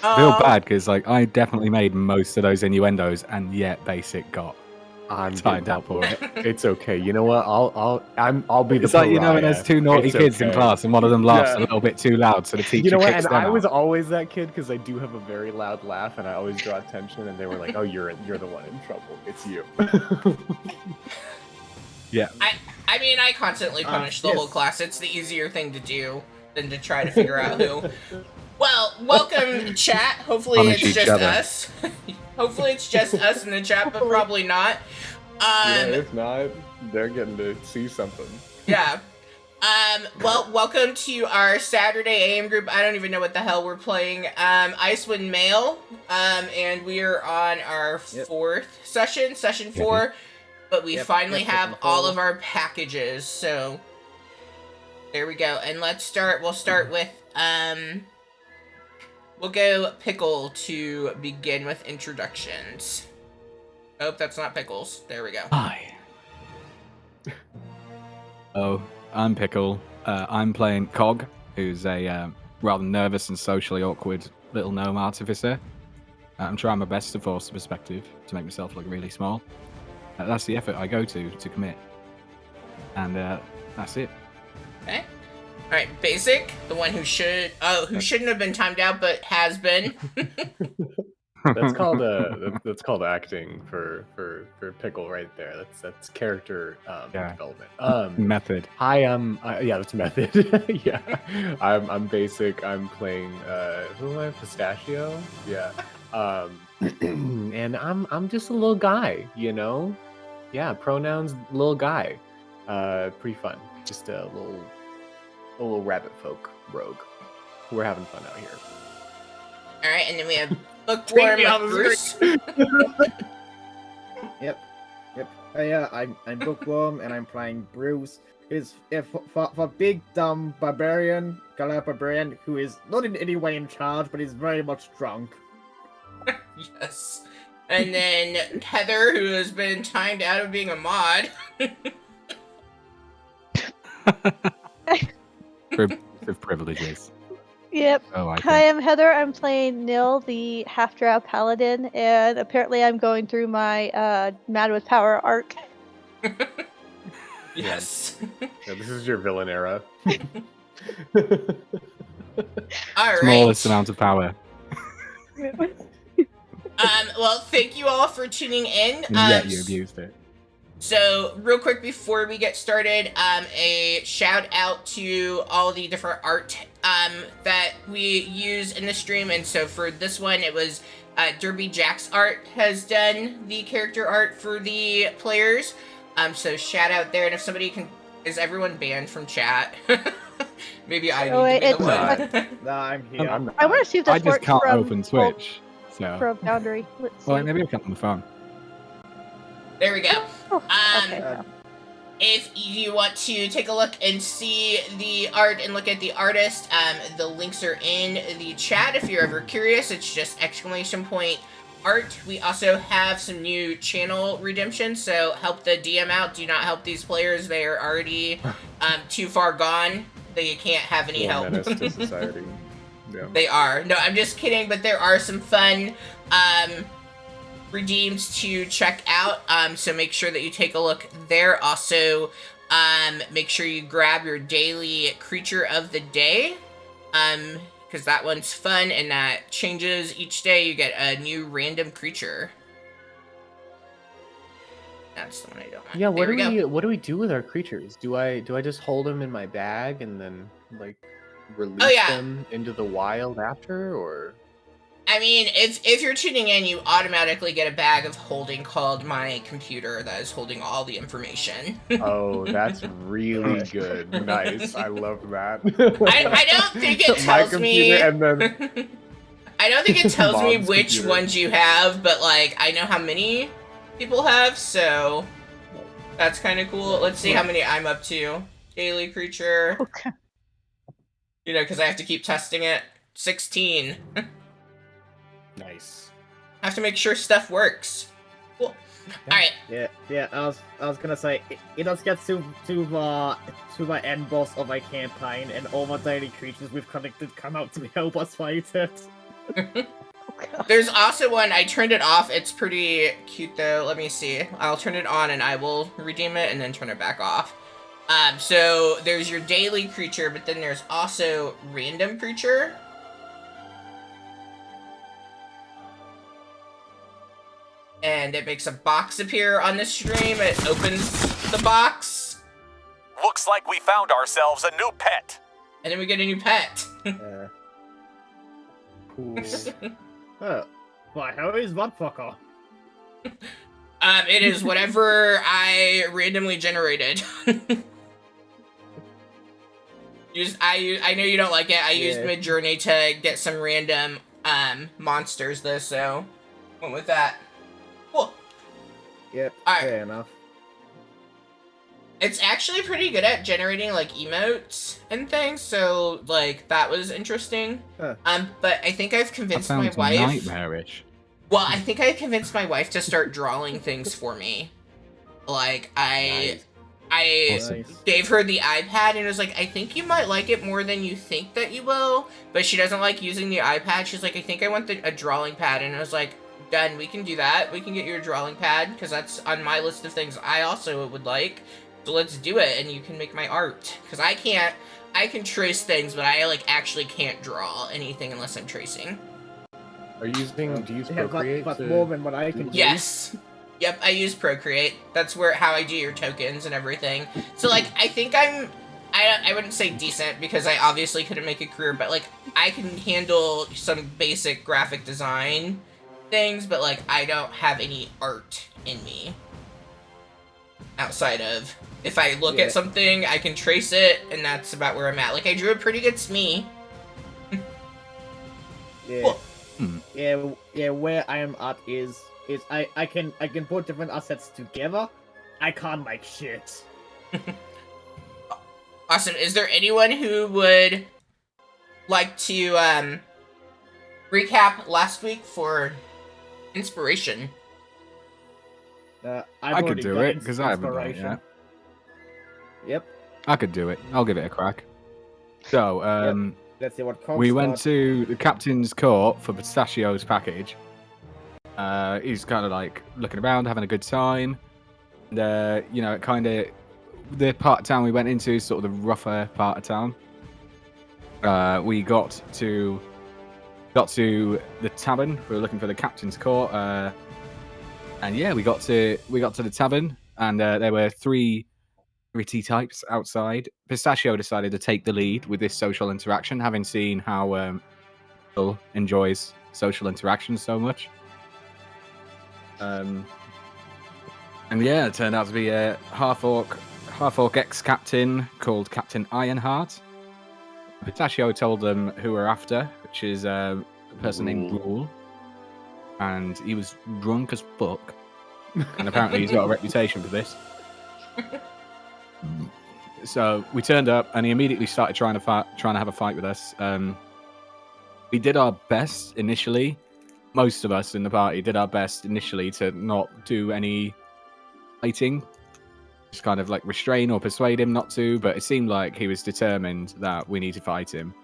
I feel bad because like I definitely made most of those innuendos, and yet basic got I'm timed getting up for it. It's okay. You know what? I'll be the It's like, pariah. you know, when there's two naughty It's kids in okay. class, and one of them laughs Yeah. a little bit too loud, so the teacher You know what? kicks And them I was out. always that kid because I do have a very loud laugh, and I always draw attention. And they were like, "Oh, you're the one in trouble. It's you." Yeah. I mean, I constantly punish the yes. whole class. It's the easier thing to do than to try to figure out who. Well, welcome, chat. Hopefully Punish it's each just other. us. Hopefully it's just us in the chat, but probably not. Yeah, if not, they're getting to see something. Yeah. Well, welcome to our Saturday AM group. I don't even know what the hell we're playing. Icewind Mail. And we are on our fourth session, session 4. But we finally have all of our packages, so there we go. And let's start. We'll start with we'll go Pickle to begin with introductions. Oh, that's not Pickles. There we go. Hi. Oh, I'm Pickle. I'm playing Cog, who's a rather nervous and socially awkward little gnome artificer. I'm trying my best to force the perspective to make myself look really small. That's the effort I go to commit. And that's it. Okay. All right, Basic, the one who shouldn't have been timed out but has been. That's called acting for Pickle right there. That's character development. Method. Hi, yeah, that's method. Yeah, I'm Basic. I'm playing who am I? Pistachio. Yeah. And I'm just a little guy, you know. Yeah, pronouns little guy. Pretty fun. Just a little rabbit folk rogue. We're having fun out here. All right, and then we have Bookworm with Bruce. Yep. Yeah, I'm Bookworm, and I'm playing Bruce. Is for big dumb barbarian, Galar barbarian, who is not in any way in charge, but is very much drunk. Yes. And then Heather, who has been timed out of being a mod. Privileges. Yep. Oh, Hi, I'm Heather. I'm playing Nil, the half-drow paladin, and apparently I'm going through my Mad with Power arc. Yes. Yeah, this is your villain era. All right. Smallest amount of power. Well, thank you all for tuning in. And yet you abused it. So, real quick before we get started, a shout out to all the different art that we use in the stream. And so for this one, it was Derby Jack's art has done the character art for the players. So shout out there. And if somebody can, is everyone banned from chat? Maybe I need to be the one. No, I'm here. I want to see if this I just works can't from, open Twitch. So. from Boundary. Let's see. Well, maybe I can on the phone. There we go. Oh, okay. If you want to take a look and see the art and look at the artist, the links are in the chat if you're ever curious. It's just !art. We also have some new channel redemptions, so help the DM out. Do not help these players. They are already too far gone. They can't have any help. Menace to society. Yeah. They are. No, I'm just kidding, but there are some fun redeems to check out, so make sure that you take a look there. Also, make sure you grab your daily creature of the day, because that one's fun and that changes each day. You get a new random creature. That's the one I don't want. Yeah, what do we do with our creatures? Do I just hold them in my bag and then like release them into the wild after, or? I mean, if you're tuning in, you automatically get a bag of holding called My Computer that is holding all the information. Oh, that's really good. Nice. I love that. I don't think it tells me. And then I don't think it tells me Mom's which computer. ones you have, but like I know how many people have, so that's kind of cool. Let's see how many I'm up to. Daily creature. Okay. You know, because I have to keep testing it. 16. nice. I have to make sure stuff works. Cool. All right. Yeah. I was gonna say it does get to my end boss of my campaign, and all my daily creatures we've collected come out to help us fight it. There's also one, I turned it off. It's pretty cute though. Let me see. I'll turn it on and I will redeem it and then turn it back off. So there's your daily creature, but then there's also random creature. And it makes a box appear on the stream. It opens the box. Looks like we found ourselves a new pet. And then we get a new pet. Cool. Why, how is that fucker? It is whatever I randomly generated. I know you don't like it. I used Midjourney to get some random monsters though, so went with that. Cool. Yep, Alright. fair enough. It's actually pretty good at generating like emotes and things, so like that was interesting. Huh. But I think I've That convinced my sounds wife. nightmarish. Well, I think I convinced my wife to start drawing things for me. Like I Awesome. gave her the iPad and was like, I think you might like it more than you think that you will. But she doesn't like using the iPad. She's like, I think I want a drawing pad. And I was like, done, we can do that. We can get you a drawing pad because that's on my list of things I also would like. So let's do it and you can make my art. Because I can trace things, but I like actually can't draw anything unless I'm tracing. Do you use Yeah, Procreate? but to- more than what I can do. Yes. Yep, I use Procreate. That's how I do your tokens and everything. So like, I think I wouldn't say decent because I obviously couldn't make a career, but like, I can handle some basic graphic design things, but like, I don't have any art in me. Outside of, if I look at something, I can trace it, and that's about where I'm at. Like, I drew a pretty good Smee. Yeah. Cool. Yeah, where I am at is I can put different assets together. I can't make shit. Awesome. Is there anyone who would like to recap last week for inspiration? I could do it because I haven't done it yet. Yep. I could do it. I'll give it a crack. So, Let's see what comes. we went to the captain's court for Pistachio's package. He's kind of like looking around, having a good time. And, you know, the part of town we went into is sort of the rougher part of town. We got to the tavern. We were looking for the captain's court. And yeah, we got to the tavern, and there were three tea types outside. Pistachio decided to take the lead with this social interaction, having seen how Phil enjoys social interaction so much. And yeah, it turned out to be a half-orc ex-captain called Captain Ironheart. Pistachio told them who we're after, which is a person named Rule. And he was drunk as fuck. And apparently he's got a reputation for this. So we turned up, and he immediately started trying to have a fight with us. We did our best initially. Most of us in the party did our best initially to not do any fighting. Just kind of like restrain or persuade him not to, but it seemed like he was determined that we need to fight him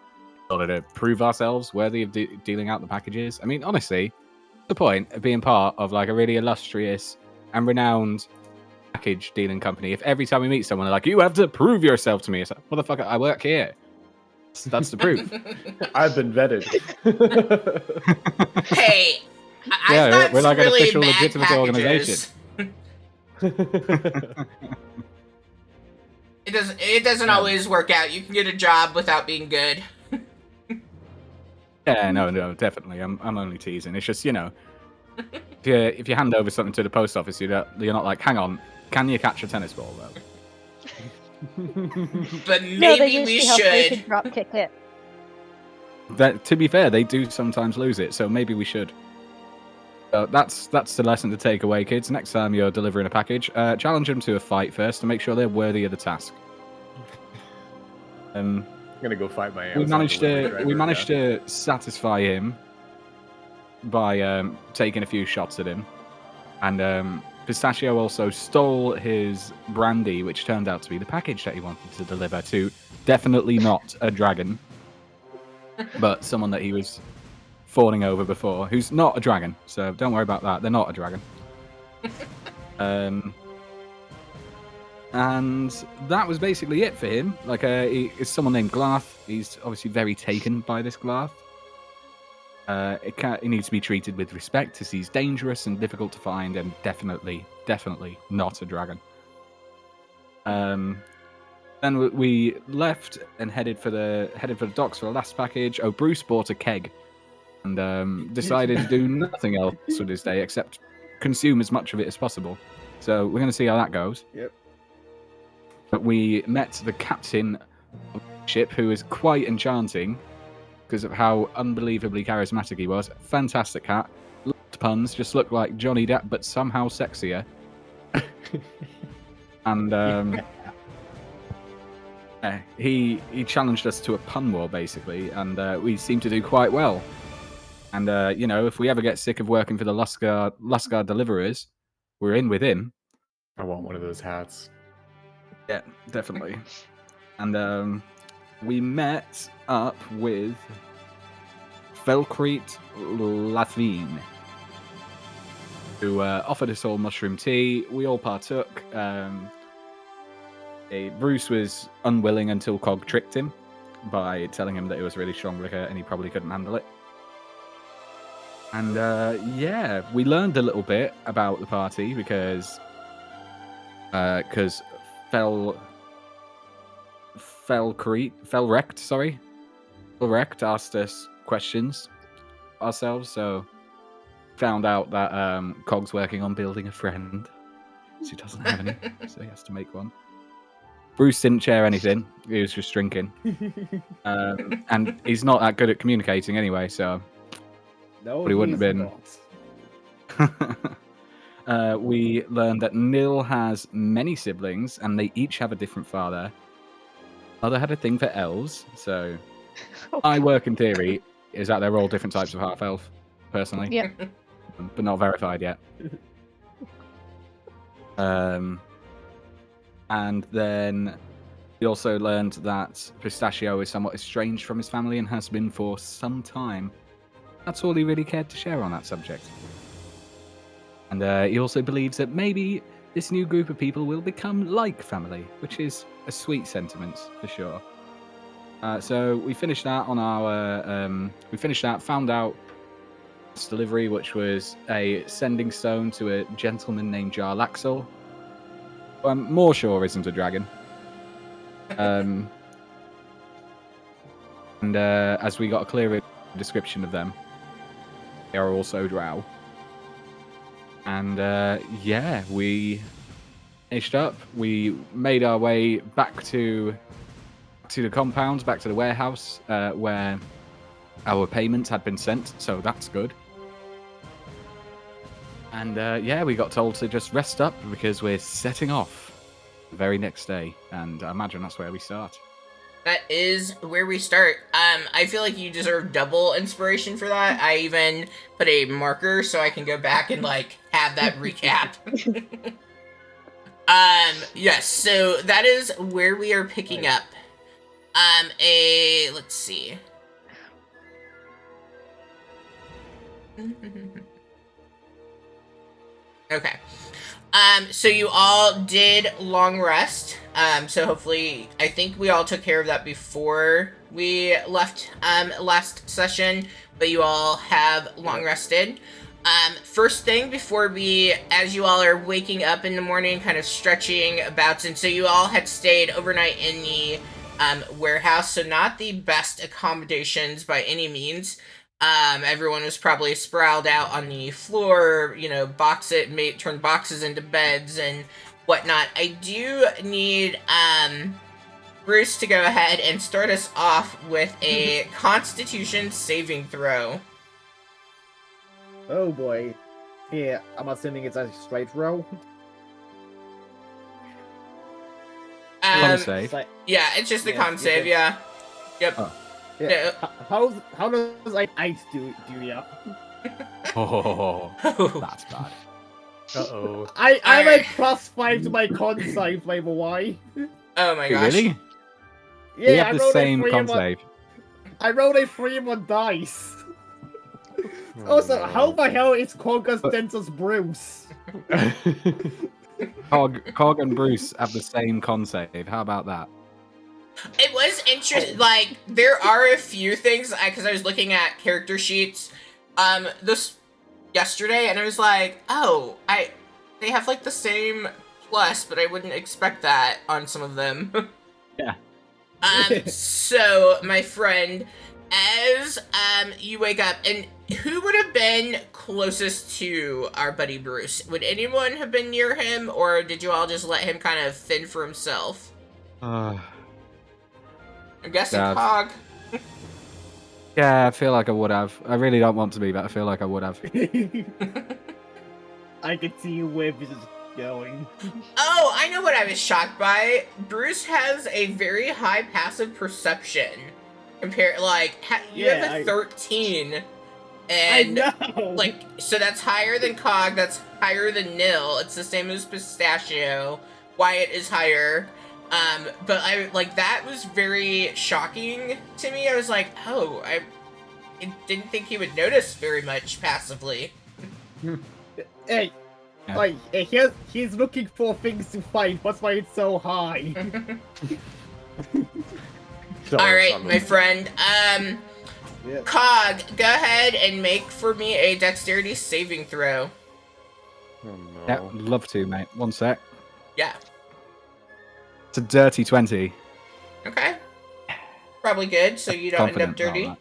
in order to prove ourselves worthy of dealing out the packages. I mean, honestly, the point of being part of like a really illustrious and renowned package dealing company, if every time we meet someone they're like, you have to prove yourself to me, it's like, motherfucker, I work here. That's the proof. I've been vetted. Hey, Yeah, I've got we're like some an really official, bad legitimate packages. It doesn't always work out. You can get a job without being good. Yeah, no, definitely. I'm only teasing. It's just, you know, if you hand over something to the post office, you're not like, hang on, can you catch a tennis ball though? But No, they maybe usually we help they should. can drop kick it. To be fair, they do sometimes lose it, so maybe we should. That's the lesson to take away, kids. Next time you're delivering a package, challenge them to a fight first to make sure they're worthy of the task. I'm gonna go fight my We Amazon managed delivery driver, to satisfy him by taking a few shots at him, and Pistachio also stole his brandy, which turned out to be the package that he wanted to deliver to. Definitely not a dragon, but someone that he was falling over before, who's not a dragon, so don't worry about that. They're not a dragon. And that was basically it for him. Like, it's someone named Glath. He's obviously very taken by this Glath. It needs to be treated with respect, as he's dangerous and difficult to find, and definitely not a dragon. Then we left and headed for the docks for the last package. Oh, Bruce bought a keg and decided to do nothing else with his day except consume as much of it as possible. So we're going to see how that goes. Yep. But we met the captain of the ship, who is quite enchanting because of how unbelievably charismatic he was. Fantastic cat. Loved puns, just looked like Johnny Depp, but somehow sexier. And he challenged us to a pun war, basically, and we seemed to do quite well. And, if we ever get sick of working for the Lusgar Deliverers, we're in with him. I want one of those hats. Yeah, definitely. And we met up with Felcrete Lathleen, who offered us all mushroom tea. We all partook. Bruce was unwilling until Cog tricked him by telling him that it was really strong liquor and he probably couldn't handle it. And we learned a little bit about the party because Felrect asked us questions ourselves, so found out that Cog's working on building a friend. So he doesn't have any, so he has to make one. Bruce didn't share anything. He was just drinking. And he's not that good at communicating anyway, so... No, but he wouldn't have been. We learned that Nil has many siblings, and they each have a different father. Mother had a thing for elves, so... My work in theory is that they're all different types of half-elf, personally. Yep. But not verified yet. And then we also learned that Pistachio is somewhat estranged from his family and has been for some time. That's all he really cared to share on that subject. And he also believes that maybe this new group of people will become like family, which is a sweet sentiment for sure. So we finished that on our... found out this delivery, which was a sending stone to a gentleman named Jarlaxle. I'm more sure isn't a dragon. And as we got a clearer description of them, they are also drow. And we finished up. We made our way back to the compound, back to the warehouse, where our payments had been sent, so that's good. And we got told to just rest up because we're setting off the very next day, and I imagine that's where we start. That is where we start. I feel like you deserve double inspiration for that. I even put a marker so I can go back and have that recap. Yes, so that is where we are picking up. Let's see. Okay. So you all did long rest. So hopefully, I think we all took care of that before we left last session, but you all have long rested. First thing before as you all are waking up in the morning, kind of stretching about, and so you all had stayed overnight in the warehouse, so not the best accommodations by any means. Everyone was probably sprawled out on the floor, turned boxes into beds and whatnot. I do need Bruce to go ahead and start us off with a Constitution saving throw. Oh boy. Yeah, I'm assuming it's a straight roll. Con save. Yeah, it's just the Yeah, con save, yeah. Yep. Oh. Yeah. How does ice do ya? Oh, that's bad. Uh-oh. I have Alright. a +5 to my con save, flavor why? Oh my gosh. Really? Yeah, We I have the rolled same a 3 con on save. I rolled a 3 on dice. Also, no. how the hell is Corgus Densus Bruce? Cog and Bruce have the same con save. How about that? It was interesting. Like, there are a few things, because I was looking at character sheets this yesterday, and I was like, oh, they have, like, the same plus, but I wouldn't expect that on some of them. Yeah. So, my friend, as you wake up, and who would have been closest to our buddy Bruce? Would anyone have been near him, or did you all just let him kind of fend for himself? I'm guessing Dad. Cog. Yeah, I feel like I would have. I really don't want to be, but I feel like I would have. I can see where this is going. Oh, I know what I was shocked by. Bruce has a very high passive perception. Compared, like, you have a 13. And, I know! like, so that's higher than Cog, that's higher than Nil. It's the same as Pistachio. Wyatt is higher. But that was very shocking to me. I was like, oh, I didn't think he would notice very much passively. Hey, Yeah. like, he's looking for things to fight. That's why it's so high. Alright, my friend. Yeah. Cog, go ahead and make for me a dexterity saving throw. Oh, no. Yeah, would love to, mate. One sec. Yeah. It's a dirty 20. Okay. Probably good, so you don't end up Confident dirty. about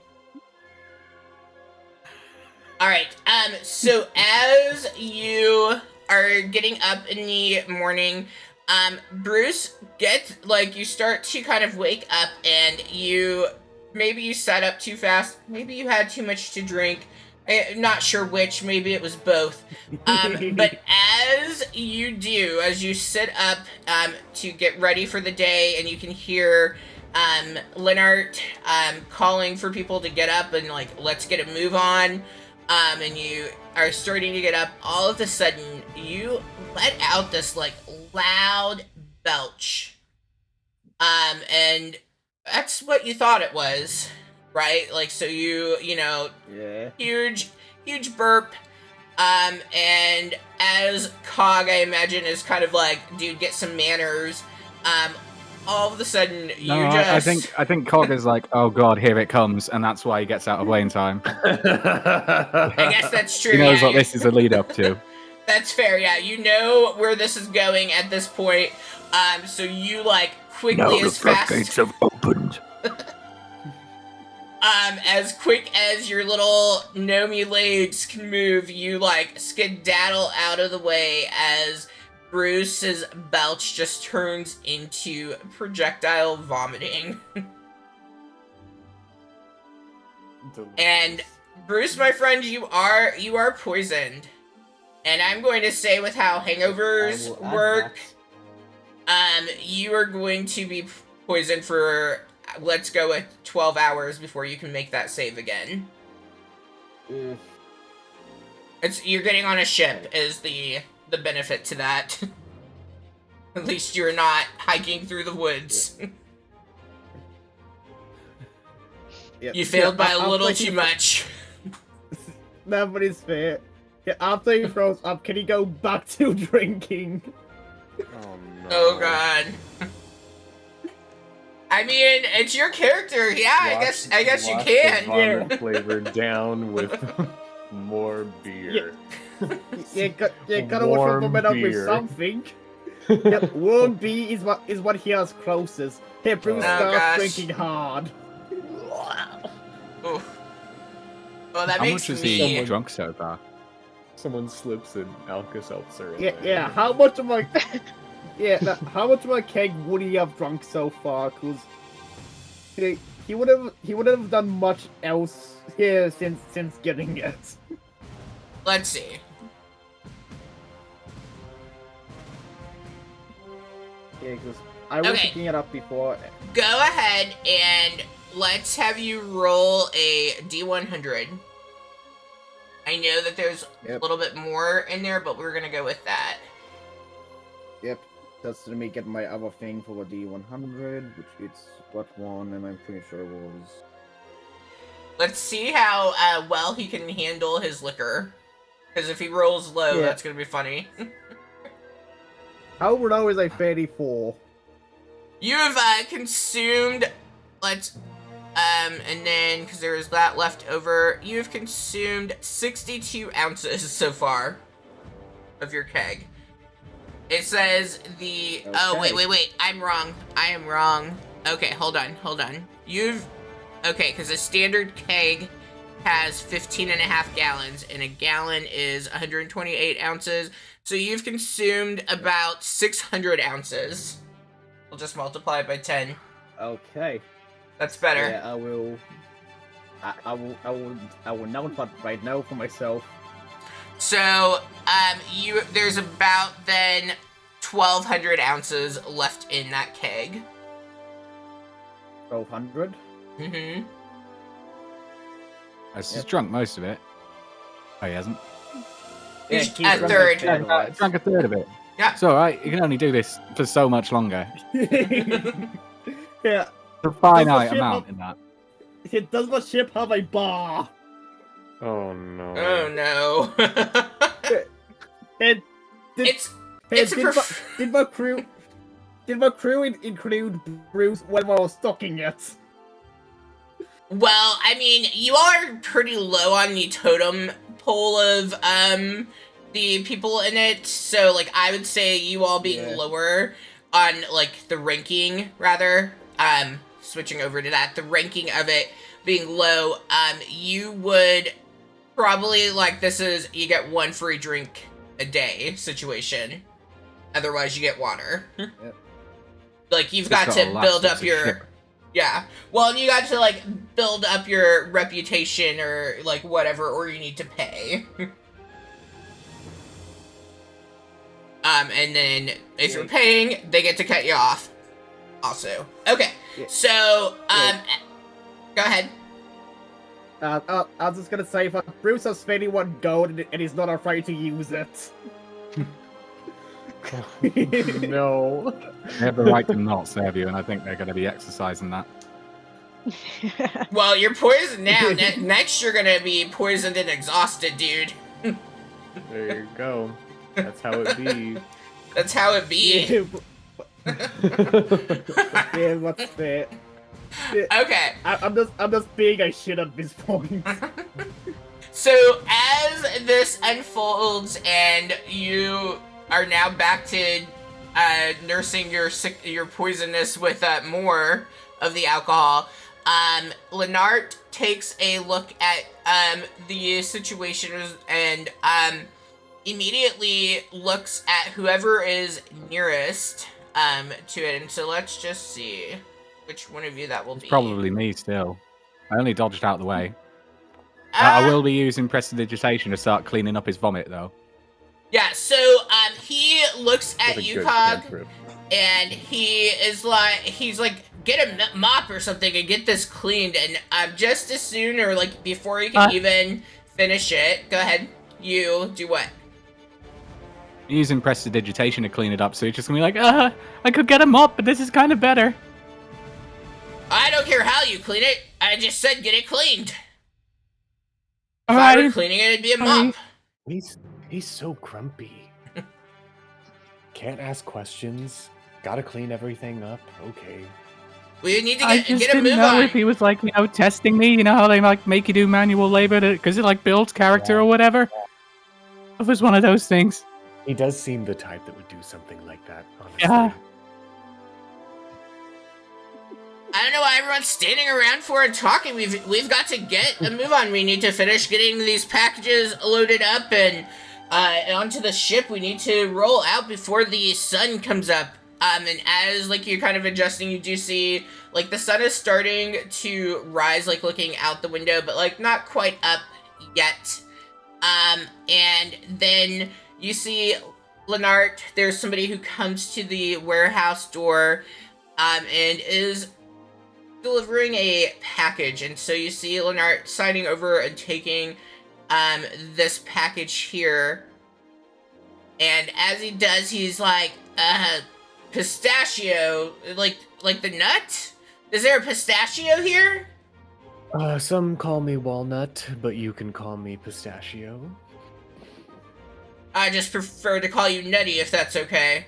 Alright, so as you are getting up in the morning, Bruce you start to kind of wake up and maybe you sat up too fast, maybe you had too much to drink, I'm not sure which, maybe it was both. But as you sit up to get ready for the day, and you can hear Lennart calling for people to get up and let's get a move on, and you are starting to get up, all of a sudden you let out this loud belch. And that's what you thought it was, right? So Yeah. huge burp. And as Cog, I imagine, is kind of dude, get some manners. All of a sudden, I think Cog is like, oh god, here it comes, and that's why he gets out of lane time. I guess that's true. He knows yeah, what this is a lead up to. That's fair. Yeah, you know where this is going at this point. So you quickly as fast. have opened. As quick as your little gnomey legs can move, you skedaddle out of the way as Bruce's belch just turns into projectile vomiting. And Bruce, my friend, you are poisoned. And I'm going to say, with how hangovers work, you are going to be poisoned for, let's go with 12 hours before you can make that save again. You're getting on a ship is the benefit to that. At least you're not hiking through the woods. Yep. You failed by a After little he- too much. Nobody's fair. Yeah, after he throws up, can he go back to drinking? Oh, no. Oh god. I mean, it's your character. Yeah, I guess you Wash can. the vomit flavor down with more beer. Gotta wash Warm the vomit up with beer. something. Yeah, warm B is what he has closest. Here, Bruce Oh, starts gosh. drinking hard. Oof. Well, that How makes much is me. he drunk so far? Someone slips an Alka-Seltzer in Yeah, there. yeah. How much of my how much of my keg would he have drunk so far? Cause he wouldn't have done much else here since getting it. Let's see. Yeah, cause I was Okay. picking it up before. Go ahead and let's have you roll a D100. I know that there's Yep. a little bit more in there, but we're gonna go with that. Yep. That's let me get my other thing for the D100, which it's what one, and I'm pretty sure it was Let's see how well he can handle his liquor. Because if he rolls low, Yeah. that's gonna be funny. How low is a 34? You have consumed, and then, because there is that left over, you have consumed 62 ounces so far of your keg. It says oh, Okay. wait, I'm wrong. I am wrong. Okay, hold on. Okay, because a standard keg has 15 and a half gallons, and a gallon is 128 ounces. So you've consumed about 600 ounces. We'll just multiply it by 10. Okay. That's better. Yeah, I will note that right now for myself. So, there's about then 1,200 ounces left in that keg. 1200. Mm-hmm. He's drunk most of it. Oh, he hasn't. He's keep a drunk third. the rest. Drunk a third of it. Yeah. It's alright, you can only do this for so much longer. Yeah. It's a finite ship amount up- in that. Does the ship have a bar? Oh no. Oh no. And it's a did my crew include Bruce when I was stocking it? Well, I mean, you are pretty low on the totem pole of the people in it, so like I would say you all being lower on like the ranking rather, switching over to that, the ranking of it being low, you would probably like this is you get one free drink a day situation. Otherwise you get water. Like you've got gotta to last build us up a your ship. yeah. Well, and you got to like build up your reputation or like whatever, or you need to pay. And then if you're paying, they get to cut you off. Also, okay. Yeah. So, go ahead. I was just gonna say, if Bruce has 21 gold and he's not afraid to use it. No. They have the right to not serve you, and I think they're going to be exercising that. Well, you're poisoned now. Next, you're gonna be poisoned and exhausted, dude. There you go. That's how it be. That's how it be. Yeah, what's fair? Okay. I'm just being a shit at this point. So as this unfolds and you are now back to nursing your poisonous with more of the alcohol, Lennart takes a look at the situation and immediately looks at whoever is nearest to it. And so let's just see which one of you that will It's be. probably me still. I only dodged out of the way. I will be using prestidigitation to start cleaning up his vomit, though. Yeah, so he looks at What a you, good Cog, cantrip. and he's like, get a mop or something and get this cleaned. And just as soon or like before you can even finish it, go ahead. You do what? Using prestidigitation to clean it up, so he's just gonna be like, I could get a mop, but this is kind of better. I don't care how you clean it. I just said get it cleaned. If All I were right. cleaning it, it'd be a All mop. He's so grumpy. Can't ask questions. Gotta clean everything up. Okay. We need to I just get a didn't move know on. if he was like, testing me. You know how they like make you do manual labor because it like builds character or whatever. It was one of those things. He does seem the type that would do something like that, honestly. Yeah. I don't know why everyone's standing around for and talking. We've got to get a move on. We need to finish getting these packages loaded up and onto the ship. We need to roll out before the sun comes up. And as like you're kind of adjusting, you do see like the sun is starting to rise, like looking out the window, but like not quite up yet. And then you see Lennart. There's somebody who comes to the warehouse door, and is delivering a package. And so you see Lennart signing over and taking this package here. And as he does, he's like, pistachio, like the nut? Is there a pistachio here? Some call me Walnut, but you can call me Pistachio. I just prefer to call you Nutty if that's okay.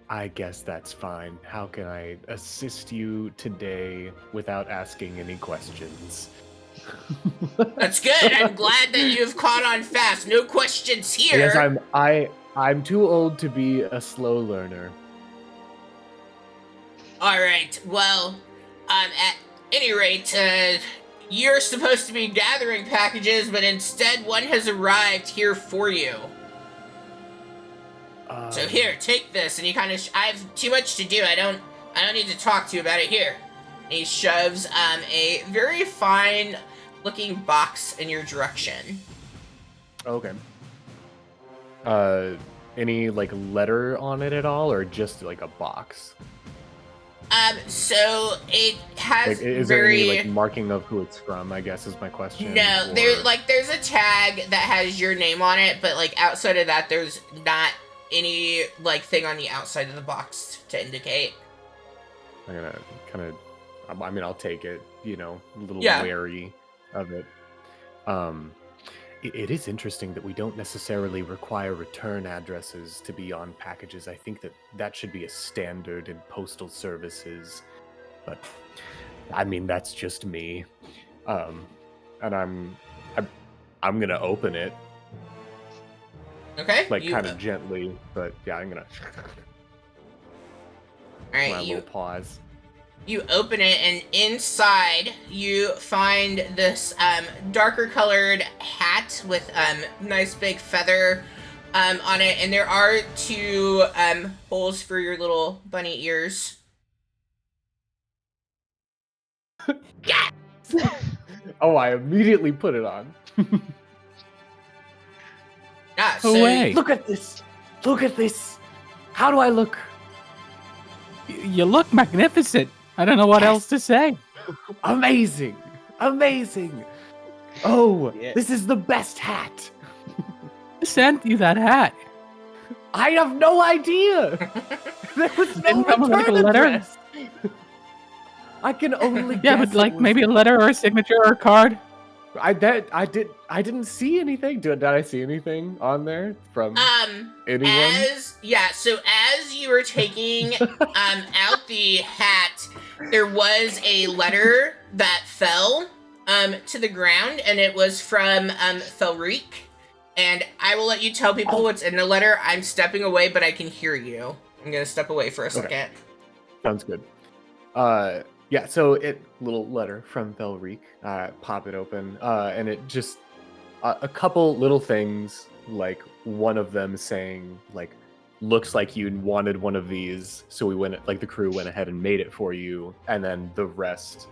I guess that's fine. How can I assist you today without asking any questions? That's good. I'm glad that you've caught on fast. No questions here. Yes, I'm too old to be a slow learner. All right. Well, at any rate, you're supposed to be gathering packages, but instead one has arrived here for you. So here, take this, and he kind of. I have too much to do. I don't need to talk to you about it. Here, and he shoves a very fine-looking box in your direction. Okay. Any like letter on it at all, or just like a box? So it has Is there any like marking of who it's from? I guess is my question. No, there's a tag that has your name on it, but like outside of that, there's not any like thing on the outside of the box to indicate. I'm gonna kind of. I mean, I'll take it. You know, a little wary of it. It is interesting that we don't necessarily require return addresses to be on packages. I think that should be a standard in postal services, but I mean that's just me. And I'm gonna open it. Okay. Like kind of gently, but yeah, I'm gonna. All right. My little pause. You open it, and inside you find this darker colored hat with nice big feather on it, and there are two holes for your little bunny ears. Yeah. Oh, I immediately put it on. So way. Look at this! Look at this! How do I look? You look magnificent. I don't know what else to say. Amazing! Amazing! Oh, Yeah. this is the best hat! Who sent you that hat? I have no idea! There was no Didn't come with, like, a return letter? address! I can only Yeah, guess but like it was- maybe a letter or a signature or a card. I didn't see anything. Did I see anything on there from anyone? So as you were taking out the hat, there was a letter that fell to the ground, and it was from Felric. And I will let you tell people what's in the letter. I'm stepping away, but I can hear you. I'm gonna step away for a second. Sounds good. Yeah, so little letter from Felric. Pop it open, and it just a couple little things, like one of them saying like, "Looks like you wanted one of these, so the crew went ahead and made it for you," and then the rest,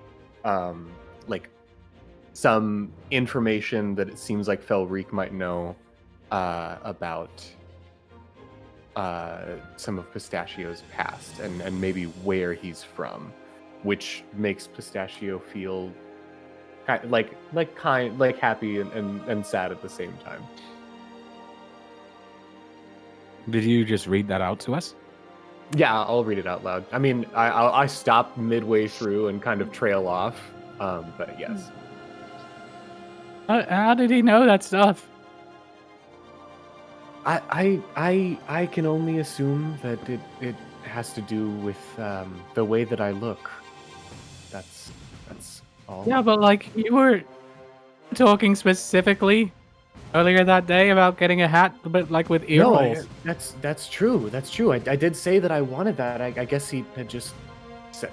like some information that it seems like Felric might know about some of Pistachio's past and maybe where he's from, which makes Pistachio feel like happy and sad at the same time. Did you just read that out to us? Yeah, I'll read it out loud. I mean, I stopped midway through and kind of trail off, but yes. How did he know that stuff? I can only assume that it has to do with the way that I look. That's all. Yeah, but like you were talking specifically earlier that day about getting a hat, but like with ear No, holes. that's true. That's true. I did say that I wanted that. I guess he had just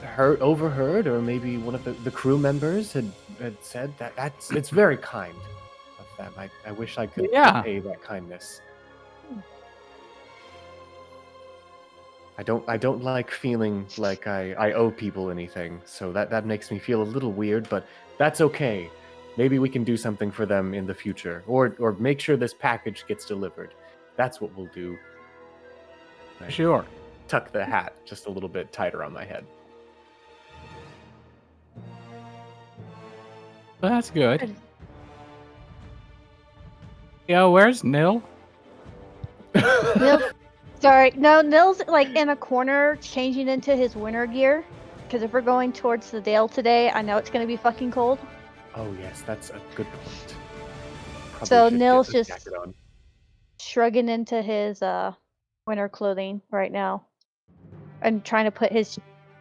overheard, or maybe one of the crew members had said that. It's very kind of them. I wish I could pay that kindness. I don't like feeling like I owe people anything, so that makes me feel a little weird, but that's okay. Maybe we can do something for them in the future, or make sure this package gets delivered. That's what we'll do. Sure. Tuck the hat just a little bit tighter on my head. Well, that's good. Yo, where's Nil? Nil, sorry, no, Nil's like in a corner changing into his winter gear. Because if we're going towards the Dale today, I know it's going to be fucking cold. Oh yes, that's a good point. Probably So should get Nil's this just jacket on. shrugging into his winter clothing right now and trying to put his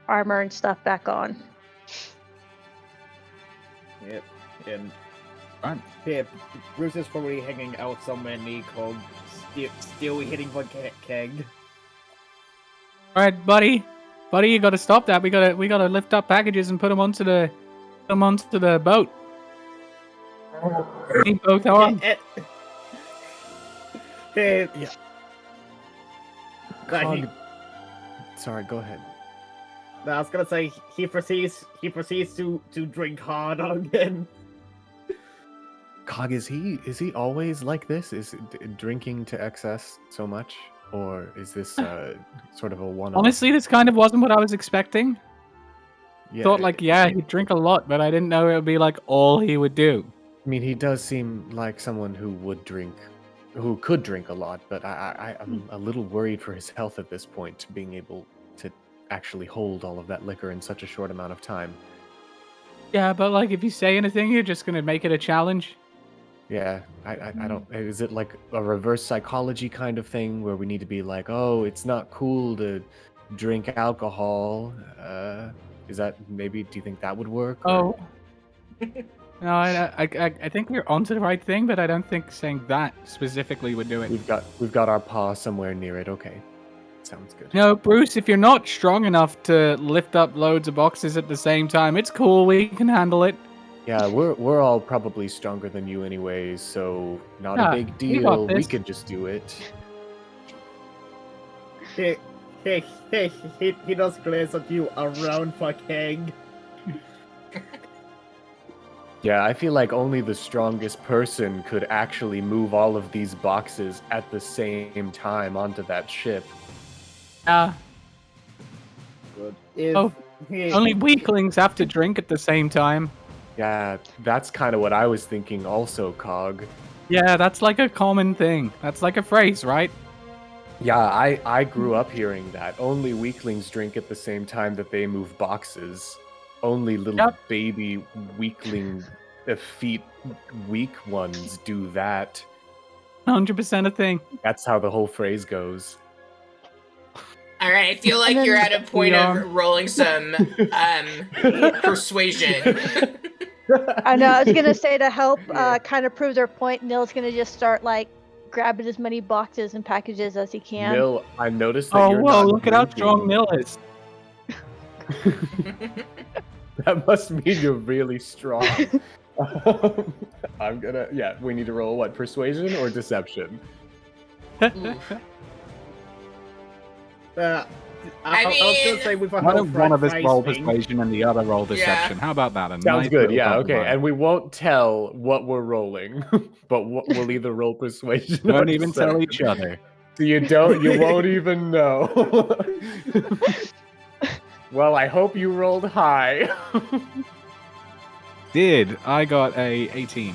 armor and stuff back on. Yep. And Right. yeah, Bruce is probably hanging out somewhere near Cog, still hitting the keg. All right, buddy, you got to stop that. We gotta lift up packages and put them onto the boat. Need both arms. Yeah. Cog... Sorry, go ahead. I was gonna say he proceeds to drink hard again. Cog, is he always like this? Is drinking to excess so much, or is this sort of a one-off? Honestly, this kind of wasn't what I was expecting. Yeah, Thought like, yeah, he'd drink a lot, but I didn't know it would be like all he would do. I mean, he does seem like someone who could drink a lot, but I'm a little worried for his health at this point, being able to actually hold all of that liquor in such a short amount of time. Yeah, but like if you say anything, you're just gonna make it a challenge. Yeah, I don't. Is it like a reverse psychology kind of thing where we need to be like, oh, it's not cool to drink alcohol? Is that maybe? Do you think that would work? Oh. No, I think you're onto the right thing, but I don't think saying that specifically would do it. We've got our paw somewhere near it. Okay, sounds good. No, Bruce, if you're not strong enough to lift up loads of boxes at the same time, it's cool. We can handle it. Yeah, we're all probably stronger than you anyways, so not Yeah, a big we got deal. We this. could just do it. He does glance at you around the keg. Yeah, I feel like only the strongest person could actually move all of these boxes at the same time onto that ship. Good. Only weaklings have to drink at the same time. Yeah, that's kind of what I was thinking also, Cog. Yeah, that's like a common thing. That's like a phrase, right? Yeah, I grew up hearing that. Only weaklings drink at the same time that they move boxes. Only little baby weakling, feet weak ones do that. 100% a thing. That's how the whole phrase goes. All right, I feel like you're at a point of rolling some persuasion. I know. I was gonna say to help kind of prove their point. Nil's gonna just start like grabbing as many boxes and packages as he can. Nil, I noticed that Oh, you're whoa, not look at how drinking. strong Nil is. That must mean you're really strong. We need to roll what, persuasion or deception? I was gonna say with a Why don't one of us roll thing. persuasion and the other roll deception? How about that? A Sounds nice good, little yeah, okay. compromise. And we won't tell what we're rolling, but we'll either roll persuasion or Don't even tell deception. each other. So you won't even know. Well, I hope you rolled high. I got a 18.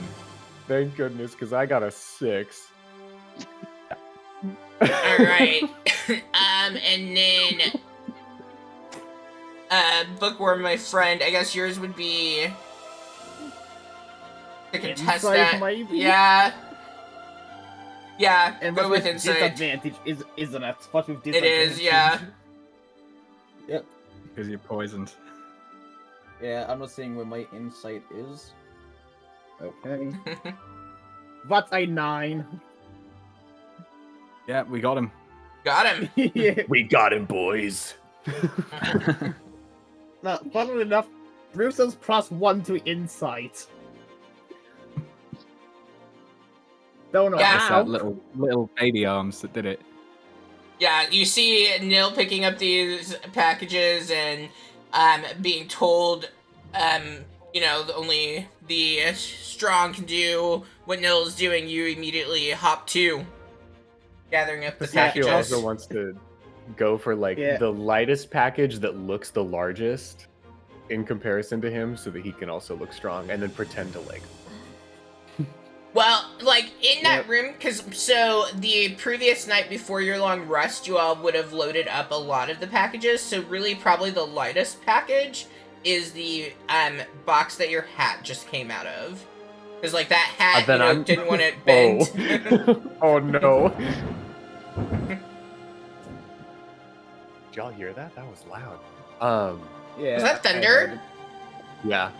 Thank goodness, because I got a 6. All right. And then, Bookworm, my friend, I guess yours would be to contest Insight, that. maybe? Yeah. Yeah, And go with insight. disadvantage, isn't it? What with It disadvantage? is, yeah. Yep. Because you're poisoned. Yeah, I'm not seeing where my insight is. Okay. That's a 9. Yeah, we got him. Got him. Yeah. We got him, boys. Now, funnily enough, Bruce has +1 to insight. Don't know Yeah. It's how. that little baby arms that did it. Yeah, you see Nil picking up these packages and being told, only the strong can do what Nil's doing. You immediately hop to gathering up the Pistachio packages. also wants to go for the lightest package that looks the largest in comparison to him, so that he can also look strong, and then pretend to Well, like, in that room, because, so, the previous night before your long rest, you all would have loaded up a lot of the packages, so really probably the lightest package is the, box that your hat just came out of. Because, like, that hat, didn't want it bent. Oh, no. Did y'all hear that? That was loud. Yeah. Was that thunder? Yeah.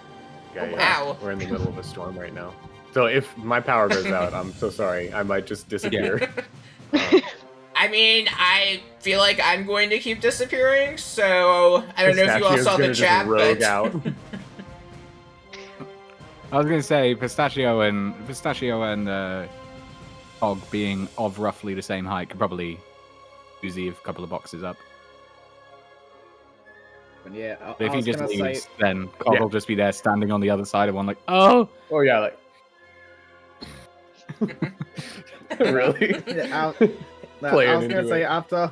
Oh, wow. We're in the middle of a storm right now. So if my power goes out, I'm so sorry. I might just disappear. I mean, I feel like I'm going to keep disappearing, so I don't know if you all saw the chat, but... out. I was going to say, Pistachio and Hog being of roughly the same height could probably Uzi a couple of boxes up. But yeah, But if he just leaves, say... then Cog will just be there standing on the other side of one like, oh! Oh, yeah, like... Really? Yeah, I was gonna say after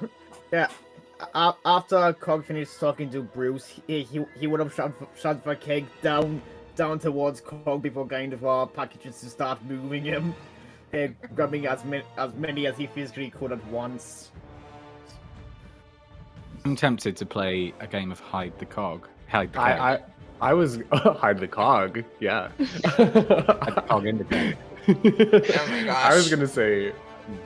Cog finished talking to Bruce, he would have shot the cake down towards Cog before going to the packages to start moving him, grabbing as many as he physically could at once. I'm tempted to play a game of hide the cog. Hide the cog. I was hide the cog. Yeah. Hide the cog in the game. Oh my gosh. I was gonna say,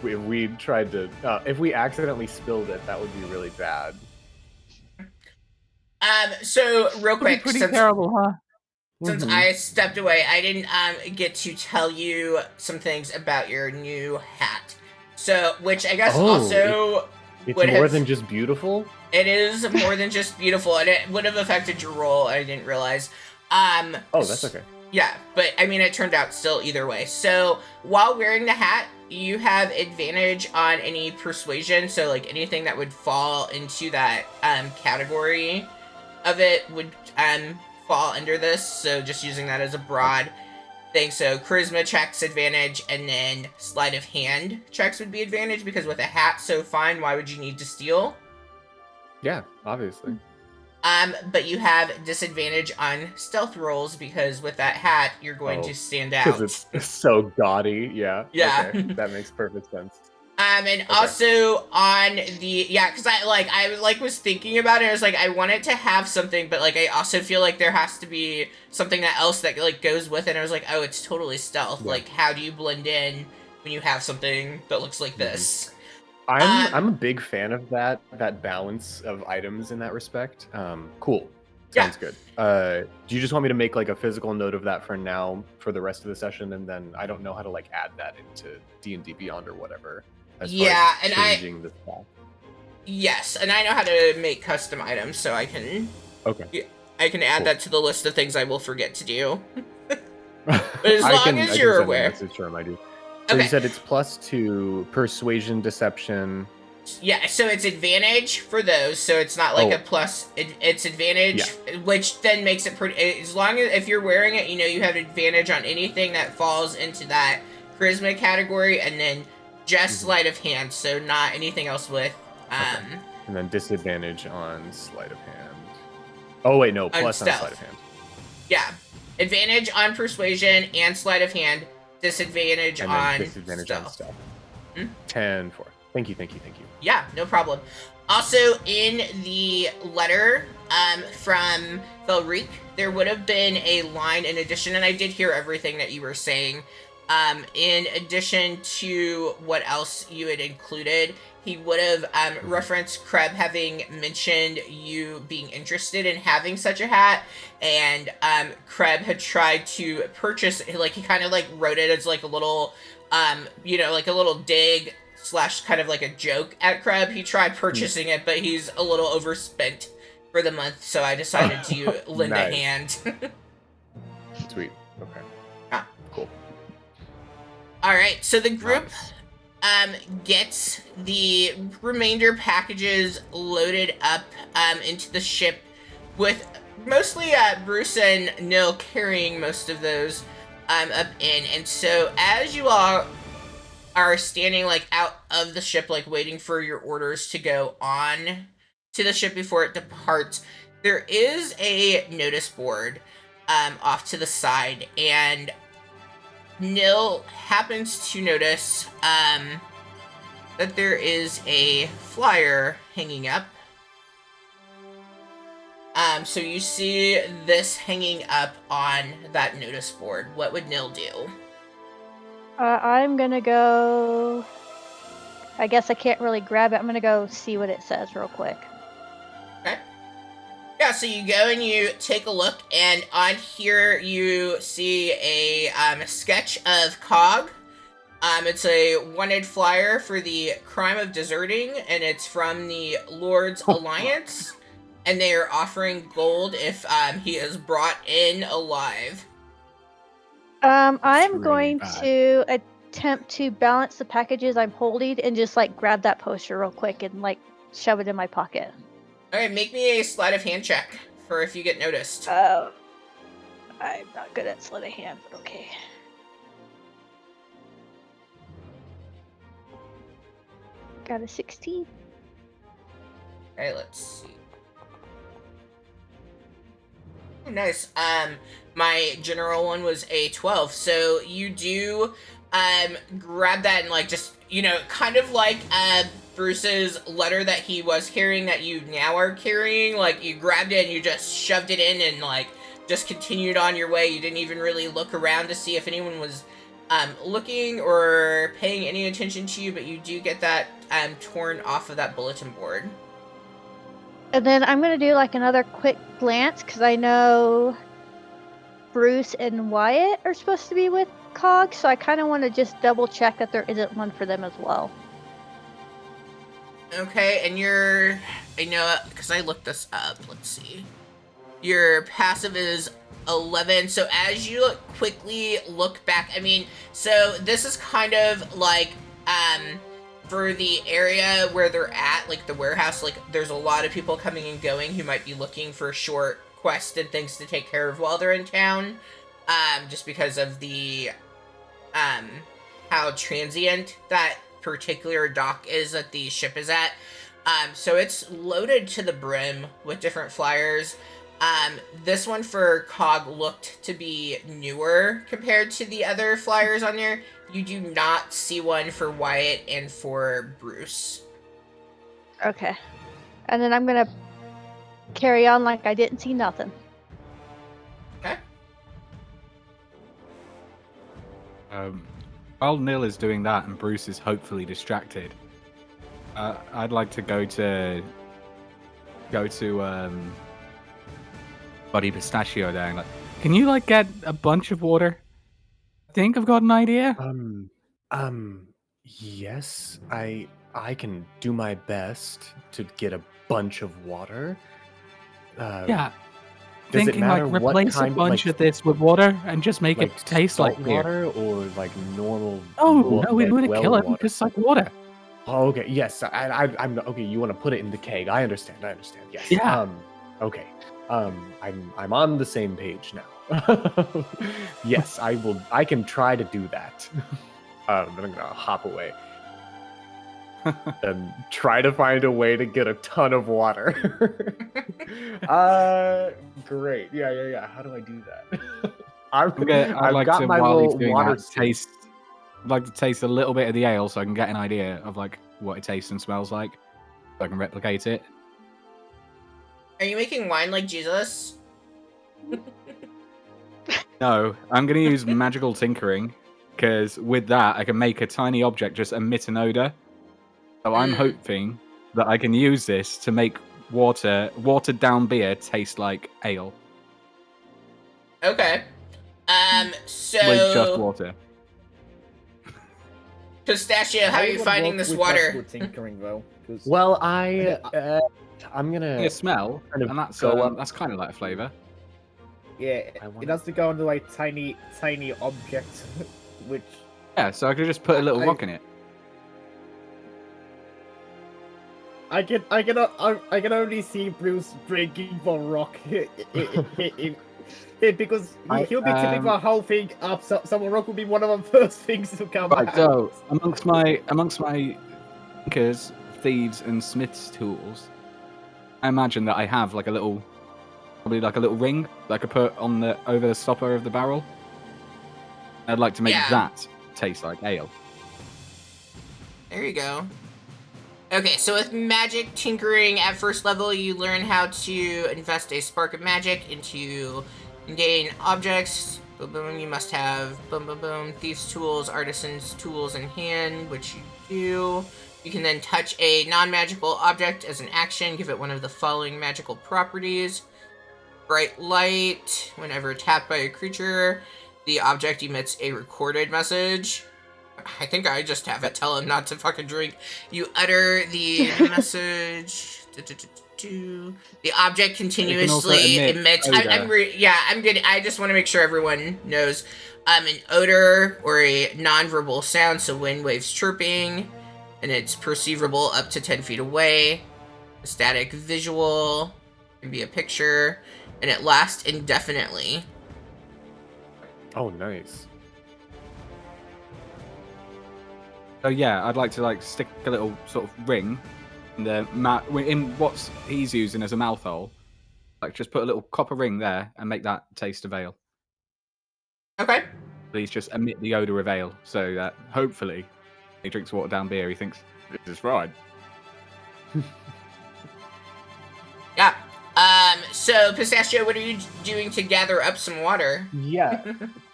if we tried to, if we accidentally spilled it, that would be really bad. So real quick, Pretty terrible, huh? Since I stepped away, I didn't get to tell you some things about your new hat. So, which I guess also it's more than just beautiful. It is more than just beautiful, and it would have affected your role. I didn't realize. Oh, that's okay. Yeah, but I mean, it turned out still either way. So while wearing the hat, you have advantage on any persuasion. So like anything that would fall into that category of it would fall under this. So just using that as a broad thing. So charisma checks advantage, and then sleight of hand checks would be advantage, because with a hat so fine, why would you need to steal? Yeah, obviously. But you have disadvantage on stealth rolls, because with that hat, you're going to stand out. Because it's so gaudy, yeah. Yeah. Okay. That makes perfect sense. And also on the, because I was thinking about it, I was like, I want it to have something, but like, I also feel like there has to be something else that like goes with it. And I was like, oh, it's totally stealth. Yeah. Like, how do you blend in when you have something that looks like this? I'm a big fan of that balance of items in that respect. Cool. Sounds good. Do you just want me to make like a physical note of that for now for the rest of the session, and then I don't know how to like add that into D&D Beyond or whatever. Yes, and I know how to make custom items, so I can. Okay. I can add that to the list of things I will forget to do. But as long as you're aware. So you said it's +2 persuasion, deception. Yeah, so it's advantage for those. So it's not like a plus. It's advantage, which then makes it pretty. As long as if you're wearing it, you have advantage on anything that falls into that charisma category, and then just sleight of hand. So not anything else with. And then disadvantage on sleight of hand. Oh wait, no, plus on sleight of hand. Yeah, advantage on persuasion and sleight of hand. Disadvantage on stealth. 10-4. Thank you. Yeah, no problem. Also, in the letter from Felric, there would have been a line in addition, and I did hear everything that you were saying. In addition to what else you had included, he would have referenced Kreb having mentioned you being interested in having such a hat, and Kreb had tried to purchase, like he kind of like wrote it as like a little, like a little dig / kind of like a joke at Kreb. He tried purchasing it, but he's a little overspent for the month, so I decided to lend a hand. Sweet. Okay. Cool. All right, so the group gets the remainder packages loaded up into the ship, with mostly Bruce and Nil carrying most of those up in. And so as you all are standing like out of the ship, like waiting for your orders to go on to the ship before it departs, there is a notice board off to the side, and Nil happens to notice that there is a flyer hanging up. So you see this hanging up on that notice board. What would Nil do? I'm gonna go. I guess I can't really grab it. I'm gonna go see what it says real quick. Okay. Yeah, so you go and you take a look, and on here you see a sketch of Cog. It's a wanted flyer for the crime of deserting, and it's from the Lord's Alliance, and they are offering gold if he is brought in alive. I'm really going bad. to attempt to balance the packages I'm holding and just like grab that poster real quick and like shove it in my pocket. Okay, make me a sleight of hand check for if you get noticed. I'm not good at sleight of hand, but okay. Got a 16. Okay, let's see. Oh, nice. My general one was a 12, so you do grab that and like just, you know, kind of like Bruce's letter that he was carrying that you now are carrying, like you grabbed it and you just shoved it in and like just continued on your way. You didn't even really look around to see if anyone was looking or paying any attention to you, but you do get that torn off of that bulletin board. And then I'm gonna do like another quick glance because I know Bruce and Wyatt are supposed to be with Cog, so I kind of want to just double check that there isn't one for them as well. Okay, and I know, because I looked this up, let's see. Your passive is 11, so as you quickly look back, I mean, so this is kind of like, for the area where they're at, like the warehouse, like there's a lot of people coming and going who might be looking for short quests and things to take care of while they're in town, just because of the, how transient that particular dock is that the ship is at. So it's loaded to the brim with different flyers. This one for Cog looked to be newer compared to the other flyers on there. You do not see one for Wyatt and for Bruce. Okay. And then I'm gonna carry on like I didn't see nothing. Okay. While Nil is doing that and Bruce is hopefully distracted, I'd like to go to Buddy Pistachio there and like, can you like get a bunch of water? I think I've got an idea. Yes, I can do my best to get a bunch of water. Yeah. Does Thinking it matter like what replace a kind, bunch like, of this with water and just make it taste like salt beer. water or like normal? Oh no, we like, want to well kill it water? because like water. Oh, okay. Yes, I'm okay. You want to put it in the keg? I understand. Yes. Yeah. Okay. I'm on the same page now. Yes, I will. I can try to do that. But I'm gonna hop away and try to find a way to get a ton of water. Great. Yeah. How do I do that? I'd like got to, my while he's little doing water that, skin. I'd like to taste a little bit of the ale so I can get an idea of like what it tastes and smells like, so I can replicate it. Are you making wine like Jesus? No, I'm going to use magical tinkering, because with that I can make a tiny object just emit an odor. So I'm hoping that I can use this to make watered down beer taste like ale. Okay. So With just water. Pistachio, how are you finding this With water? magical tinkering though. 'cause- Well, I'm gonna A smell, kind of and that's go up. that's kind of like a flavor. Yeah, I it wanna- has to go into like tiny objects, which Yeah, so I could just put a little rock in it. I can only see Bruce drinking the rock because he'll be tipping the whole thing up. So the rock will be one of the first things to come Right, out. so amongst my thinkers, thieves, and smiths tools, I imagine that I have like probably like a little ring that I could put on over the stopper of the barrel. I'd like to make Yeah. that taste like ale. There you go. Okay, so with magic tinkering at first level, you learn how to invest a spark of magic into mundane objects. Boom, boom. You must have boom, boom, boom. Thieves' tools, artisans' tools in hand, which you do. You can then touch a non-magical object as an action. Give it one of the following magical properties. Bright light. Whenever tapped by a creature, the object emits a recorded message. I think I just have it tell him not to fucking drink. You utter the message. The object continuously emit emits. odor. I'm good. I just want to make sure everyone knows. An odor or a non-verbal sound, so wind waves chirping, and it's perceivable up to 10 feet away. A static visual can be a picture, and it lasts indefinitely. Oh, nice. So yeah, I'd like to like stick a little sort of ring in the in what he's using as a mouth hole. Like just put a little copper ring there and make that taste of ale. Okay. Please just emit the odor of ale, so that hopefully he drinks watered down beer. He thinks this is right. Yeah. So Pistachio, what are you doing to gather up some water? Yeah.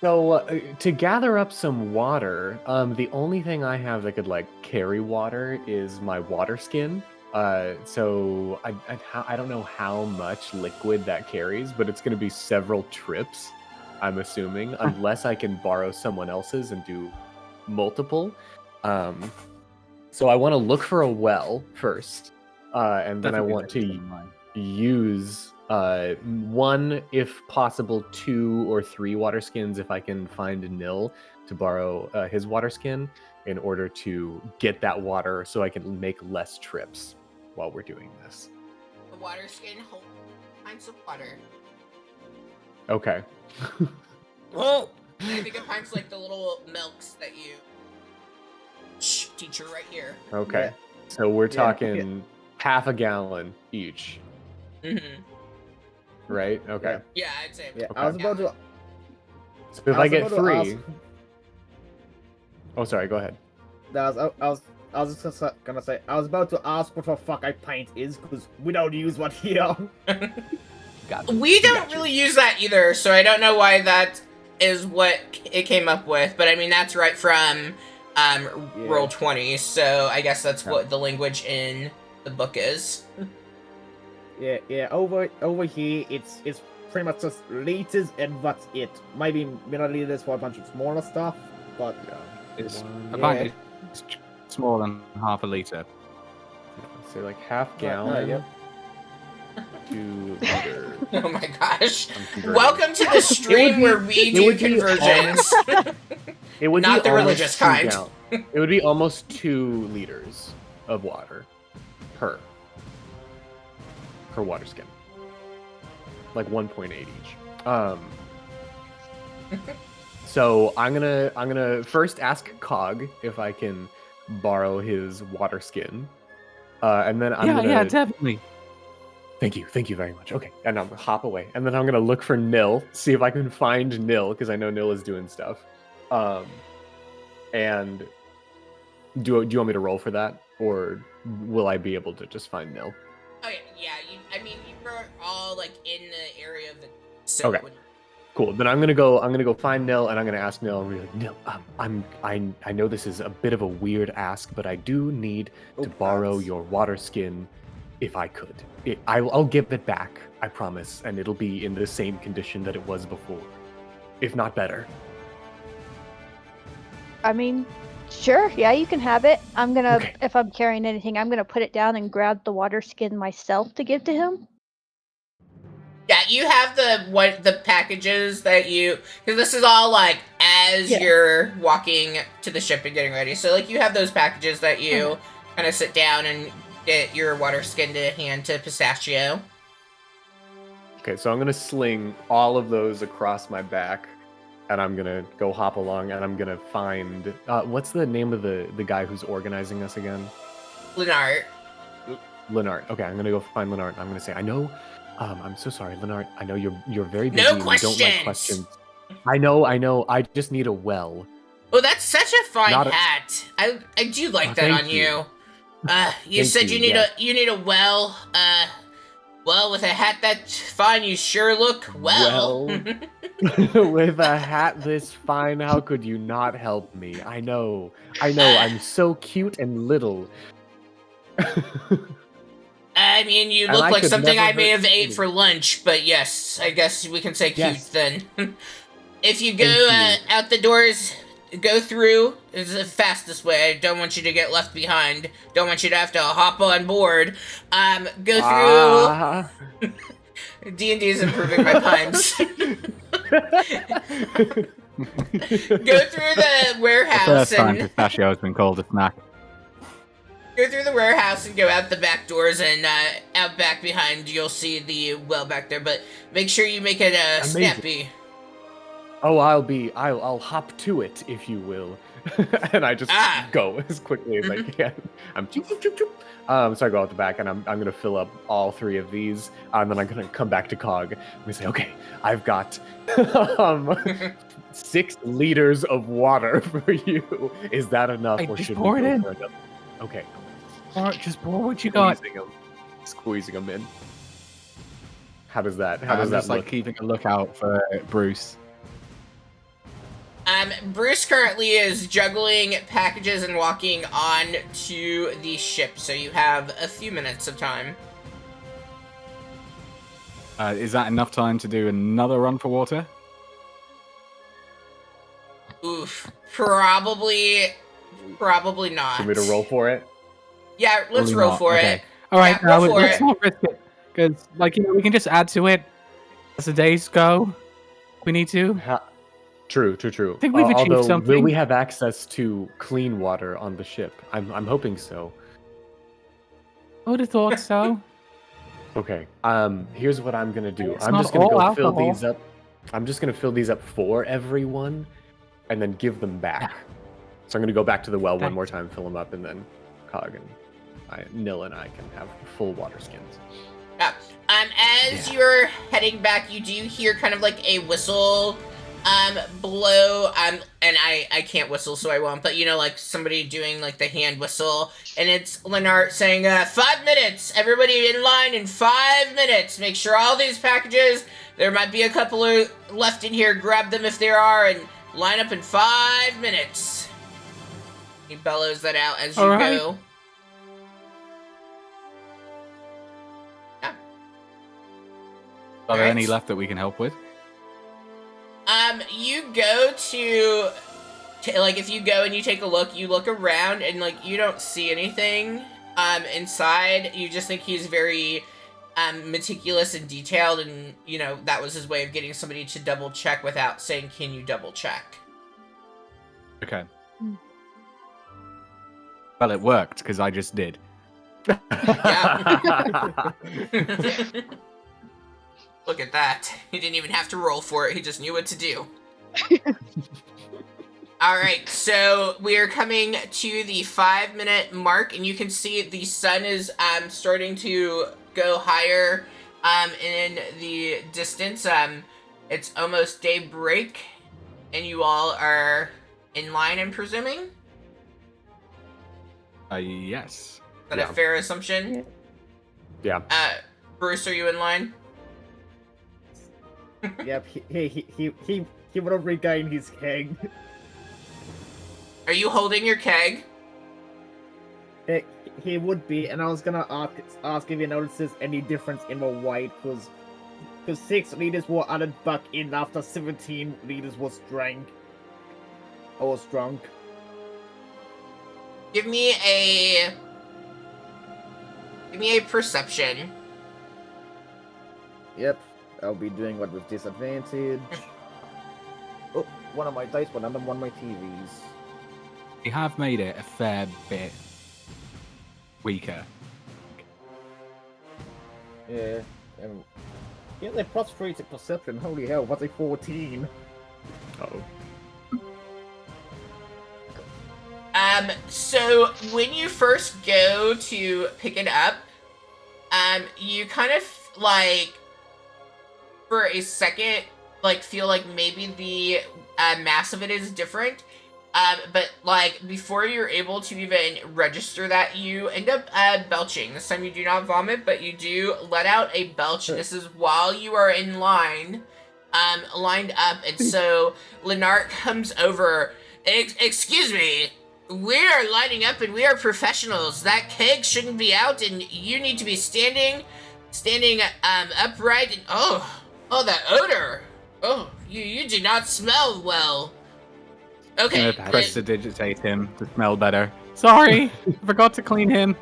So to gather up some water, the only thing I have that could like carry water is my water skin. So I don't know how much liquid that carries, but it's going to be several trips, I'm assuming, unless I can borrow someone else's and do multiple. So I want to look for a well first, and then Definitely I want to don't mind. use one, if possible, 2 or 3 water skins if I can find Nil to borrow his water skin in order to get that water so I can make less trips while we're doing this. The water skin holds pints of water. Okay. Whoa! I think it pints like the little milks that you... Shh, teacher right here. Okay. Yeah. So we're Yeah. talking half a gallon each, Mm-hmm. right? Okay. Yeah, I'd say... Yeah, Okay. I was about to. So if I was get about to 3... ask- Oh, sorry, go ahead. I was just gonna say, I was about to ask what the fuck a pint is, because we don't use one here. We don't really use that either, so I don't know why that is what it came up with. But I mean, that's right from Roll 20, so I guess that's what the language in the book is. Yeah. Over here, it's pretty much just liters, and that's it. Maybe milliliters for a bunch of smaller stuff, but It's One- a pint is smaller than half a liter. Say like half gallon, yep. 2 liters. Oh my gosh. I'm converting. Welcome to the stream where we it do would be conversions. It would Not be the almost religious 2 kind. It would be almost 2 liters of water per water skin, like 1.8 each. So I'm gonna first ask Cog if I can borrow his water skin, and then I'm gonna definitely. Thank you very much. Okay, and I'm gonna hop away, and then I'm gonna look for Nil, see if I can find Nil, because I know Nil is doing stuff. And do you want me to roll for that, or will I be able to just find Nil? Oh yeah. I mean, you were all like in the area of the. So Okay. Cool. Then I'm gonna go find Nil, and I'm gonna ask Nil. I'm gonna be like, Nil, I know this is a bit of a weird ask, but I do need to borrow your water skin, if I could. I'll give it back, I promise, and it'll be in the same condition that it was before, if not better. I mean, sure, yeah, you can have it. I'm gonna, Okay. if I'm carrying anything, I'm gonna put it down and grab the water skin myself to give to him. Yeah, you have the packages that you, because this is all like as Yeah. you're walking to the ship and getting ready. So like you have those packages that you kind of sit down and get your water skin to hand to Pistachio. Okay, so I'm gonna sling all of those across my back, and I'm gonna go hop along, and I'm gonna find what's the name of the guy who's organizing us again? Lenart. Lenart. Okay, I'm gonna go find Lenart. I'm gonna say, I know. I'm so sorry, Lenart. I know you're very busy. No and you don't like questions. questions. I know. I just need a well. Oh, that's such a fine Not a- hat. I do like Oh, that thank on you. you. You Thank said you, you need yes. you need a well. Well, with a hat that's fine, you sure look well. With a hat this fine, how could you not help me? I know. I'm so cute and little. I mean, you And look I like could something never I may hurt have ate anyone. for lunch, but yes, I guess we can say cute Yes. then. If you go Thank you. out the doors, go through is the fastest way. I don't want you to get left behind. Don't want you to have to hop on board. Go Ah. through. D&D is improving my puns. Go through the The warehouse first time and pistachio has been called a snack. go through the warehouse and go out the back doors, and out back behind you'll see the well back there. But make sure you make it Amazing. snappy. Oh, I'll hop to it, if you will. And I just go as quickly as I can. I'm choop, choop, choop, choop. So I go out the back, and I'm gonna fill up all 3 of these, and then I'm gonna come back to Cog. We say, okay, I've got 6 liters of water for you. Is that enough, Hey, or just should pour we it go in. for another? Okay. Just pour what you got. Squeezing them in. How does that? How I'm does that just like look? keeping a lookout for Bruce. Bruce currently is juggling packages and walking on to the ship, so you have a few minutes of time. Is that enough time to do another run for water? Oof, probably not. Want me to roll for it? Yeah, let's Probably roll not. for Okay. it. All right, Yeah, roll for let's it. not risk it, because we can just add to it as the days go. We need to. True. I think we've achieved Although, something. will we have access to clean water on the ship? I'm hoping so. I would have thought so. Okay. Here's what I'm gonna do. It's I'm not just gonna all go fill alcohol. these up. I'm just gonna fill these up for everyone, and then give them back. So I'm gonna go back to the well one Thanks. more time, fill them up, and then Cog and Nil and I can have full water skins. Yeah. As you're heading back, you do hear kind of like a whistle blow. And I can't whistle, so I won't, but you know, like somebody doing like the hand whistle, and it's Lennart saying 5 minutes, everybody in line in 5 minutes, make sure all these packages, there might be a couple of left in here, grab them if there are, and line up in 5 minutes. He bellows that out as you All right. go. Are there any Alright. left that we can help with? You go to like, if you go and you take a look, you look around and like you don't see anything inside. You just think he's very meticulous and detailed, and you know that was his way of getting somebody to double check without saying, "Can you double check?" Okay. Well, it worked because I just did. Look at that. He didn't even have to roll for it. He just knew what to do. Alright, so we are coming to the 5-minute mark, and you can see the sun is starting to go higher in the distance. It's almost daybreak, and you all are in line, I'm presuming? Yes. Is that a fair assumption? Yeah. Bruce, are you in line? Yep, he would have regained his keg. Are you holding your keg? He would be, and I was gonna ask if he notices any difference in the weight, because 6 liters were added back in after 17 liters was drank. I was drunk. Give me a perception. Yep, I'll be doing what with disadvantage. Oh, one of my dice, one of them, one of my TVs. We have made it a fair bit weaker. Yeah, yeah, they plus 3 to perception. Holy hell, what's a 14? Oh. So when you first go to pick it up, you kind of like, for a second, like feel like maybe the mass of it is different. But like before you're able to even register that, you end up belching. This time you do not vomit, but you do let out a belch. This is while you are in line, lined up, and so Lenart comes over. Excuse me, we are lining up and we are professionals. That keg shouldn't be out, and you need to be standing upright. And oh, that odor. Oh, you do not smell well. Okay. I'm gonna prestidigitate him to smell better. Sorry, I forgot to clean him.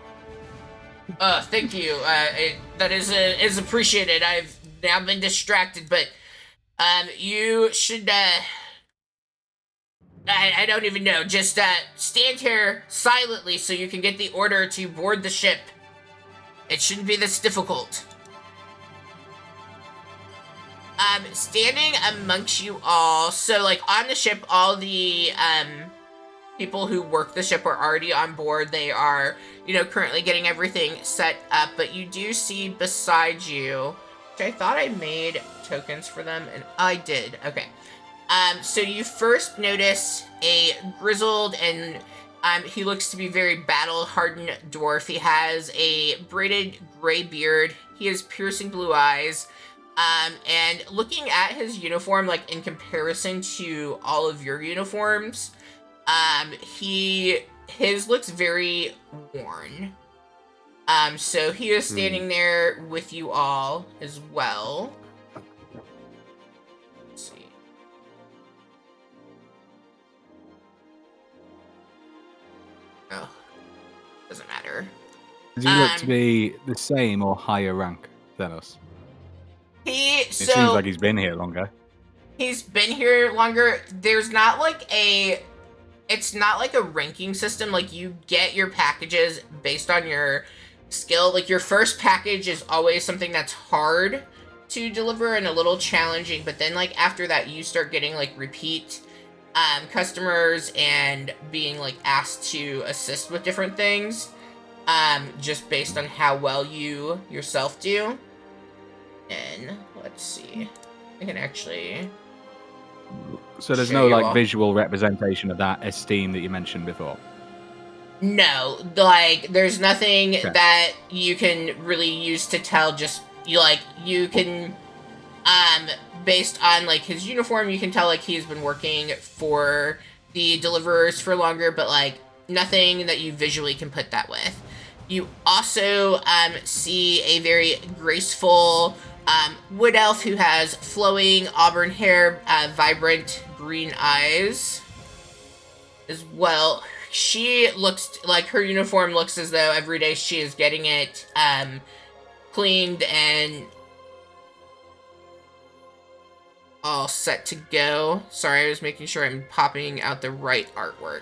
Thank you. That is appreciated. I've now been distracted, but you should I don't even know. Just stand here silently so you can get the order to board the ship. It shouldn't be this difficult. Standing amongst you all, so like on the ship, all the people who work the ship are already on board. They are, currently getting everything set up, but you do see beside you, which I thought I made tokens for them, and I did. Okay. So you first notice a grizzled and he looks to be very battle-hardened dwarf. He has a braided gray beard. He has piercing blue eyes. And looking at his uniform, like in comparison to all of your uniforms, his looks very worn. So he is standing there with you all as well. Let's see. Oh, doesn't matter. Does he look to be the same or higher rank than us? It seems like he's been here longer. He's been here longer. There's not like it's not like a ranking system. Like you get your packages based on your skill. Like your first package is always something that's hard to deliver and a little challenging. But then like after that, you start getting like repeat customers and being like asked to assist with different things. Just based on how well you yourself do. And let's see, I can actually. So there's no like visual representation of that esteem that you mentioned before. No, like there's nothing that you can really use to tell. Just you can, based on like his uniform, you can tell like he's been working for the deliverers for longer, but like nothing that you visually can put that with. You also see a very graceful wood elf who has flowing auburn hair, vibrant green eyes as well. She looks like her uniform looks as though every day she is getting it cleaned and all set to go. Sorry, I was making sure I'm popping out the right artwork.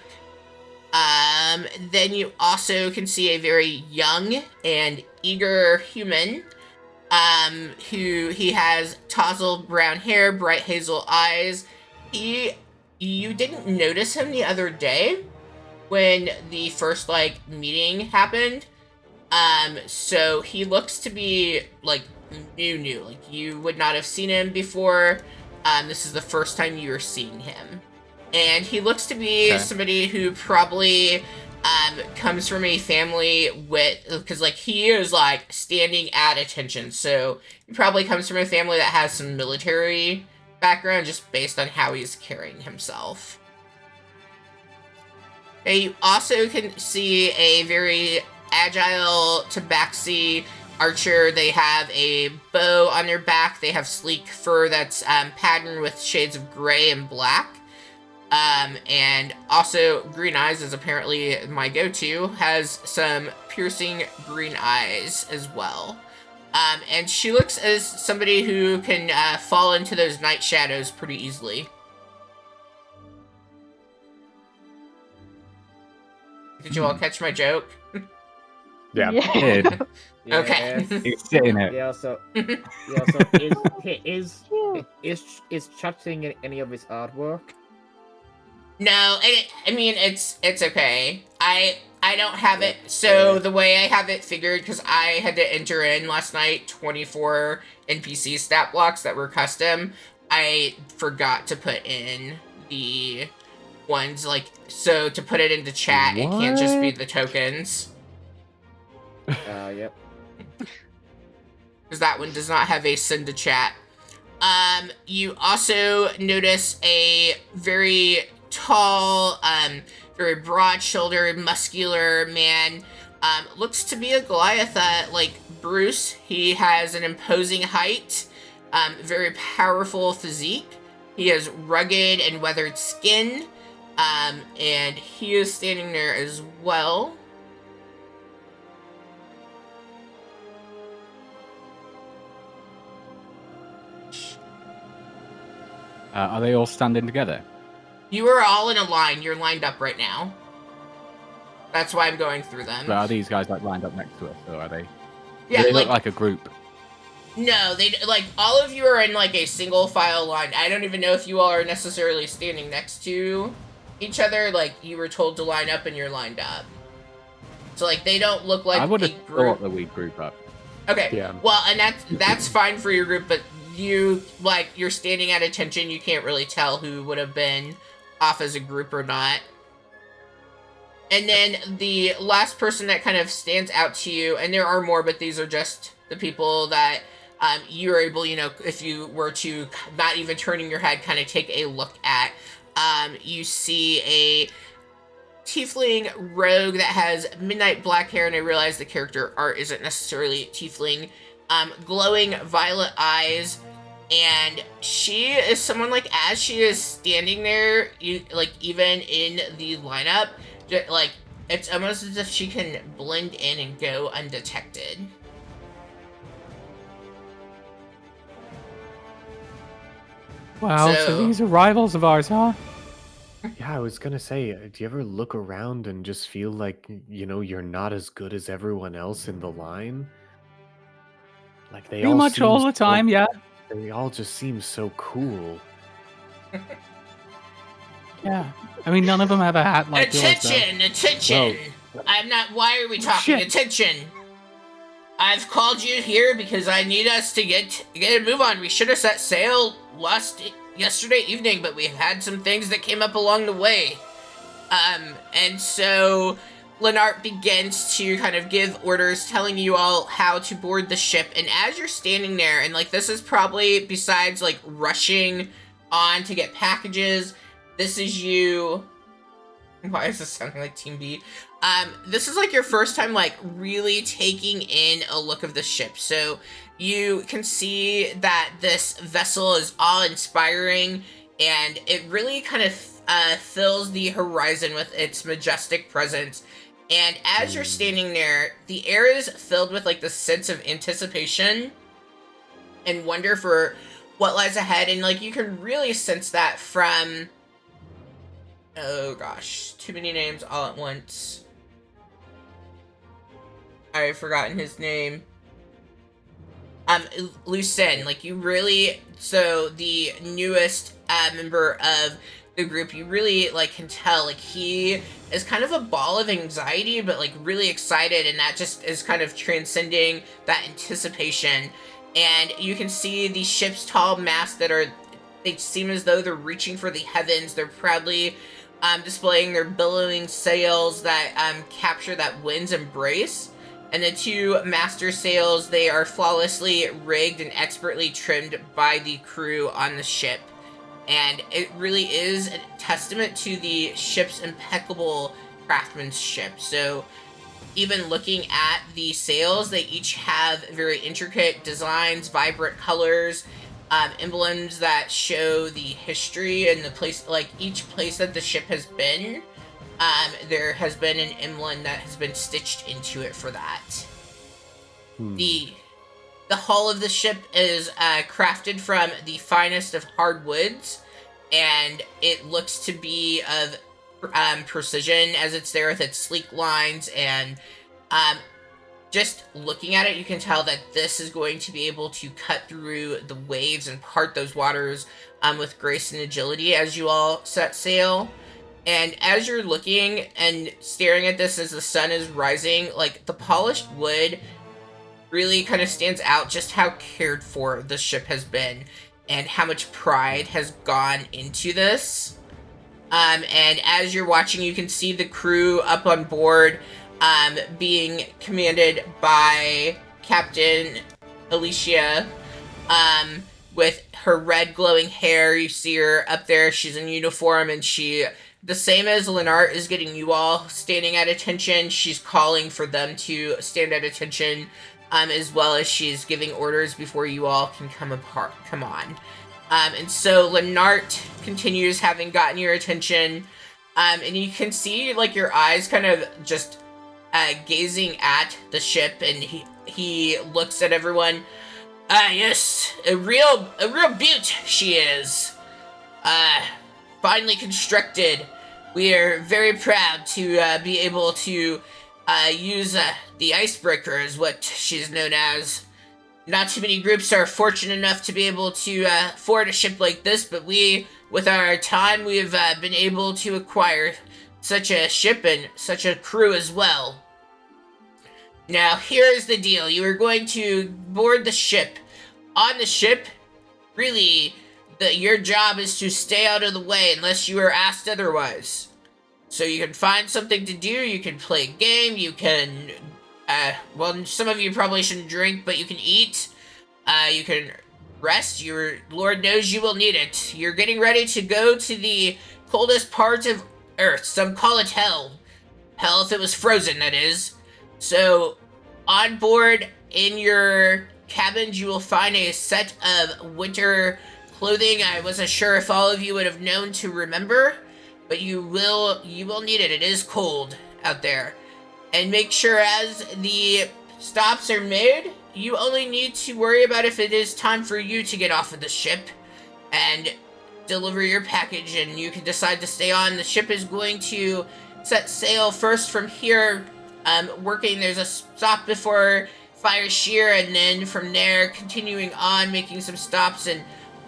Then you also can see a very young and eager human. He has tousled brown hair, bright hazel eyes. You didn't notice him the other day when the first, meeting happened. So he looks to be, new. Like, you would not have seen him before. This is the first time you are seeing him. And he looks to be somebody who probably, comes from a family because, he is, standing at attention. So he probably comes from a family that has some military background just based on how he's carrying himself. Okay, you also can see a very agile tabaxi archer. They have a bow on their back. They have sleek fur that's patterned with shades of gray and black. And also green eyes is apparently my go-to, has some piercing green eyes as well. And she looks as somebody who can fall into those night shadows pretty easily. Did you all catch my joke? Yeah. Did. Okay. He's sitting here. Yeah. So is Chuck seeing any of his artwork? No, I mean, it's okay. I don't have it, so the way I have it figured, because I had to enter in last night 24 NPC stat blocks that were custom, I forgot to put in the ones, like, so to put it into chat, it can't just be the tokens. Yep. Because that one does not have a send to chat. You also notice a very tall, very broad-shouldered, muscular man. Looks to be a Goliath, like Bruce. He has an imposing height, very powerful physique. He has rugged and weathered skin, and he is standing there as well. Are they all standing together? You are all in a line. You're lined up right now. That's why I'm going through them. But are these guys like lined up next to us, or are they? Yeah, Do they look like a group? No, they like all of you are in like a single file line. I don't even know if you all are necessarily standing next to each other. Like you were told to line up and you're lined up. So like they don't look like I would have a group. thought that we'd group up. Okay. Yeah. Well, and that's fine for your group, but you like you're standing at attention. You can't really tell who would have been off as a group or not. And then the last person that kind of stands out to you, and there are more, but these are just the people that you are able, you know, if you were to not even turning your head, kind of take a look at. You see a tiefling rogue that has midnight black hair, and I realize the character art isn't necessarily tiefling. Glowing violet eyes, and she is someone like as she is standing there, you like even in the lineup. Like, it's almost as if she can blend in and go undetected. Wow, so these are rivals of ours, huh? Yeah, I was gonna say, do you ever look around and just feel like, you know, you're not as good as everyone else in the line? Like they Pretty all much seem all the so- time, yeah. They all just seem so cool. Yeah. I mean, none of them have a hat like yours, though. Attention! I'm not. Why are we talking? Shit. Attention! I've called you here because I need us to get a move on. We should have set sail yesterday evening, but we had some things that came up along the way. And so Lennart begins to kind of give orders, telling you all how to board the ship. And as you're standing there, and like this is probably besides like rushing on to get packages, this is you. Why is this sounding like Team B? This is like your first time like really taking in a look of the ship. So you can see that this vessel is awe-inspiring, and it really kind of fills the horizon with its majestic presence. And as you're standing there, the air is filled with like the sense of anticipation and wonder for what lies ahead. And like you can really sense that from, oh gosh, too many names all at once. I've forgotten his name. Lucen, like you really, so the newest member of the group, you really like can tell like he is kind of a ball of anxiety, but like really excited, and that just is kind of transcending that anticipation. And you can see the ship's tall masts that are, they seem as though they're reaching for the heavens. They're proudly displaying their billowing sails that capture that wind's embrace. And the two master sails, they are flawlessly rigged and expertly trimmed by the crew on the ship. And it really is a testament to the ship's impeccable craftsmanship. So even looking at the sails, they each have very intricate designs, vibrant colors, emblems that show the history and the place, like each place that the ship has been. There has been an emblem that has been stitched into it for that. The hull of the ship is crafted from the finest of hardwoods, and it looks to be of precision as it's there with its sleek lines. And just looking at it, you can tell that this is going to be able to cut through the waves and part those waters with grace and agility as you all set sail. And as you're looking and staring at this as the sun is rising, like the polished wood really kind of stands out just how cared for the ship has been. and how much pride has gone into this. And as you're watching, you can see the crew up on board, being commanded by Captain Alicia, with her red glowing hair. You see her up there. She's in uniform, and she, the same as Lennart, is getting you all standing at attention. She's calling for them to stand at attention, as well as she's giving orders before you all can come on. And so Lennart continues, having gotten your attention, and you can see, like, your eyes kind of just gazing at the ship, and he looks at everyone. Yes, a real beaut she is. Finally constructed. We are very proud to be able to use the icebreaker, is what she's known as. Not too many groups are fortunate enough to be able to afford a ship like this, but we, with our time, we have been able to acquire such a ship and such a crew as well. Now, here's the deal. You are going to board the ship. On the ship, really, your job is to stay out of the way unless you are asked otherwise. So you can find something to do, you can play a game, you can, well, some of you probably shouldn't drink, but you can eat, you can rest. Lord knows you will need it. You're getting ready to go to the coldest part of Earth. Some call it hell. Hell if it was frozen, that is. So, on board, in your cabins, you will find a set of winter clothing. I wasn't sure if all of you would have known to remember, but you will need it. It is cold out there. And make sure as the stops are made, you only need to worry about if it is time for you to get off of the ship and deliver your package, and you can decide to stay on. The ship is going to set sail first from here, there's a stop before Fire Sheer, and then from there continuing on, making some stops, and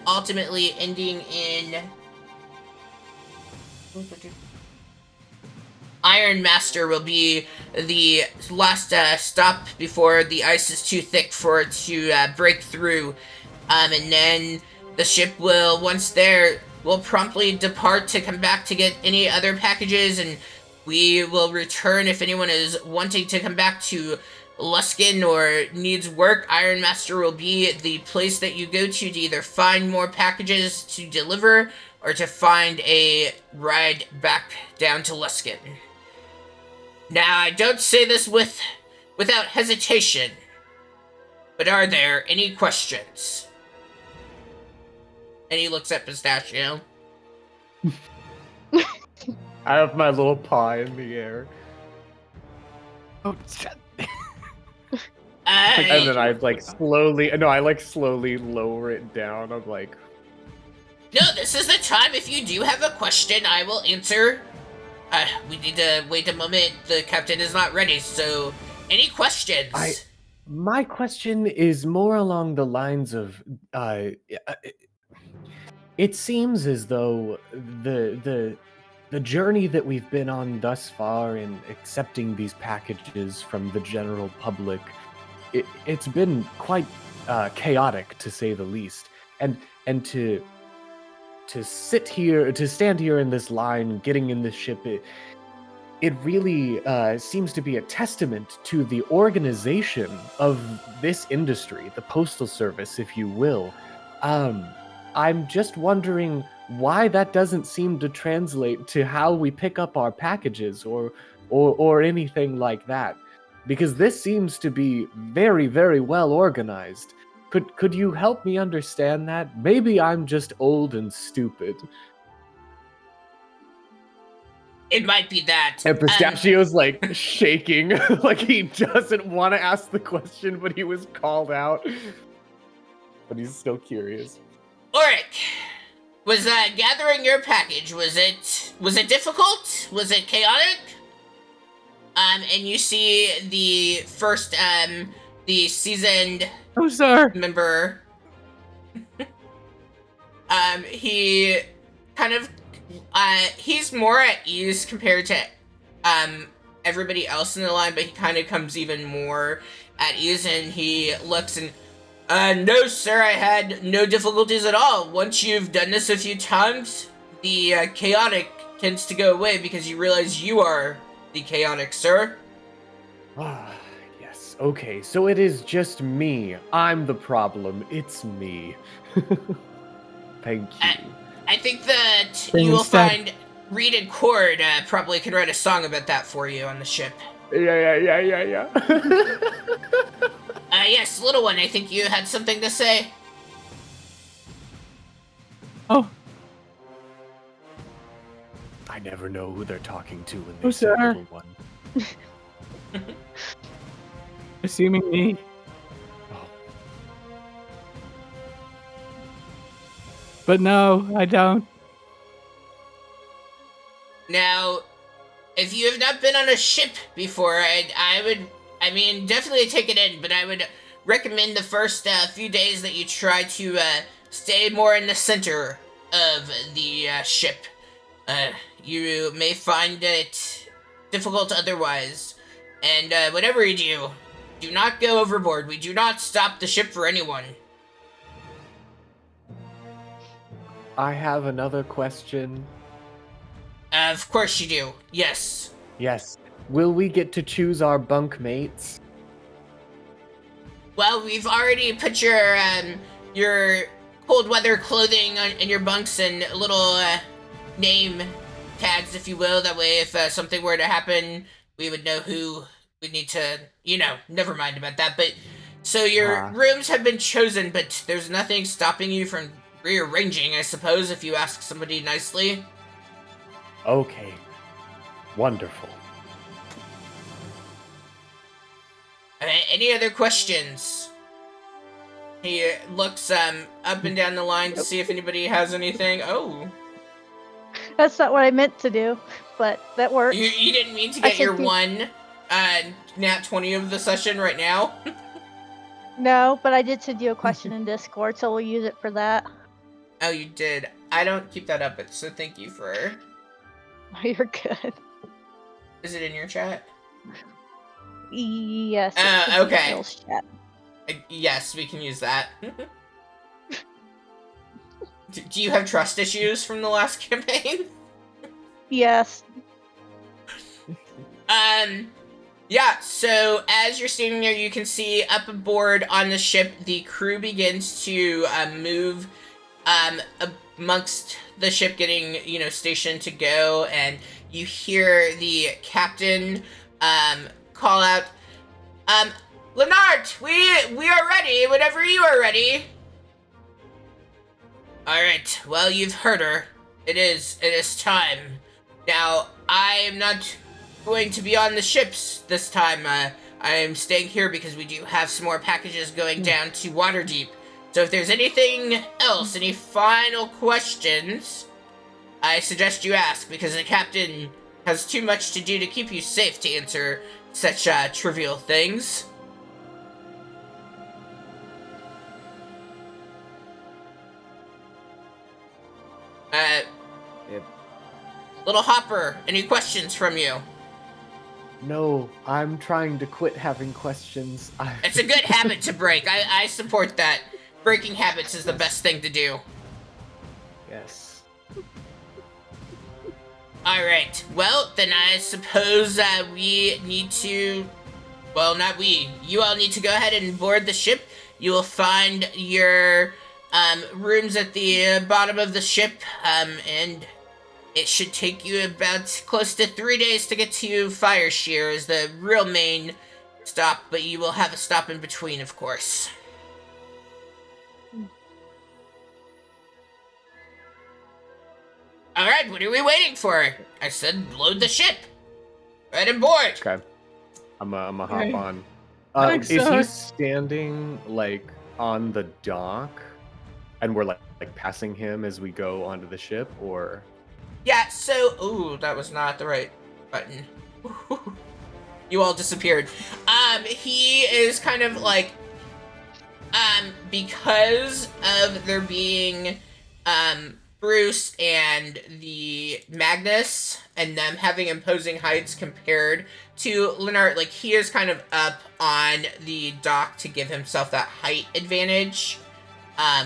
ultimately ending in Iron Master will be the last stop before the ice is too thick for it to break through. And then the ship will, once there, will promptly depart to come back to get any other packages, and we will return if anyone is wanting to come back to Luskin or needs work. Iron Master will be the place that you go to either find more packages to deliver or to find a ride back down to Luskin. Now, I don't say this without hesitation, but are there any questions? And he looks at Pistachio. I have my little paw in the air. Oh, shit. And then I slowly lower it down. I'm like, no, this is the time. If you do have a question, I will answer. We need to wait a moment. The captain is not ready, so any questions? my question is more along the lines of, it seems as though the journey that we've been on thus far in accepting these packages from the general public, it's been quite chaotic, to say the least. And to stand here in this line, getting in this ship, it really seems to be a testament to the organization of this industry, the Postal Service, if you will. I'm just wondering why that doesn't seem to translate to how we pick up our packages or anything like that. Because this seems to be very, very well organized. Could you help me understand that? Maybe I'm just old and stupid. It might be that. And Pistachio's like shaking, like he doesn't want to ask the question, but he was called out. But he's still curious. Ulrich, was gathering your package, was it difficult? Was it chaotic? And you see the first, the seasoned member. He kind of, he's more at ease compared to, everybody else in the line, but he kind of comes even more at ease, and he looks and, No, sir, I had no difficulties at all. Once you've done this a few times, the chaotic tends to go away because you realize you are the chaotic, sir. Ah, yes. Okay, so it is just me. I'm the problem. It's me. Thank you. I think that Bring you will instead. find Reed and Cord probably can write a song about that for you on the ship. Yeah. Yes, little one, I think you had something to say. Oh, I never know who they're talking to when Oh, they say sir. little one. assuming me. Oh, But no, I don't. Now, if you have not been on a ship before, I mean, definitely take it in, but I would recommend the first few days that you try to stay more in the center of the ship. You may find it difficult otherwise, and whatever you do not go overboard. We do not stop the ship for anyone. I have another question. Of course you do. Yes. Yes. Will we get to choose our bunk mates? Well, we've already put your cold weather clothing in your bunks and little name tags, if you will. That way, if something were to happen, we would know who we need to. Never mind about that. But so your rooms have been chosen, but there's nothing stopping you from rearranging, I suppose, if you ask somebody nicely. Okay. Wonderful. Any other questions? He looks up and down the line to see if anybody has anything. Oh, That's not what I meant to do, but that works. you didn't mean to I get your think one nat 20 of the session right now? No, but I did send you a question in Discord, so we'll use it for that. Oh, you did. I don't keep that up, so thank you for... You're good. Is it in your chat? Yes. Okay. Bill's chat. Yes, we can use that. Do you have trust issues from the last campaign? Yes. Yeah, so as you're standing there, you can see up aboard on the ship, the crew begins to move amongst the ship, getting, stationed to go, and you hear the captain call out, Lenart, we are ready whenever you are ready. Alright, well, you've heard her. It is time. Now, I am not going to be on the ships this time. I am staying here because we do have some more packages going down to Waterdeep. So if there's anything else, any final questions, I suggest you ask, because the captain has too much to do to keep you safe to answer such trivial things. Yep. Little Hopper, any questions from you? No, I'm trying to quit having questions. It's a good habit to break. I support that. Breaking habits is the best thing to do. Yes. Alright, well, then I suppose we need to... Well, not we. You all need to go ahead and board the ship. You will find your rooms at the bottom of the ship, and it should take you about close to 3 days to get to Fireshear as the real main stop, but you will have a stop in between, of course. Alright, what are we waiting for? I said load the ship. Right on board. Okay. I'm a hop Okay. on. Thanks, Is sir. he standing on the dock, and we're like passing him as we go onto the ship, or? Yeah, so... Ooh, that was not the right button. You all disappeared. He is kind of like... because of there being, Bruce and the Magnus and them having imposing heights compared to Lennart, like he is kind of up on the dock to give himself that height advantage,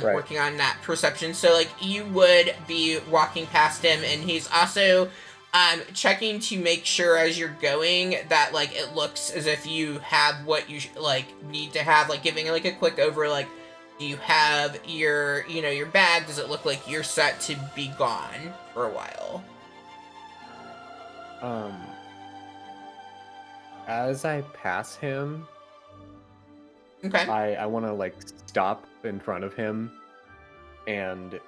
working on that perception. So like you would be walking past him, and he's also checking to make sure as you're going that like it looks as if you have what you like need to have, like giving like a quick over, like do you have your, you know, your bag? Does it look like you're set to be gone for a while? As I pass him, Okay. I want to like stop in front of him, and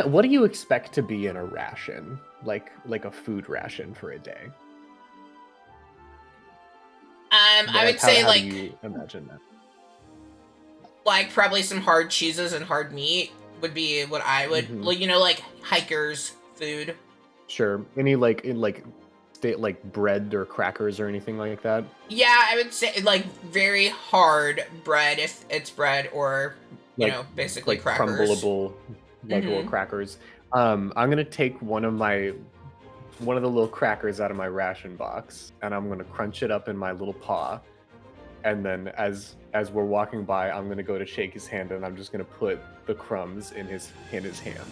what do you expect to be in a ration, like a food ration for a day? I would say how like, do you imagine that? like probably some hard cheeses and hard meat would be what I would, Mhm. you know, like hikers food. Sure. Any like bread or crackers or anything like that? Yeah, I would say like very hard bread if it's bread, or you Like- know, basically Like crackers. crumbleable, like little Mhm. crackers. I'm gonna take one of the little crackers out of my ration box, and I'm gonna crunch it up in my little paw. And then as we're walking by, I'm gonna go to shake his hand, and I'm just gonna put the crumbs in his hand.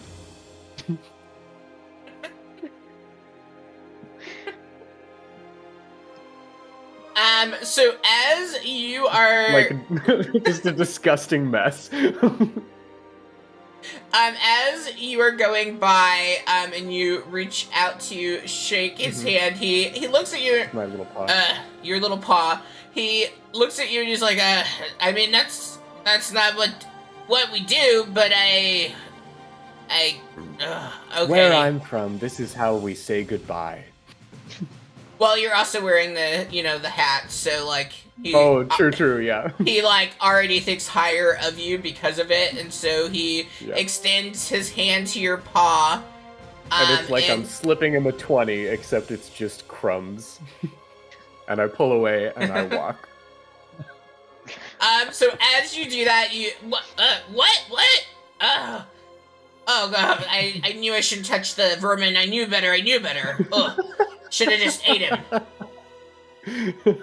So as you are Like just a disgusting mess. as you are going by, and you reach out to shake his hand, he looks at you, My little paw. your little paw. He looks at you and he's like, I mean, that's not what we do, but okay. Where I'm from, this is how we say goodbye. Well, you're also wearing the, you know, the hat, so like he, Oh, true, yeah. he like already thinks higher of you because of it, and so he Yeah. extends his hand to your paw. And it's like I'm and- slipping him a 20, except it's just crumbs. And I pull away and I walk. So as you do that, you what? Oh god! I knew I shouldn't touch the vermin. I knew better. Should have just ate him.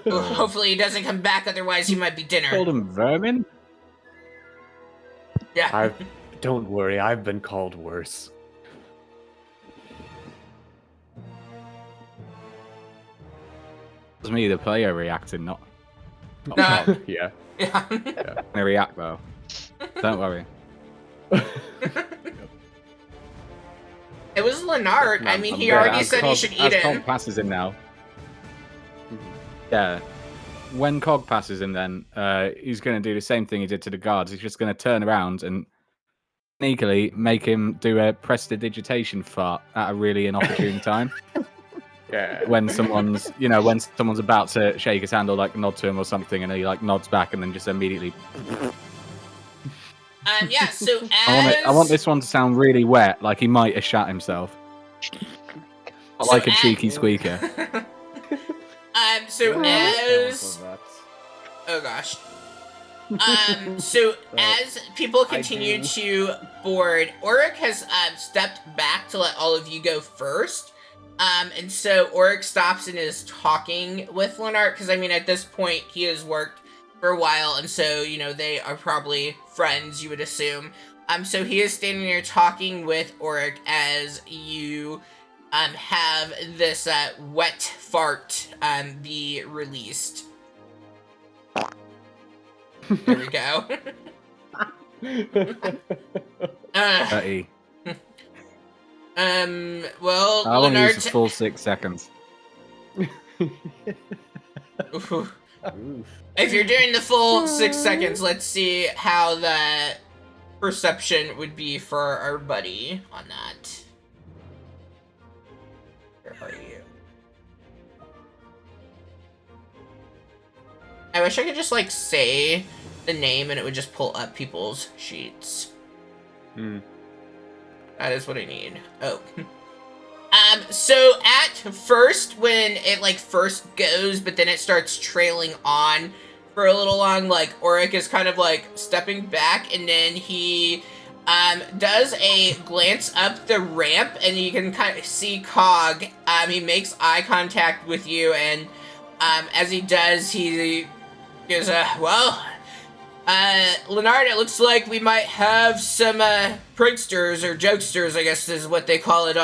Hopefully he doesn't come back. Otherwise, he might be dinner. Called them vermin? Yeah. Don't worry, I've been called worse. It was me, the player, reacting, not Nah. Yeah. Yeah. I react though. Don't worry. It was Lennart. I I'm- mean, I'm he glad already I'm said he should eat as him. Cog passes him now. Mhm. Yeah. When Cog passes him, then he's going to do the same thing he did to the guards. He's just going to turn around and sneakily make him do a prestidigitation fart at a really inopportune time. Yeah. When someone's, when someone's about to shake his hand or like nod to him or something, and he like nods back and then just immediately. Yeah. So as I want this one to sound really wet, like he might have shat himself. Not So like a as- cheeky squeaker. So as That's oh gosh. So as people continue to board, Auric has stepped back to let all of you go first. And so Auric stops and is talking with Lennart, because I mean at this point he has worked for a while, and so they are probably friends, you would assume. So he is standing there talking with Auric as you have this wet fart be released. There we go. Dirty. Well, I want to use Lennart. the full 6 seconds. Ooh. If you're doing the full 6 seconds, let's see how the perception would be for our buddy on that. Where are you? I wish I could just like say the name and it would just pull up people's sheets. Hmm. That is what I need. Oh. So at first, when it like first goes, but then it starts trailing on for a little long, like Auric is kind of like stepping back, and then he does a glance up the ramp, and you can kind of see Cog. He makes eye contact with you, and as he does, he goes, Leonard, it looks like we might have some pranksters or jokesters, I guess is what they call it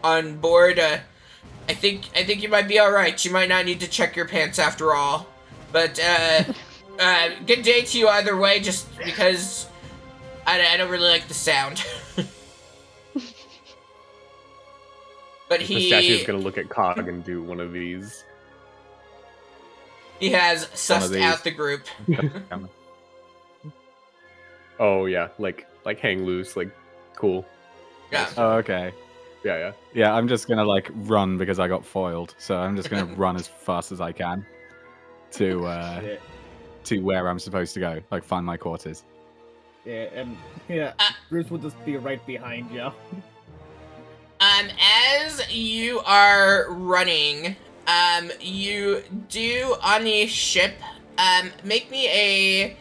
on board. I think you might be all right. You might not need to check your pants after all. But good day to you either way. Just because I don't really like the sound. But Pistachio's gonna look at Cog and do one of these. He has sussed out the group. Oh yeah, like hang loose, like cool. Yeah. Oh, okay. Yeah. Yeah, I'm just gonna like run because I got foiled. So I'm just gonna run as fast as I can to where I'm supposed to go, like find my quarters. Yeah, and Bruce will just be right behind you. As you are running, you do on the ship, make me a...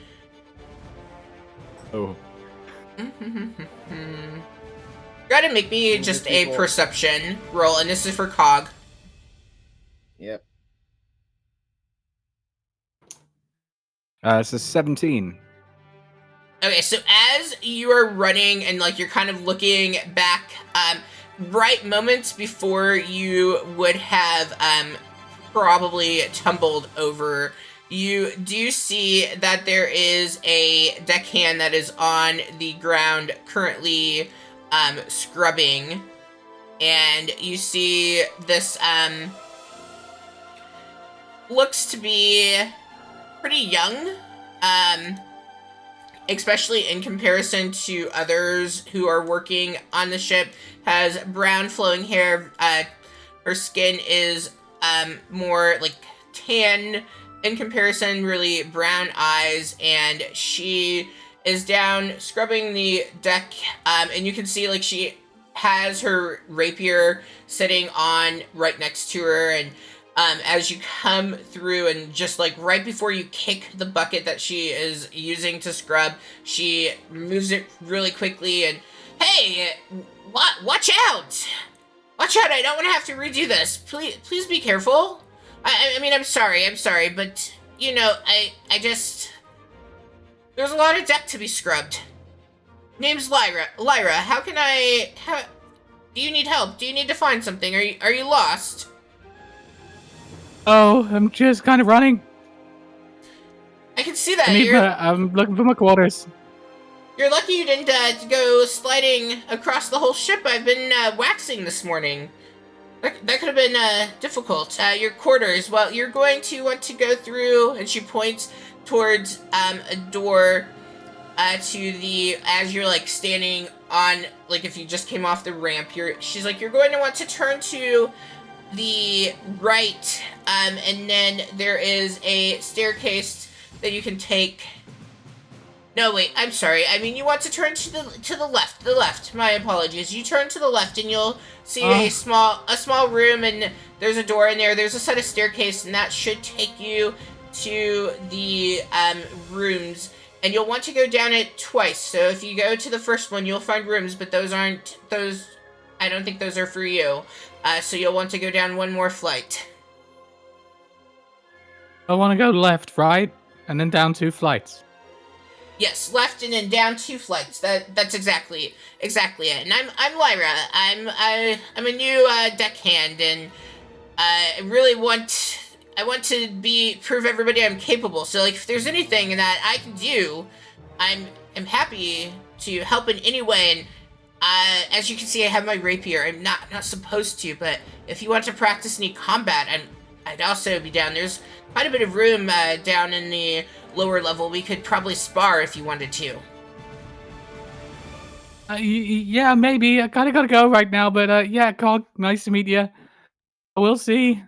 Oh. Gotta make me just a perception roll, and this is for Cog. Yep. It's a 17. Okay, so as you are running and like you're kind of looking back, right moments before you would have probably tumbled over, you do see that there is a deckhand that is on the ground currently scrubbing, and you see this looks to be pretty young, especially in comparison to others who are working on the ship. Has brown flowing hair. Her skin is more like tan in comparison, really brown eyes, and she is down scrubbing the deck, and you can see like she has her rapier sitting on right next to her, and as you come through and just like right before you kick the bucket that she is using to scrub, she moves it really quickly and, hey, watch out! Watch out, I don't want to have to redo this. Please be careful. I mean, I'm sorry, but, you know, I just... There's a lot of deck to be scrubbed. Name's Lyra. Lyra, how can I... do you need help? Do you need to find something? Are you lost? Oh, I'm just kind of running. I can see that. I'm looking for my quarters. You're lucky you didn't go sliding across the whole ship. I've been waxing this morning. That could have been difficult. Your quarters. Well, you're going to want to go through, and she points towards a door to the, as you're like standing on, like if you just came off the ramp, she's like, you're going to want to turn to the right, and then there is a staircase that you can take. No, wait, I'm sorry. I mean, you want to turn to the left. The left. My apologies. You turn to the left, and you'll see a small room, and there's a door in there. There's a set of staircase, and that should take you to the rooms. And you'll want to go down it twice. So if you go to the first one, you'll find rooms, but those aren't those. I don't think those are for you. So you'll want to go down one more flight. I want to go left, right, and then down 2 flights. Yes, left and then down 2 flights. That's exactly it. And I'm Lyra. I'm a new deckhand, and I really want to prove everybody I'm capable. So like, if there's anything that I can do, I'm happy to help in any way. And as you can see, I have my rapier. I'm not supposed to, but if you want to practice any combat, I'd also be down. There's quite a bit of room down in the lower level. We could probably spar if you wanted to. Yeah, maybe. I kind of gotta go right now, but yeah, Cog, nice to meet you. We'll see.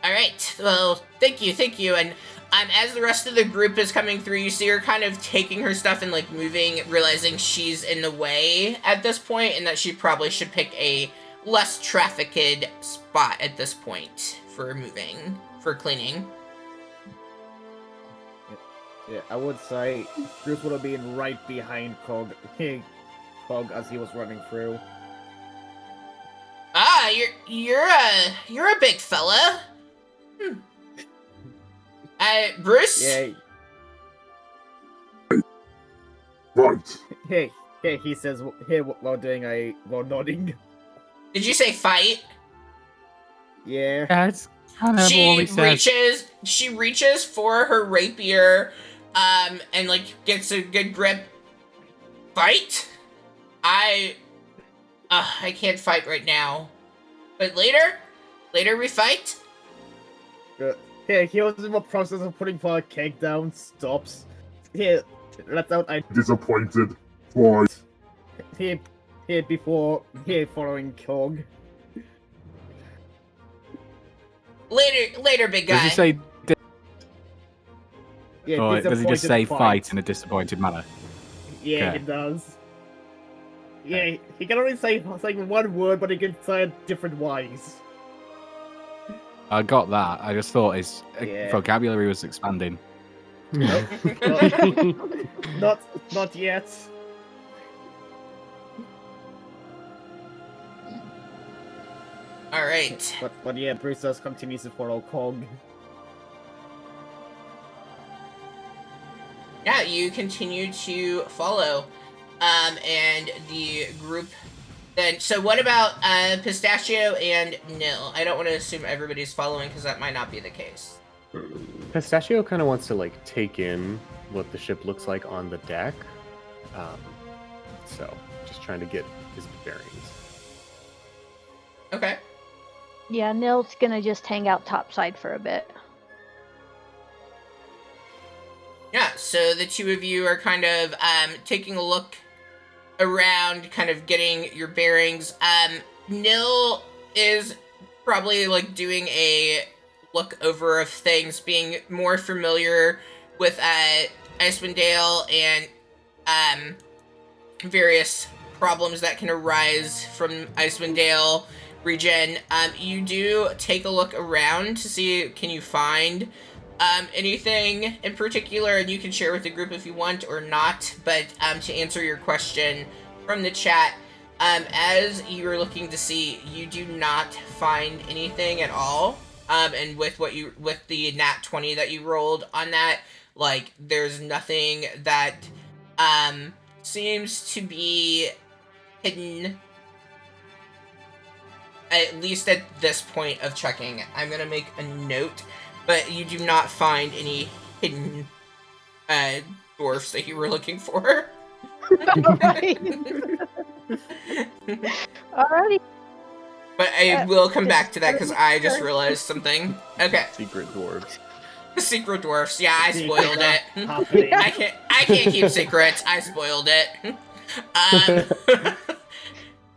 All right. Well, thank you. And as the rest of the group is coming through, you see her kind of taking her stuff and like moving, realizing she's in the way at this point, and that she probably should pick a less trafficked spot at this point for cleaning. Yeah, I would say Bruce would have been right behind Cog as he was running through. Ah, you're a big fella. Bruce? Yeah. Right. Hey, he says, while nodding. Did you say fight? Yeah. That's kind of all he says. She reaches for her rapier, and like gets a good grip. Fight? I can't fight right now. But later we fight? Here, he was in the process of putting the cake down, stops. Here, lets out a Disappointed. Why? here following Cog. Later, big guy. Does he say? Yeah, Or does he just say disappointed fight in a disappointed manner? Yeah, Okay. he does. Yeah, he can only say one word, but he can say it different ways. I got that. I just thought his Yeah. vocabulary was expanding. Nope. not yet. All right. But yeah, Bruce does continues to follow Cog. Yeah, you continue to follow, and the group. Then, so what about Pistachio and Nil? I don't want to assume everybody's following because that might not be the case. Pistachio kind of wants to like take in what the ship looks like on the deck. So just trying to get his bearings. Okay. Yeah, Nil's gonna just hang out topside for a bit. Yeah, so the two of you are kind of taking a look around, kind of getting your bearings. Nil is probably like doing a look over of things, being more familiar with Icewind Dale and various problems that can arise from Icewind Dale region. You do take a look around to see, can you find anything in particular, and you can share with the group if you want or not, but to answer your question from the chat, as you're looking to see, you do not find anything at all, and with the nat 20 that you rolled on that, like, there's nothing that seems to be hidden, at least at this point of checking. I'm gonna make a note, but you do not find any hidden dwarfs that you were looking for. Alrighty. But I will come back to that because I just realized something. Okay. Secret dwarves. Secret dwarfs. Yeah, I spoiled it. Happening. I can't keep secrets. I spoiled it.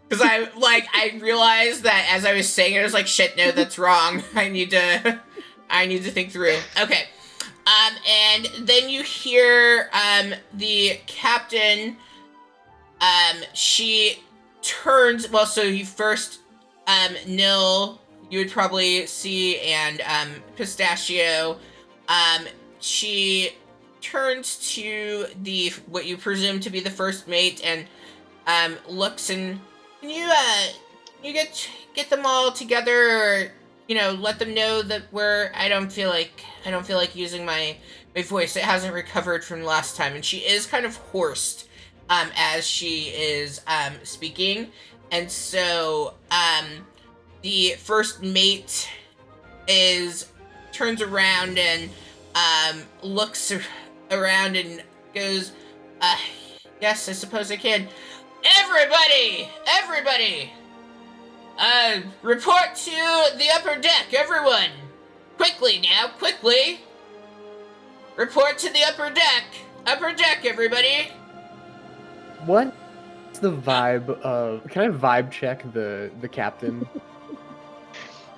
Because I realized that as I was saying it, I was like, shit, no, that's wrong. I need to think through. Okay. And then you hear, the captain, she turns, well, so you first, Nil, you would probably see, and, Pistachio, she turns to what you presume to be the first mate, and, looks and, can you get them all together, or, let them know that I don't feel like using my voice. It hasn't recovered from last time. And she is kind of hoarse, as she is, speaking. And so, the first mate turns around and, looks around and goes, yes, I suppose I can. Everybody! Report to the upper deck, everyone! Quickly now, quickly! Report to the upper deck! Upper deck, everybody! What's the vibe of... Can I vibe check the captain?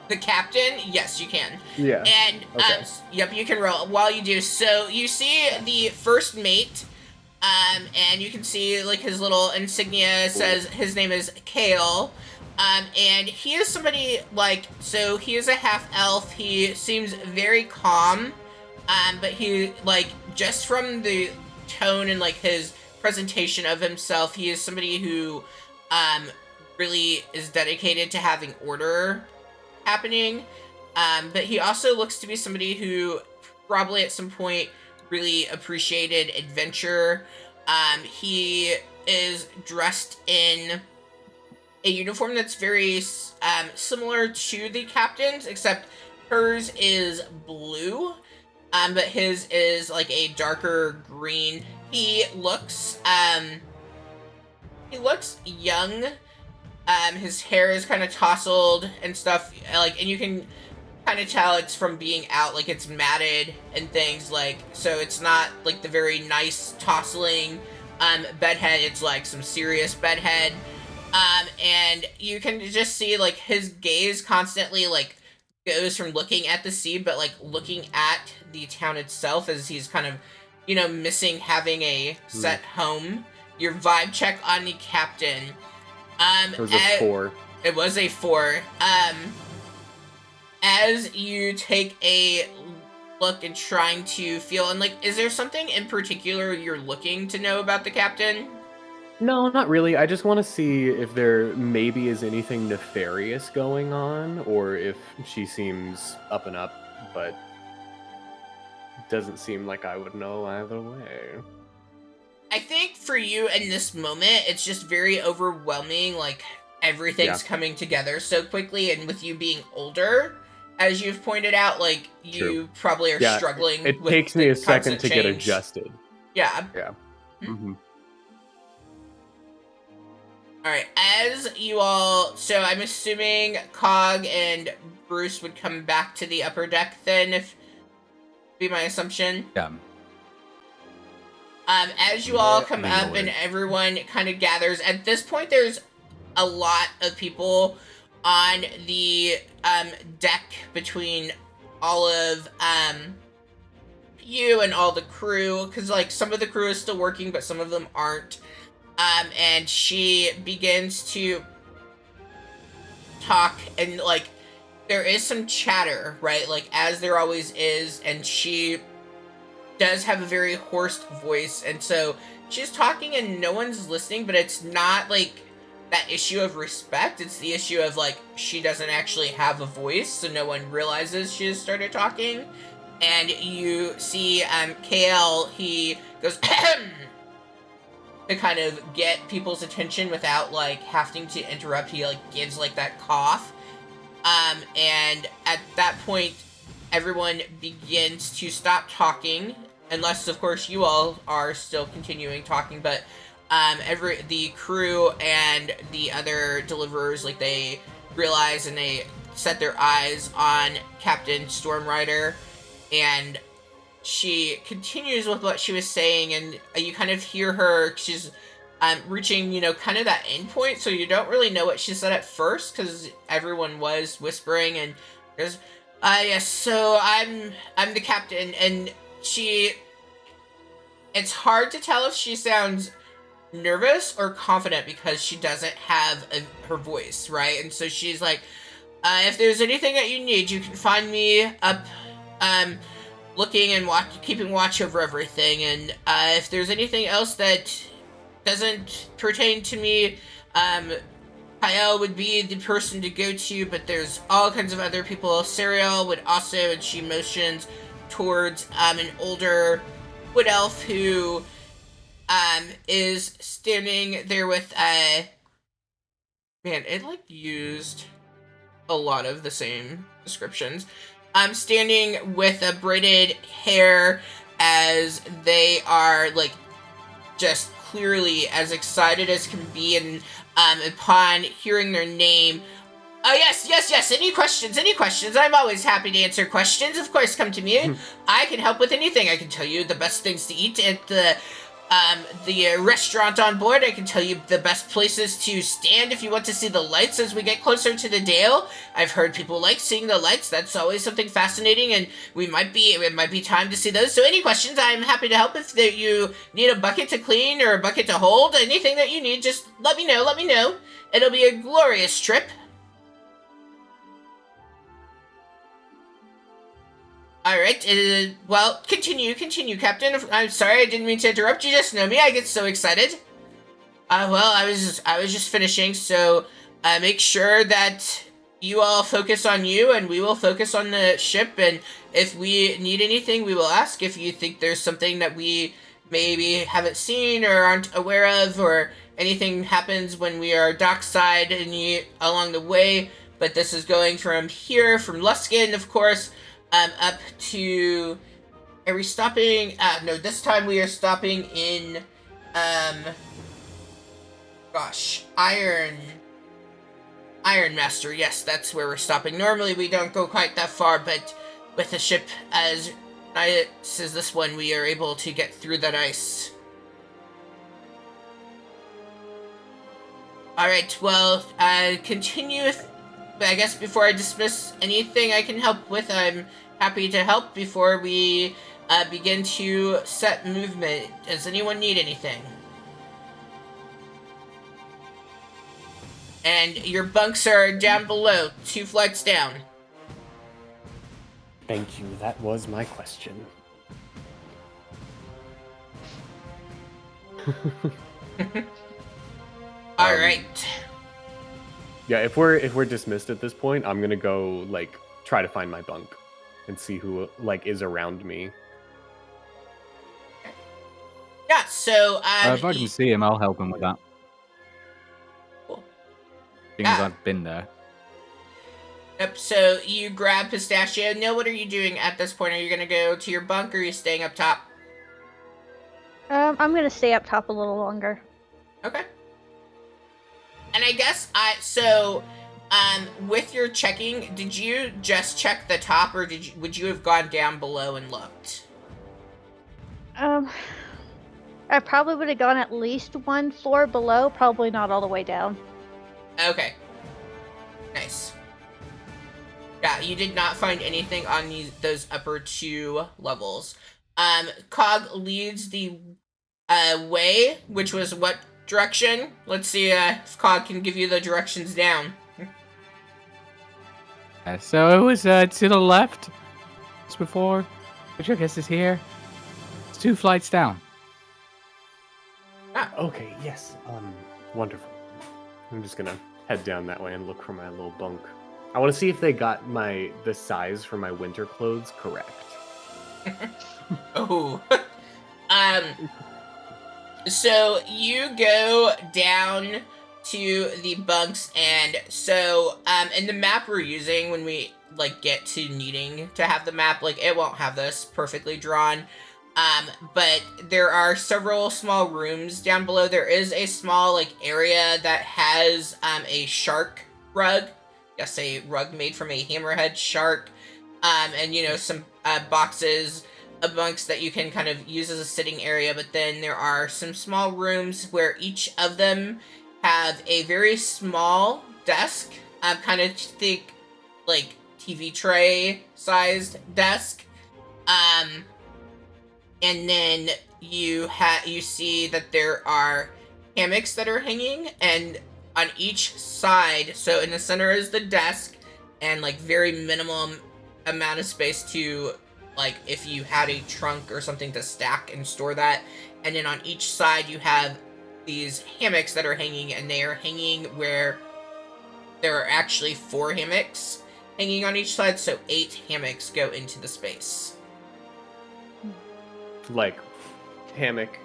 The captain? Yes, you can. Yeah. And, Okay. yep, you can roll while you do. So, you see the first mate, and you can see, like, his little insignia says his name is Kale. And he is somebody, like, so he is a half-elf. He seems very calm, But he, like, just from the tone and, like, his presentation of himself, he is somebody who, really is dedicated to having order happening. But he also looks to be somebody who probably at some point really appreciated adventure. He is dressed in a uniform that's very similar to the captain's, except hers is blue, but his is like a darker green. He looks young. His hair is kind of tousled and stuff, like, and you can kind of tell it's from being out, like it's matted and things, like, so it's not like the very nice tousling bedhead. It's like some serious bedhead. And you can just see like his gaze constantly like goes from looking at the sea, but like looking at the town itself, as he's kind of, you know, missing having a set home. Your vibe check on the captain. It was a 4. It was a 4. As you take a look and trying to feel, and like, is there something in particular you're looking to know about the captain? No, not really. I just want to see if there maybe is anything nefarious going on, or if she seems up and up, but doesn't seem like I would know either way. I think for you in this moment, it's just very overwhelming, like, everything's coming together so quickly, and with you being older, as you've pointed out, like, you probably are struggling It with takes me a second to get change. adjusted. Yeah. Yeah. Mm-hmm. Alright, as you all... So I'm assuming Cog and Bruce would come back to the upper deck then, if... be my assumption? Yeah. As you all come up and everyone kind of gathers, at this point there's a lot of people on the deck between all of you and all the crew, because like some of the crew is still working but some of them aren't. And she begins to talk, and like there is some chatter, right, like as there always is, and she does have a very hoarse voice, and so she's talking and no one's listening, but it's not like that issue of respect, it's the issue of like she doesn't actually have a voice, so no one realizes she has started talking. And you see KL, he goes to kind of get people's attention without like having to interrupt. He like gives like that cough, and at that point everyone begins to stop talking, unless of course you all are still continuing talking. But the crew and the other deliverers, like, they realize and they set their eyes on Captain Stormrider, and she continues with what she was saying, and you kind of hear her, she's reaching, you know, kind of that end point, so you don't really know what she said at first, because everyone was whispering, and goes, yes, so I'm the captain, and it's hard to tell if she sounds nervous or confident because she doesn't have her voice, right? And so she's like, if there's anything that you need, you can find me up, looking and keeping watch over everything, and if there's anything else that doesn't pertain to me, Kyle would be the person to go to, but there's all kinds of other people. Serial would also, and she motions towards an older wood elf who is standing there with man, it like used a lot of the same descriptions. Standing with a braided hair, as they are like just clearly as excited as can be, and upon hearing their name, oh yes, any questions, I'm always happy to answer questions, of course, come to me. I can help with anything. I can tell you the best things to eat at the restaurant on board. I can tell you the best places to stand if you want to see the lights as we get closer to the Dale. I've heard people like seeing the lights. That's always something fascinating, and it might be time to see those. So any questions, I'm happy to help. If you need a bucket to clean or a bucket to hold, anything that you need, just let me know. It'll be a glorious trip. All right. Well, continue, Captain. I'm sorry, I didn't mean to interrupt. You just know me. I get so excited. Well, I was just finishing. So, make sure that you all focus on you, and we will focus on the ship. And if we need anything, we will ask. If you think there's something that we maybe haven't seen or aren't aware of, or anything happens when we are dockside and along the way. But this is going from here, from Luskin, of course, up to... Are we stopping? No, this time we are stopping in, gosh, Iron Master. Yes, that's where we're stopping. Normally we don't go quite that far, but with a ship as nice as this one, we are able to get through that ice. Alright, well, continue with... I guess before I dismiss anything I can help with, I'm happy to help before we begin to set movement. Does anyone need anything? And your bunks are down below, 2 flights down. Thank you. That was my question. All right. Yeah, if we're dismissed at this point, I'm gonna go like try to find my bunk and see who like is around me. Yeah. So if I can see him, I'll help him with that. Cool. Seeing as Yeah. I've been there. Yep. So you grab Pistachio. Now, what are you doing at this point? Are you gonna go to your bunk, or are you staying up top? I'm gonna stay up top a little longer. Okay. And I guess with your checking, did you just check the top, or would you have gone down below and looked? I probably would have gone at least 1 floor below, probably not all the way down. Okay. Nice. Yeah, you did not find anything on those upper 2 levels. Cog leads the way, which was what direction? Let's see if Cog can give you the directions down. So it was to the left, just before, which I guess is here. It's 2 flights down. Okay, yes. Wonderful. I'm just gonna head down that way and look for my little bunk. I want to see if they got the size for my winter clothes correct. Oh. So you go down to the bunks, and so in the map we're using, when we like get to needing to have the map, like it won't have this perfectly drawn. But there are several small rooms down below. There is a small like area that has a shark rug. Yes, a rug made from a hammerhead shark. And some boxes amongst that you can kind of use as a sitting area. But then there are some small rooms where each of them have a very small desk. Kind of think like TV tray sized desk. And then you see that there are hammocks that are hanging, and on each side, so in the center is the desk, and like very minimum amount of space to, like, if you had a trunk or something to stack and store that. And then on each side you have these hammocks that are hanging, and they are hanging where there are actually 4 hammocks hanging on each side, so 8 hammocks go into the space. Like hammock,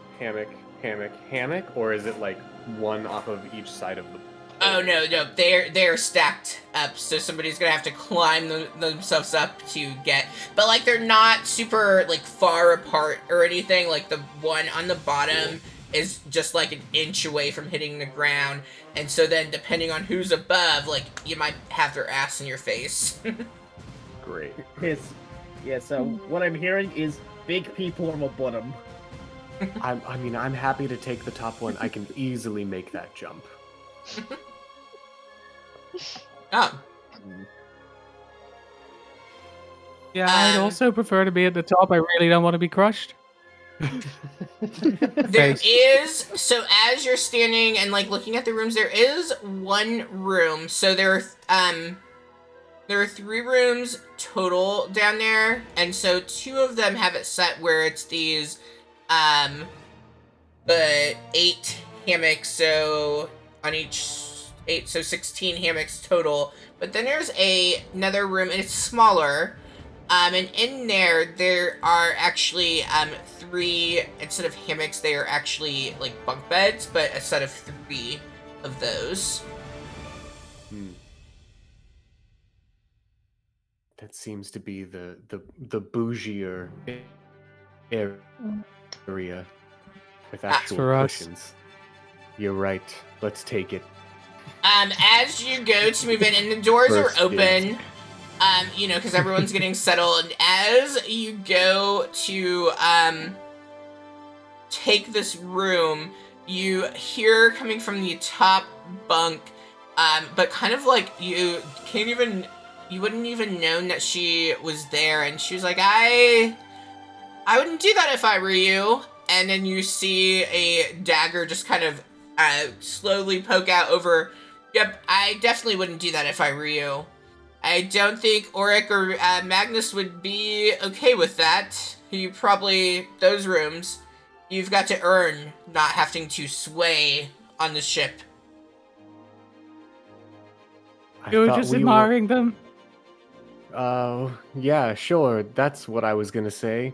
or is it like one off of each side of the... Oh no, they're stacked up, so somebody's gonna have to climb themselves up to get. But like they're not super like far apart or anything. Like the one on the bottom is just like an inch away from hitting the ground, and so then depending on who's above, like you might have their ass in your face. Great. Yeah, so what I'm hearing is big people on the bottom. I'm happy to take the top one. I can easily make that jump. Oh. Yeah, I'd also prefer to be at the top. I really don't want to be crushed. There is, so as you're standing and like looking at the rooms, there is one room. So there there are 3 rooms total down there, and so 2 of them have it set where it's these, 8 hammocks, so on each 8, so 16 hammocks total. But then there's another room, and it's smaller, and in there are actually, 3, instead of hammocks, they are actually, like, bunk beds, but a set of 3 of those. That seems to be the bougier area with actual for us. cushions. You're right. Let's take it. As you go to move in, and the doors First are open, you know, because everyone's getting settled, and as you go to, take this room, you hear coming from the top bunk, but kind of like you wouldn't even known that she was there, and she was like, I wouldn't do that if I were you. And then you see a dagger just kind of slowly poke out over. Yep, I definitely wouldn't do that if I were you. I don't think Auric or Magnus would be okay with that. Those rooms, you've got to earn not having to sway on the ship. You were just admiring them. Yeah, sure. That's what I was gonna say.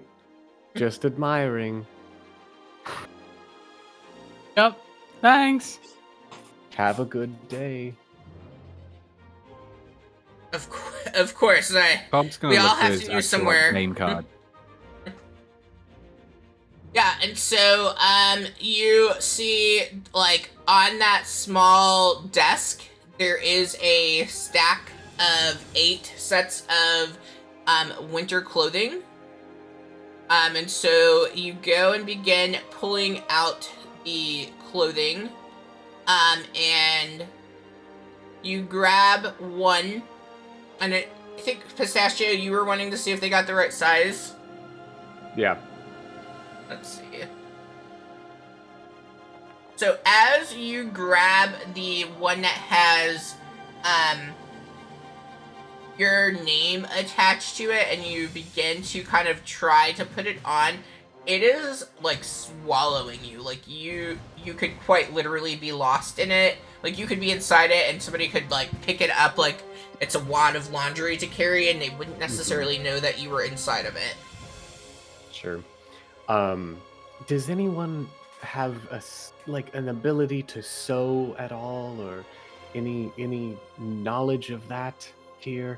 Just admiring. Yep. Thanks. Have a good day. Of course, Bob's gonna we all look for have his to actual, use somewhere. name card. Yeah, and so, you see, like, on that small desk, there is a stack of 8 sets of, winter clothing. And so you go and begin pulling out the clothing, and you grab one, and I think, Pistachio, you were wanting to see if they got the right size? Yeah. Let's see. So as you grab the one that has your name attached to it, and you begin to kind of try to put it on, it is like swallowing you. Like you could quite literally be lost in it. Like you could be inside it and somebody could like pick it up like it's a wad of laundry to carry, and they wouldn't necessarily know that you were inside of it. Sure. Does anyone have an ability to sew at all, or any knowledge of that here?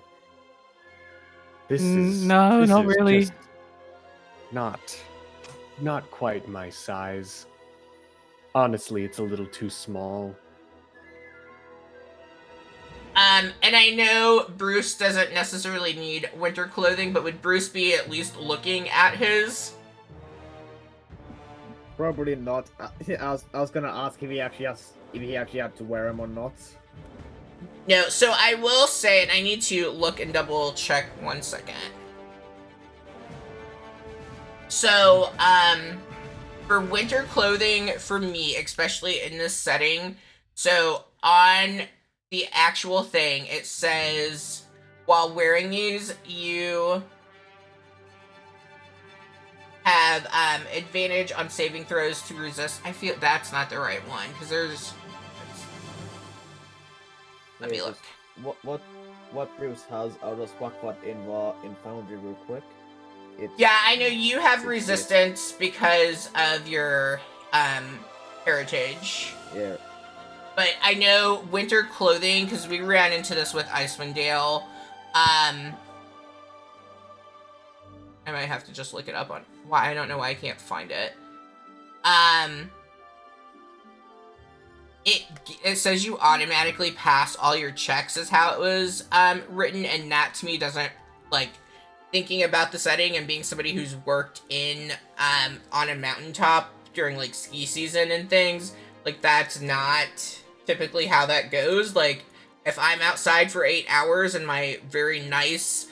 No, not really. Just not quite my size. Honestly, it's a little too small. And I know Bruce doesn't necessarily need winter clothing, but would Bruce be at least looking at his? Probably not. I was gonna ask if he actually had to wear them or not. No, so I will say, and I need to look and double check 1 second. So, for winter clothing, for me, especially in this setting, so on the actual thing, it says, while wearing these, you have advantage on saving throws to resist. I feel that's not the right one, because there's... Let me look. What Bruce has, I'll just whack that in Foundry real quick. Yeah, I know you have resistance because of your heritage. Yeah. But I know winter clothing, because we ran into this with Icewind Dale. I might have to just look it up on why. I don't know why I can't find it. It says you automatically pass all your checks is how it was written, and that to me doesn't, like, thinking about the setting and being somebody who's worked in on a mountaintop during like ski season and things, like that's not typically how that goes. Like if I'm outside for 8 hours in my very nice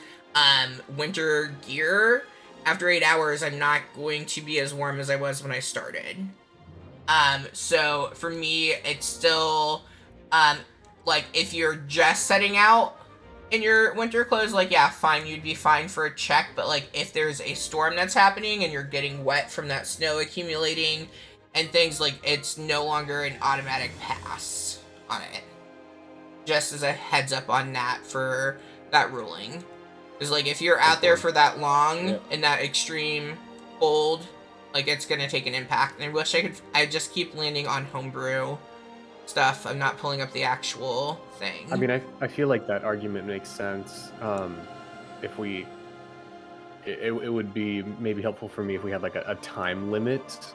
winter gear, after 8 hours I'm not going to be as warm as I was when I started. So for me, it's still, like, if you're just setting out, in your winter clothes, like, yeah, fine, you'd be fine for a check, but, like, if there's a storm that's happening and you're getting wet from that snow accumulating and things, like, it's no longer an automatic pass on it. Just as a heads up on that for that ruling. Because, like, if you're out there for that long in that extreme cold, like, it's gonna take an impact. And I wish I just keep landing on homebrew stuff. I'm not pulling up the actual thing. I mean, I feel like that argument makes sense. If we, it would be maybe helpful for me if we had like a time limit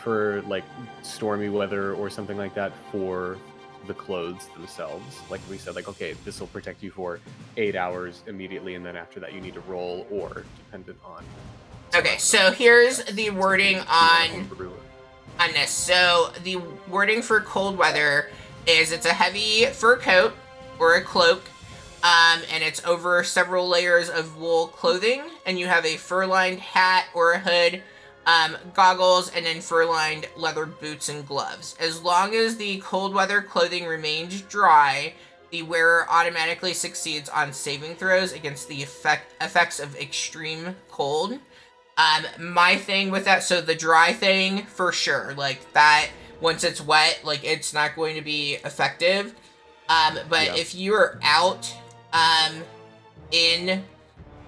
for like stormy weather or something like that for the clothes themselves. Like we said, like, okay, this will protect you for 8 hours immediately, and then after that you need to roll, or dependent on. Okay, so here's the wording on this. So the wording for cold weather is it's a heavy fur coat or a cloak, and it's over several layers of wool clothing, and you have a fur-lined hat or a hood, goggles, and then fur-lined leather boots and gloves. As long as the cold weather clothing remains dry, the wearer automatically succeeds on saving throws against the effects of extreme cold. My thing with that, so the dry thing, for sure, like, that, once it's wet, like, it's not going to be effective. But if you're out, in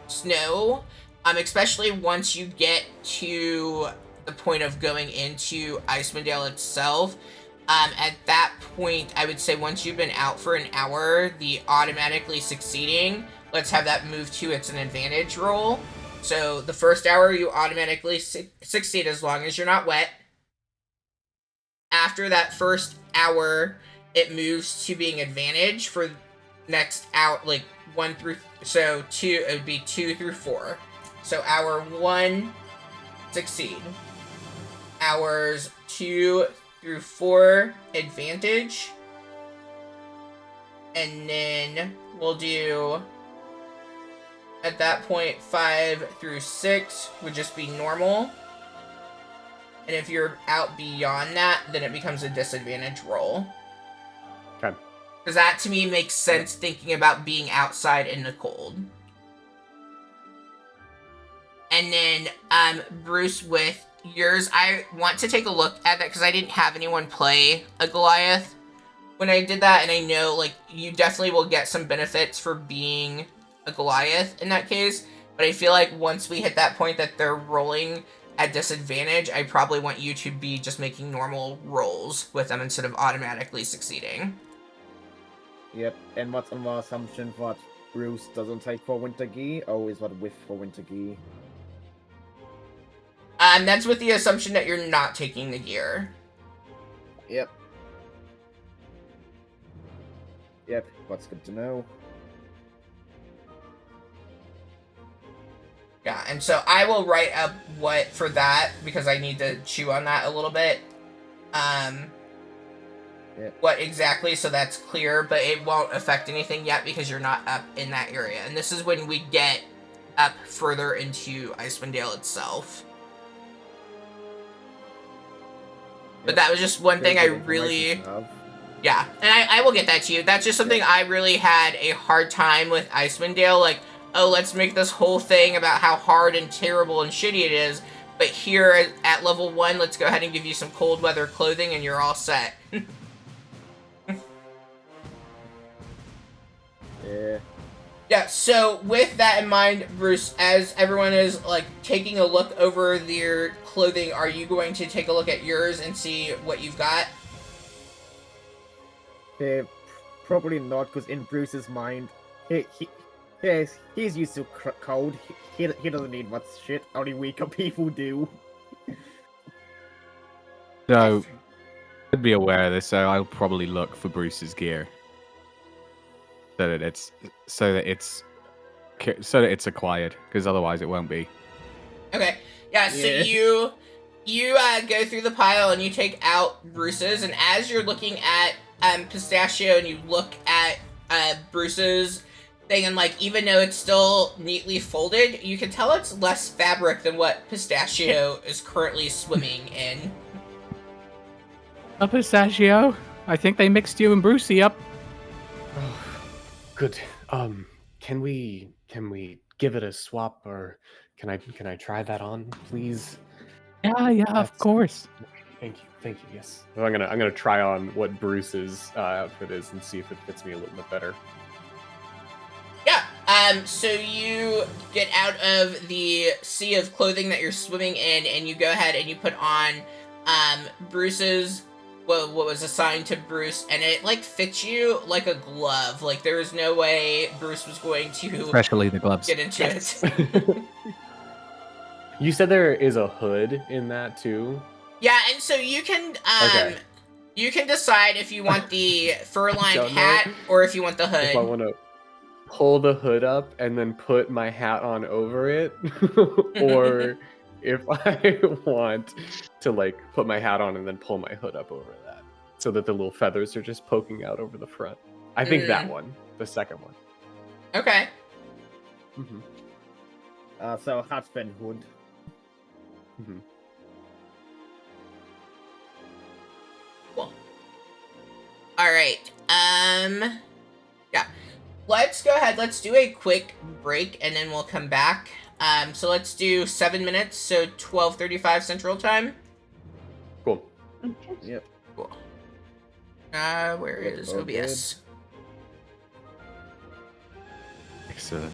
snow, especially once you get to the point of going into Icewind Dale itself, at that point, I would say once you've been out for an hour, the automatically succeeding, let's have that move to it's an advantage roll. So the first hour, you automatically succeed as long as you're not wet. After that first hour, it moves to being advantage for next hour, like 1 through, so 2, it would be 2 through 4. So hour 1, succeed. Hours 2 through 4, advantage. And then we'll do, at that point, 5 through 6 would just be normal. And if you're out beyond that, then it becomes a disadvantage roll. Okay. Because that, to me, makes sense thinking about being outside in the cold. And then, Bruce, with yours, I want to take a look at that because I didn't have anyone play a Goliath when I did that, and I know, like, you definitely will get some benefits for being a Goliath in that case, but I feel like once we hit that point that they're rolling at disadvantage, I probably want you to be just making normal rolls with them instead of automatically succeeding. Yep, and what's on the assumption that Bruce doesn't take for Winter Gi, or is what with for Winter Gi? That's with the assumption that you're not taking the gear. Yep. Yep, that's good to know. Yeah, and so I will write up what for that, because I need to chew on that a little bit. What exactly, so that's clear, but it won't affect anything yet because you're not up in that area. And this is when we get up further into Icewind Dale itself. But that was just one thing I really... Yeah, and I will get that to you. That's just something I really had a hard time with Icewind Dale. Like, oh, let's make this whole thing about how hard and terrible and shitty it is. But here at level 1, let's go ahead and give you some cold weather clothing and you're all set. Yeah. Yeah, so with that in mind, Bruce, as everyone is, like, taking a look over their clothing, are you going to take a look at yours and see what you've got? Probably not, because in Bruce's mind, he's used to cold. He doesn't need much shit. Only weaker people do. So, I'd be aware of this, so I'll probably look for Bruce's gear. So that it's acquired, because otherwise it won't be. Okay. Yeah, so you go through the pile and you take out Bruce's, and as you're looking at Pistachio and you look at Bruce's thing, and, like, even though it's still neatly folded, you can tell it's less fabric than what Pistachio is currently swimming in. Pistachio, I think they mixed you and Brucey up. Good. can we give it a swap, or can I try that on, please? Yeah, of That's- course. Thank you. Yes. So I'm gonna try on what Bruce's outfit is and see if it fits me a little bit better. Yeah. So you get out of the sea of clothing that you're swimming in, and you go ahead and you put on Bruce's what was assigned to Bruce, and it like fits you like a glove. Like there was no way Bruce was going to Especially the gloves. get into Yes. it. You said there is a hood in that too. Yeah, and so you can Okay. you can decide if you want the fur-lined Don't know hat or if you want the If I hood. want to pull the hood up and then put my hat on over it, or if I want to like put my hat on and then pull my hood up over that, so that the little feathers are just poking out over the front. I think that one, the second one. Okay. Mm-hmm. So hat's been hood. Mm-hmm. Cool. All right. Yeah. Let's go ahead. Let's do a quick break, and then we'll come back. So let's do 7 minutes. So 12:35 Central Time. Cool. Okay. Yep. Cool. Where is all OBS? Excellent.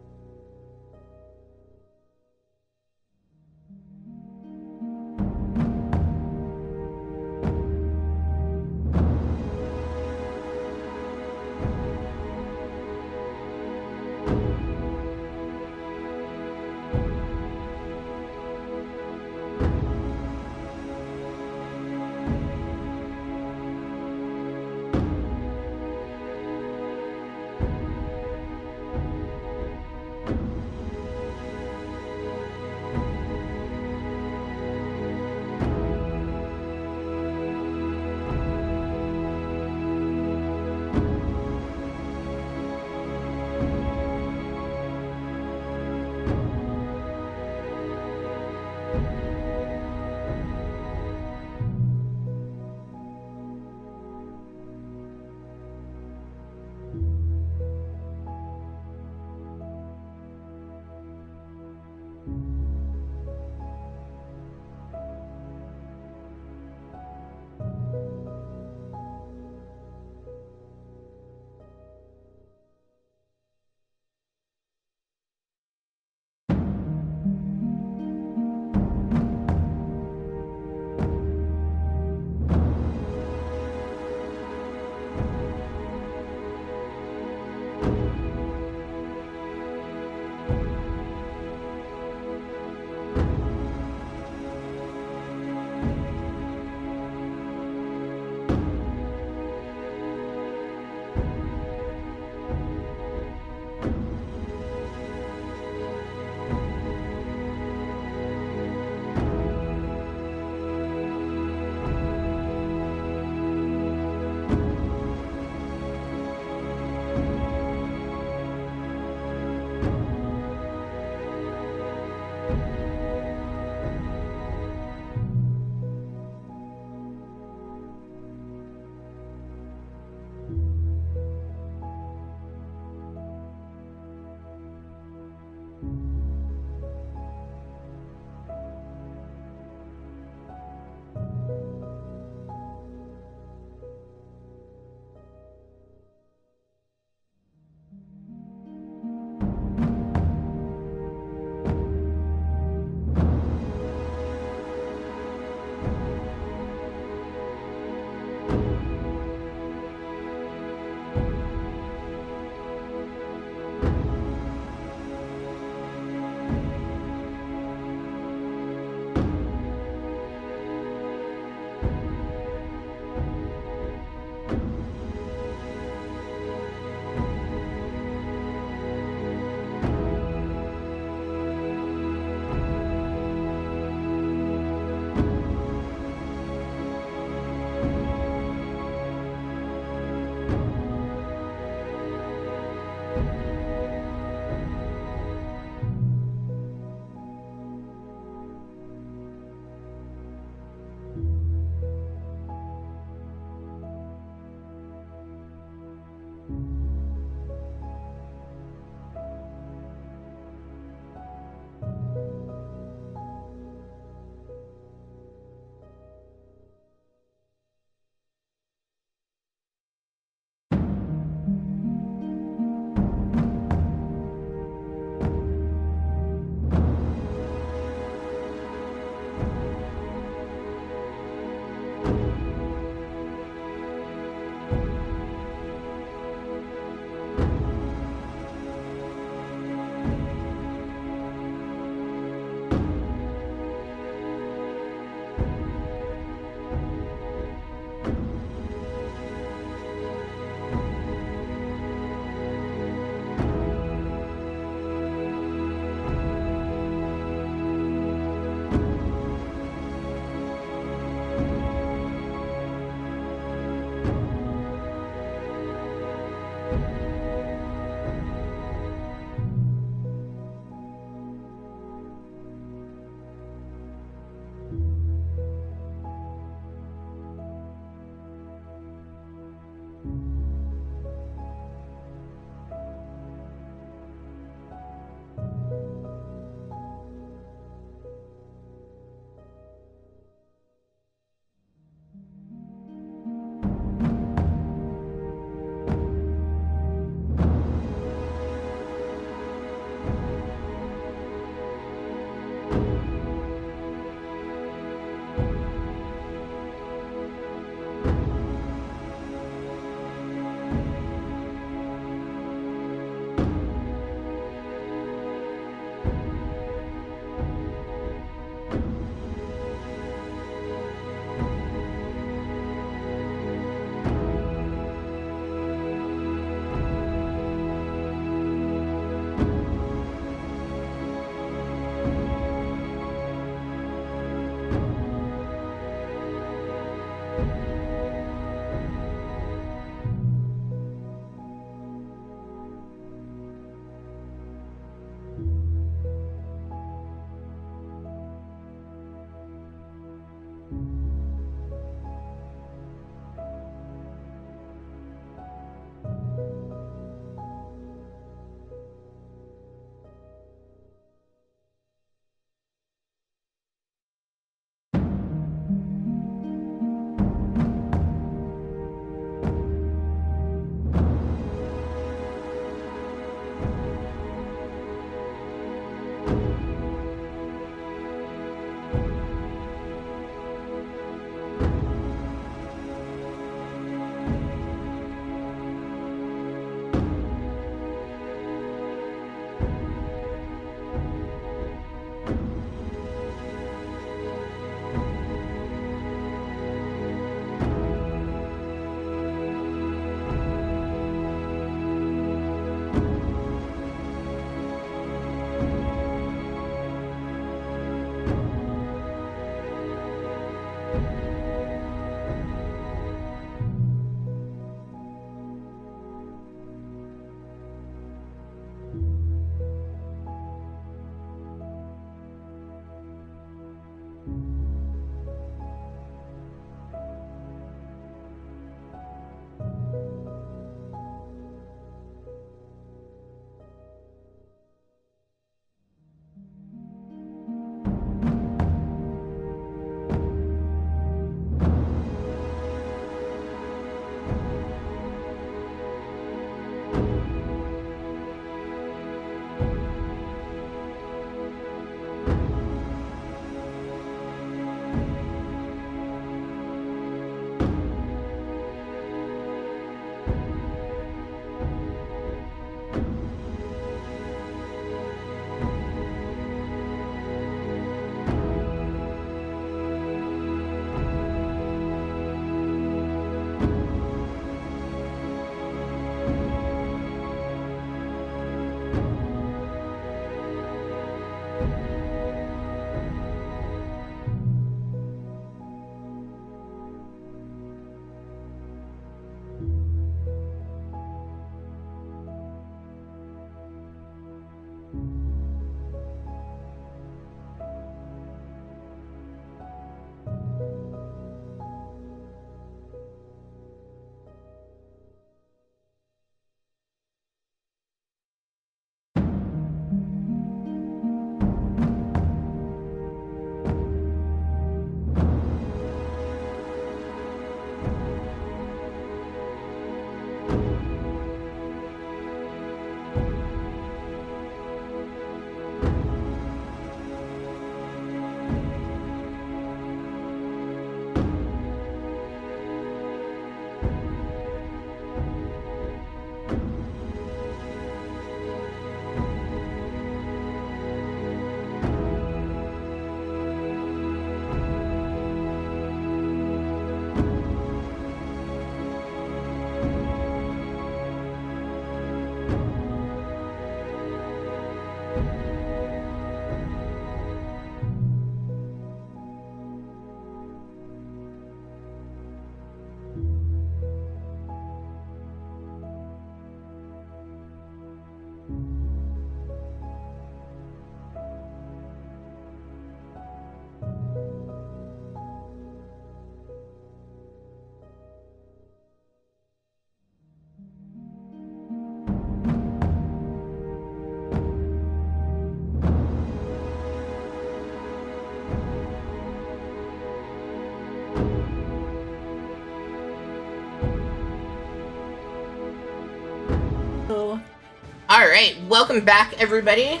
All right, welcome back, everybody.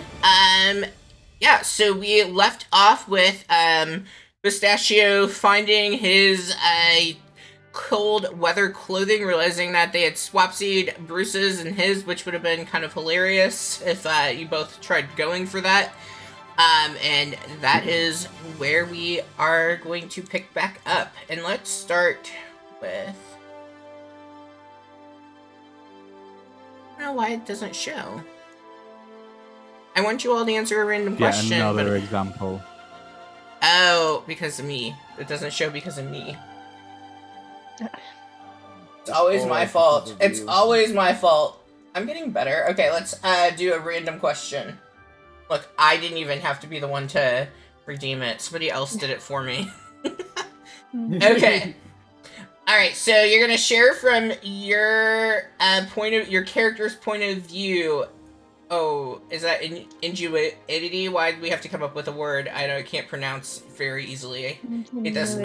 Yeah, so we left off with Pistachio finding his cold weather clothing, realizing that they had swapsied Bruce's and his, which would have been kind of hilarious if you both tried going for that. And that is where we are going to pick back up. And let's start with... I don't know why it doesn't show. I want you all to answer a random question. Yeah, another but... example. Oh, because of me. It doesn't show because of me. It's always my fault. It's always my fault. I'm getting better. Okay, let's do a random question. Look, I didn't even have to be the one to redeem it. Somebody else did it for me. Okay. All right, so you're gonna share from your your character's point of view. Oh, is that ingenuity? Why do we have to come up with a word I can't pronounce very easily? It does.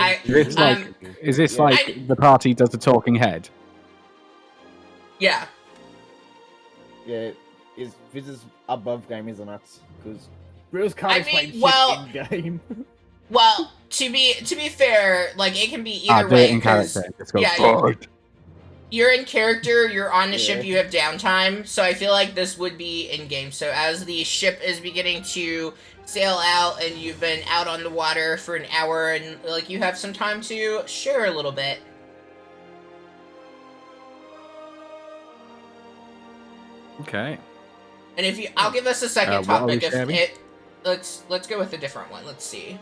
Is this like the party does the talking head? Yeah. Yeah, this is above game, isn't it? Because Bruce can't I explain mean, well- shit in game. Well, to be fair, like it can be either Do way. it in 'cause- character. Let's go. yeah, Forward. you're in character, you're on the ship, Yeah. you have downtime, so I feel like this would be in-game. So as the ship is beginning to sail out and you've been out on the water for an hour and like you have some time to share a little bit. Okay. And if you, I'll give us a second what are we topic if sharing? it, let's go with a different one, let's see.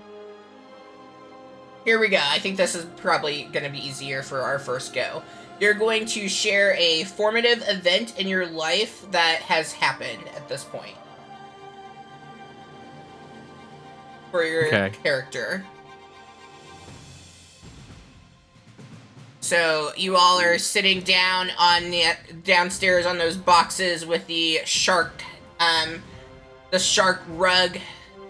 Here we go, I think this is probably going to be easier for our first go. You're going to share a formative event in your life that has happened at this point. For your character. So you all are sitting down on the downstairs on those boxes with the shark rug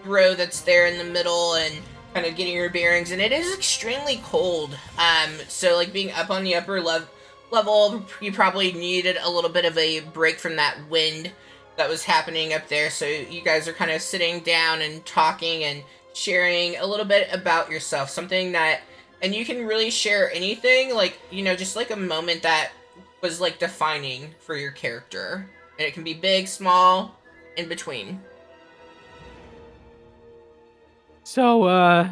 throw that's there in the middle and kind of getting your bearings, and it is extremely cold. So like being up on the upper level, you probably needed a little bit of a break from that wind that was happening up there. So you guys are kind of sitting down and talking and sharing a little bit about yourself, something that, and you can really share anything, like, you know, just like a moment that was like defining for your character, and it can be big, small, in between. So,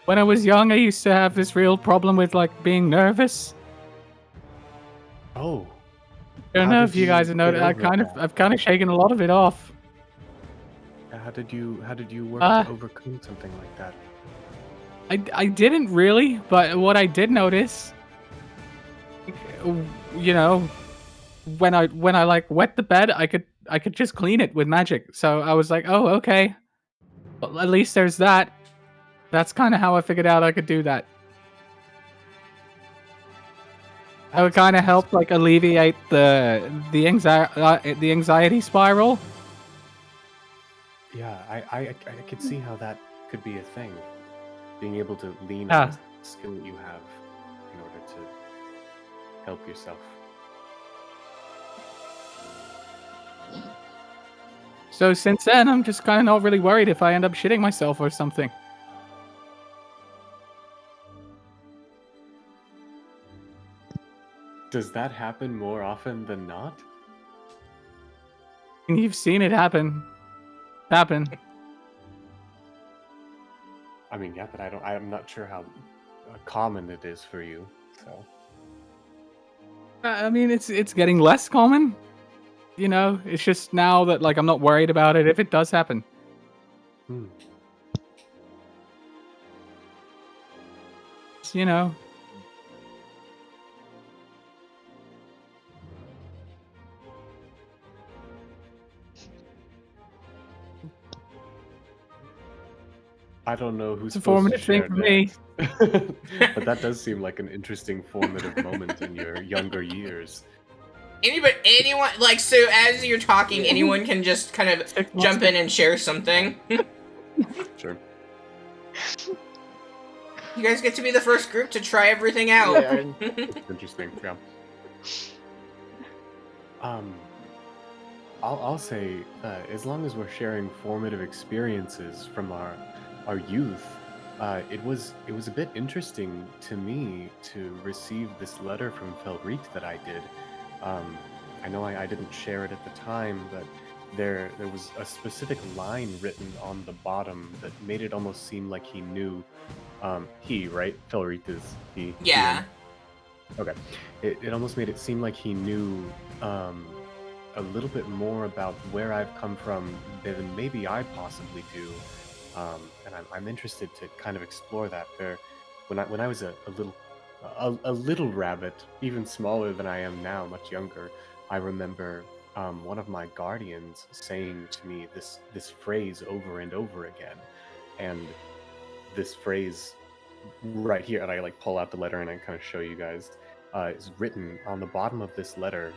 when I was young, I used to have this real problem with like being nervous. Oh. I don't How know did if you guys you have noticed. get over that? I've kind of shaken a lot of it off. How did you work to overcome something like that? I didn't really, but what I did notice, you know, when I like wet the bed, I could just clean it with magic. So I was like, oh, okay. Well, at least there's that. That's kind of how I figured out I could do that. That would kind of help, like, alleviate the anxiety spiral. Yeah, I could see how that could be a thing. Being able to lean Yeah. on the skill that you have in order to help yourself. So since then, I'm just kind of not really worried if I end up shitting myself or something. Does that happen more often than not? And you've seen it happen. I mean, yeah, but I'm not sure how common it is for you. So I mean, it's getting less common. You know, it's just now that like I'm not worried about it if it does happen. You know. I don't know who's It's a supposed to formative thing share for me. next. But that does seem like an interesting formative moment in your younger years. Anyone, like, so as you're talking, anyone can just kind of 6 months jump in and share something. Sure. You guys get to be the first group to try everything out. Yeah, and Interesting. Yeah. I'll say, as long as we're sharing formative experiences from our youth, it was a bit interesting to me to receive this letter from Felric that I did. I know I didn't share it at the time, but there was a specific line written on the bottom that made it almost seem like he knew. He, right? Felric is he. Yeah. Okay. It almost made it seem like he knew a little bit more about where I've come from than maybe I possibly do, and I'm interested to kind of explore that. When I was a little rabbit, even smaller than I am now, much younger, I remember one of my guardians saying to me this phrase over and over again, and this phrase right here, and I like pull out the letter and I kind of show you guys, is written on the bottom of this letter.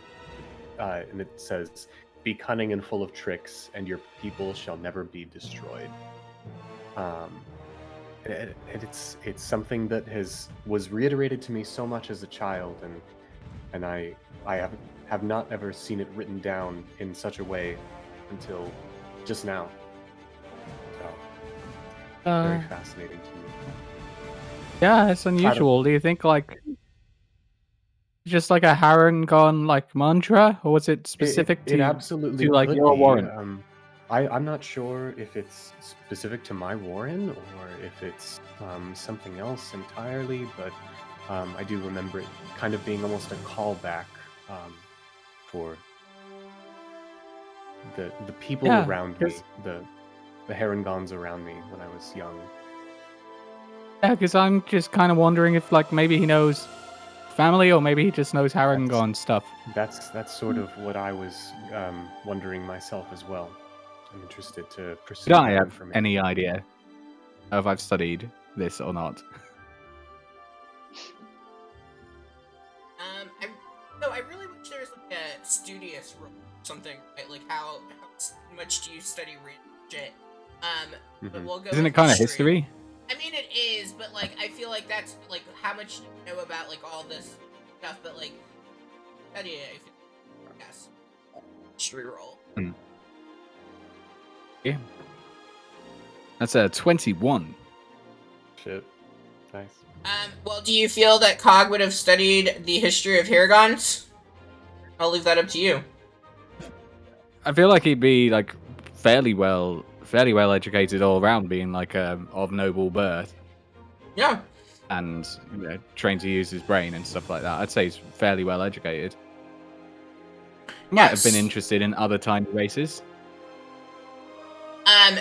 And it says, "Be cunning and full of tricks, and your people shall never be destroyed." And it's something that was reiterated to me so much as a child, and I have not ever seen it written down in such a way until just now. So very fascinating to me. Yeah, it's unusual. Do you think like just like a Harangon like mantra, or was it specific It to absolutely like could your be. warren? I'm not sure if it's specific to my warren or if it's something else entirely, but I do remember it kind of being almost a callback for the people Yeah, around me, the Harangons around me when I was young. Yeah, because I'm just kind of wondering if like maybe he knows family, or maybe he just knows Harangon stuff. That's sort of what I was wondering myself as well. I'm interested to pursue Don't I that have information. any idea if I've studied this or not? I really wish there was like a studious role, something, right? Like how much do you study shit? But we'll go. Isn't with it kind of history? I mean, it is, but like I feel like that's like how much do you know about like all this stuff, but like study it. I feel yes, history role. Yeah. That's a 21. Shit. Nice. Well, do you feel that Cog would have studied the history of Haragons? I'll leave that up to you. I feel like he'd be like fairly well educated all around, being like of noble birth. Yeah. And trained to use his brain and stuff like that. I'd say he's fairly well educated. Might have been interested in other tiny races.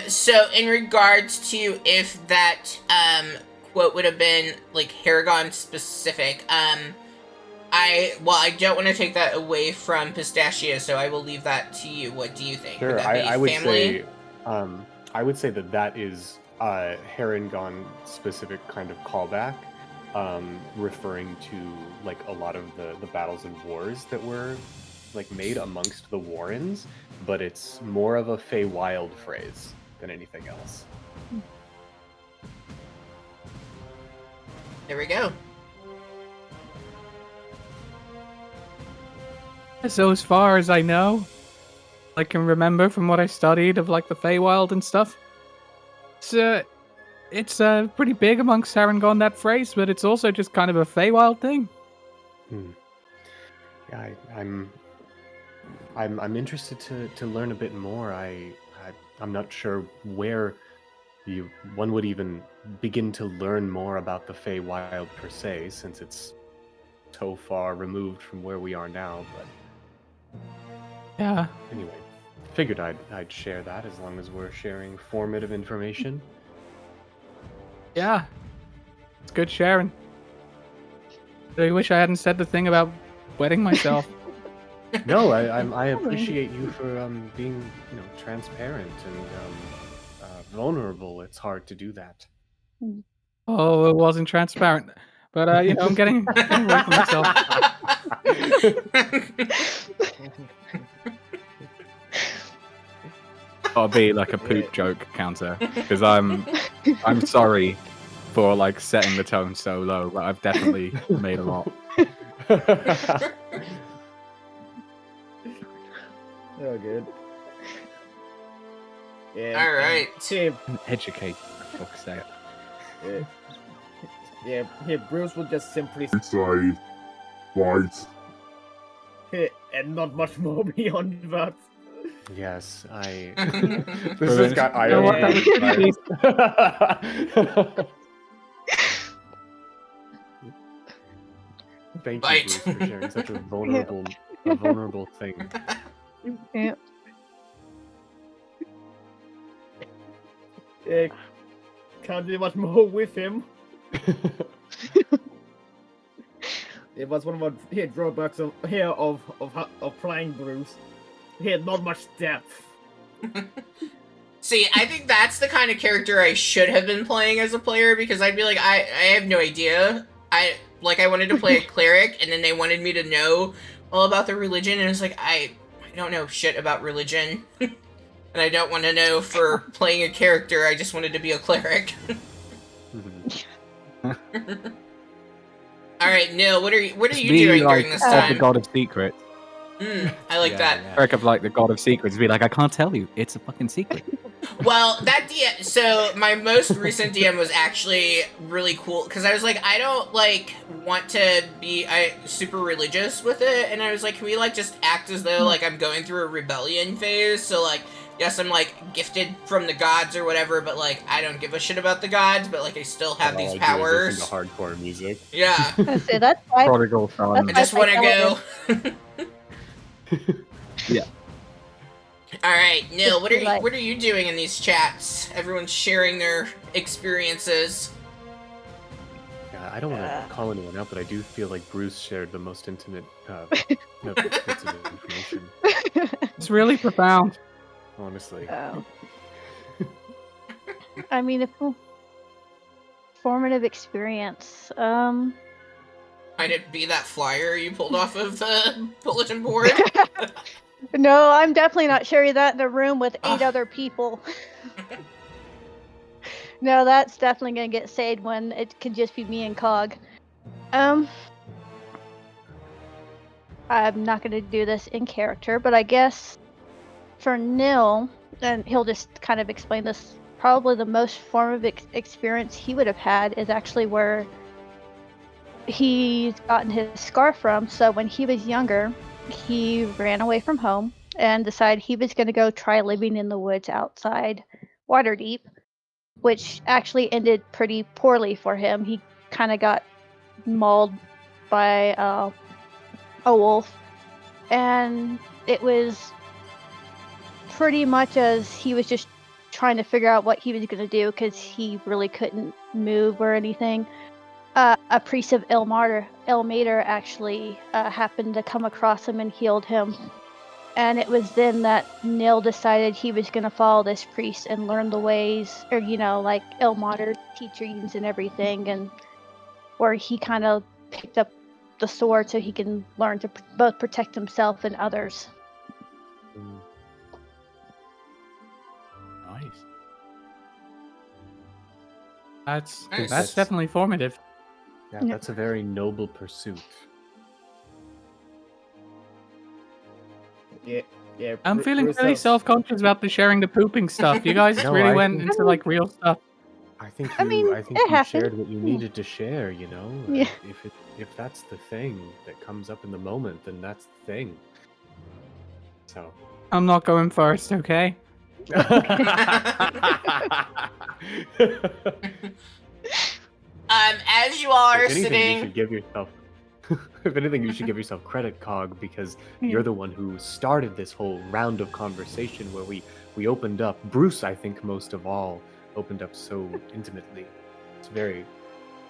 So in regards to if that quote would have been like Haragon specific, I don't want to take that away from Pistachio, so I will leave that to you. What do you think? Sure, would that be I would family? say, I would say that is Harangon specific kind of callback, referring to like a lot of the battles and wars that were like made amongst the Warrens, but it's more of a Feywild phrase than anything else. There we go. So as far as I know, I can remember from what I studied of like the Feywild and stuff, it's pretty big amongst Harangon, that phrase, but it's also just kind of a Feywild thing. Yeah, I'm interested to learn a bit more. I'm not sure where one would even begin to learn more about the Feywild per se, since it's so far removed from where we are now. But Yeah. anyway, figured I'd share that as long as we're sharing formative information. Yeah. It's good sharing. I wish I hadn't said the thing about wetting myself. No, I appreciate you for being transparent and vulnerable, it's hard to do that. Oh, it wasn't transparent. But I'm getting away from myself. I'll be like a poop joke counter because I'm sorry for like setting the tone so low, but I've definitely made a lot. Oh, good. Yeah. All right. Educate, for fuck's sake. Yeah. Here, Bruce will just simply Say, fight. and not much more beyond that. Yes, I. This This has got You know what, irony. that Right? Thank you, Bite. Bruce, for sharing such a vulnerable thing. Yeah. Yeah, can't do much more with him. It was one of the drawbacks of playing Bruce. He had not much depth. See, I think that's the kind of character I should have been playing as a player, because I'd be like, I have no idea. I wanted to play a cleric, and then they wanted me to know all about the religion, and it's like, I don't know shit about religion. And I don't want to know for playing a character, I just wanted to be a cleric. Alright, Nil, what are you doing during this The time? god of secrets. I like that. Eric of like the god of secrets be like, I can't tell you. It's a fucking secret. Well, that DM, so my most recent DM was actually really cool, because I was like, I don't, want to be super religious with it, and I was like, can we, just act as though, I'm going through a rebellion phase, so, yes, I'm, gifted from the gods or whatever, but, I don't give a shit about the gods, but, I still have All these I do is powers. listen to hardcore music. Yeah. So that's why. Prodigal son. I just want to go. Yeah. All right, Nil, what Like- are you doing in these chats? Everyone's sharing their experiences. Yeah, I don't want to call anyone out, but I do feel like Bruce shared the most intimate bits of information. It's really profound. Honestly. I mean, a formative experience. Might it be that flyer you pulled off of the bulletin board? No, I'm definitely not sharing that in a room with 8 other people. No, that's definitely gonna get saved when it can just be me and Cog. I'm not gonna do this in character, but I guess for Nil, and he'll just kind of explain this, probably the most formative experience he would have had is actually where he's gotten his scar from. So when he was younger, he ran away from home and decided he was going to go try living in the woods outside Waterdeep, which actually ended pretty poorly for him. He kind of got mauled by a wolf, and it was pretty much as he was just trying to figure out what he was going to do, because he really couldn't move or anything. A priest of Elmater actually happened to come across him and healed him. And it was then that Nil decided he was going to follow this priest and learn the ways, or, Elmater teachings and everything, and where he kind of picked up the sword so he can learn to both protect himself and others. Nice. That's Nice. definitely formative. Yeah, that's a very noble pursuit. Yeah. I'm feeling Bruce really has- self-conscious about the sharing the pooping stuff. You guys No, really I went think- into real stuff. I think I mean, I think it you happened. shared what you needed to share, you know? Yeah. If that's the thing that comes up in the moment, then that's the thing. So I'm not going first, okay? As you all are If anything, you sitting, should give yourself if anything, you should give yourself credit, Cog, because you're the one who started this whole round of conversation where we opened up. Bruce, I think, most of all, opened up so intimately. It's very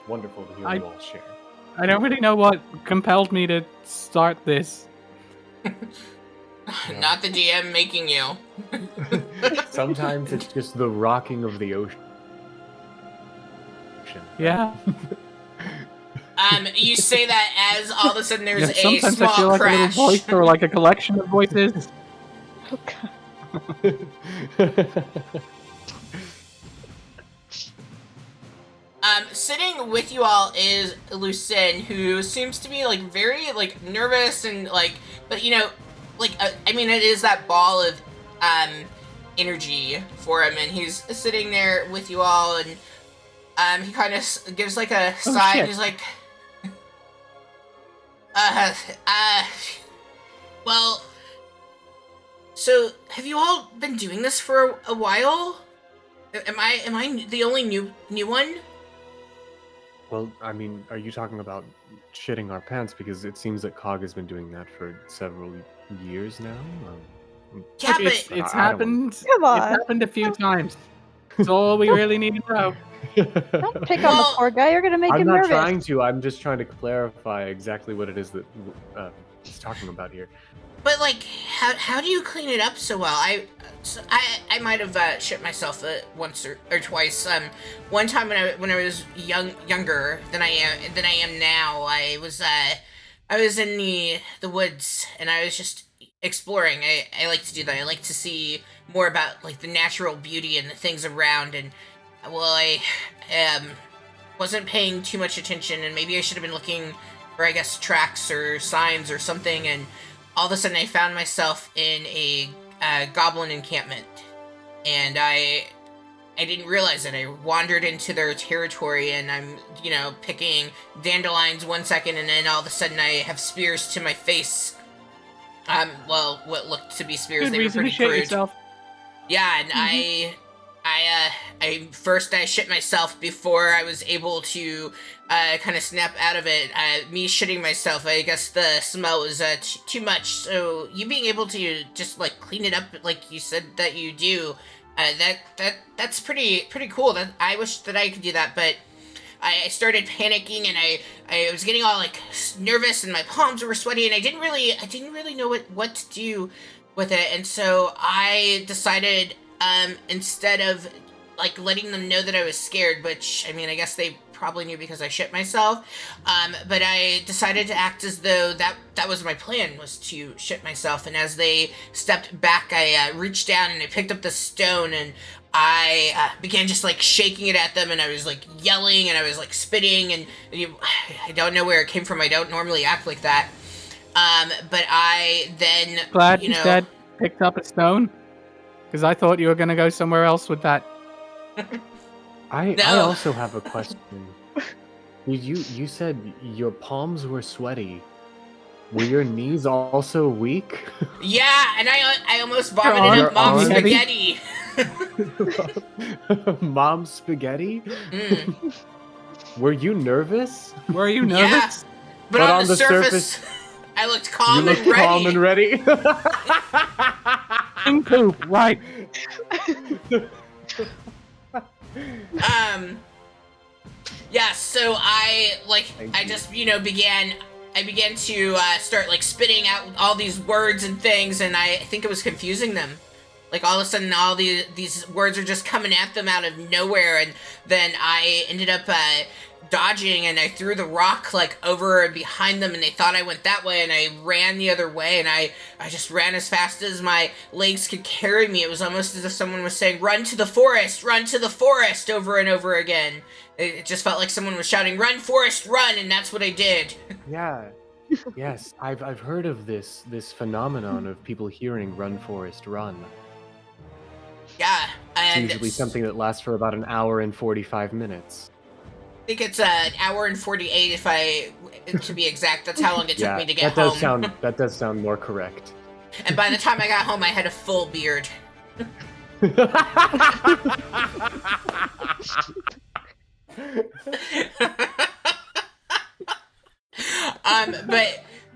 wonderful to hear you all share. I don't really know what compelled me to start this. not the DM making you. Sometimes it's just the rocking of the ocean. Yeah. You say that as all of a sudden there's Yeah, a sometimes I feel small like a little crash. voice or like a collection of voices. Oh, God. Sitting with you all is Lucien, who seems to be like very like nervous and like, but you know, like I mean, it is that ball of energy for him, and he's sitting there with you all, and he kind of gives like a sigh, shit. and he's like, well, so have you all been doing this for a while? Am I the only new one? Well, I mean, are you talking about shitting our pants? Because it seems that Cog has been doing that for several years now. Yeah, Look, but it's I don't happened. Come on. It's happened a few times. That's all we really need to know. Don't pick on the Well, poor guy. You're gonna make I'm him not nervous. trying to. I'm just trying to clarify exactly what it is that he's talking about here. But like, how do you clean it up so well? I might have shit myself once or twice. One time when I was younger than I am now, I was in the woods and I was just exploring. I like to do that. I like to see more about like the natural beauty and the things around. And well, I wasn't paying too much attention, and maybe I should have been looking for, I guess, tracks or signs or something. And all of a sudden I found myself in a goblin encampment, and I didn't realize it. I wandered into their territory, and I'm, you know, picking dandelions 1 second, and then all of a sudden I have spears to my face. Well, what looked to be spears. Good They were reason to pretty shit crude. yourself. Yeah, and I first shit myself before I was able to kind of snap out of it. Me shitting myself, I guess the smell was too much. So you being able to just like clean it up like you said that you do, that's pretty cool. That I wish that I could do that, but I started panicking, and I was getting all like nervous, and my palms were sweaty, and I didn't really know what to do with it. And so I decided, instead of like letting them know that I was scared, which I mean, I guess they probably knew because I shit myself, but I decided to act as though that was my plan, was to shit myself. And as they stepped back, I reached down and I picked up the stone, and I began just like shaking it at them, and I was like yelling, and I was like spitting, and I don't know where it came from. I don't normally act like that. But I then, Glad you you know, said picked up a stone, because I thought you were gonna go somewhere else with that. I No. also have a question. You said your palms were sweaty. Were your knees also weak? yeah, and I almost vomited arm- up mom's arm heavy? spaghetti. Mom's spaghetti? Mm. Were you nervous? Were you Yeah. nervous? But on the surface, I looked You calm looked and ready. calm and ready. In poop, right? Yeah, so I Thank you. just, you know, began to start like spitting out all these words and things, and I think it was confusing them. Like all of a sudden, all these words are just coming at them out of nowhere, and then I ended up dodging, and I threw the rock like over and behind them, and they thought I went that way, and I ran the other way, and I just ran as fast as my legs could carry me. It was almost as if someone was saying, run to the forest, over and over again. It just felt like someone was shouting, run, Forrest, run, and that's what I did. Yeah. Yes, I've heard of this phenomenon of people hearing "Run, Forest, Run." Yeah, It's and usually something that lasts for about an hour and 45 minutes. I think it's an hour and 48 to be exact. That's how long it took me to get that home. that does sound more correct. And by the time I got home, I had a full beard.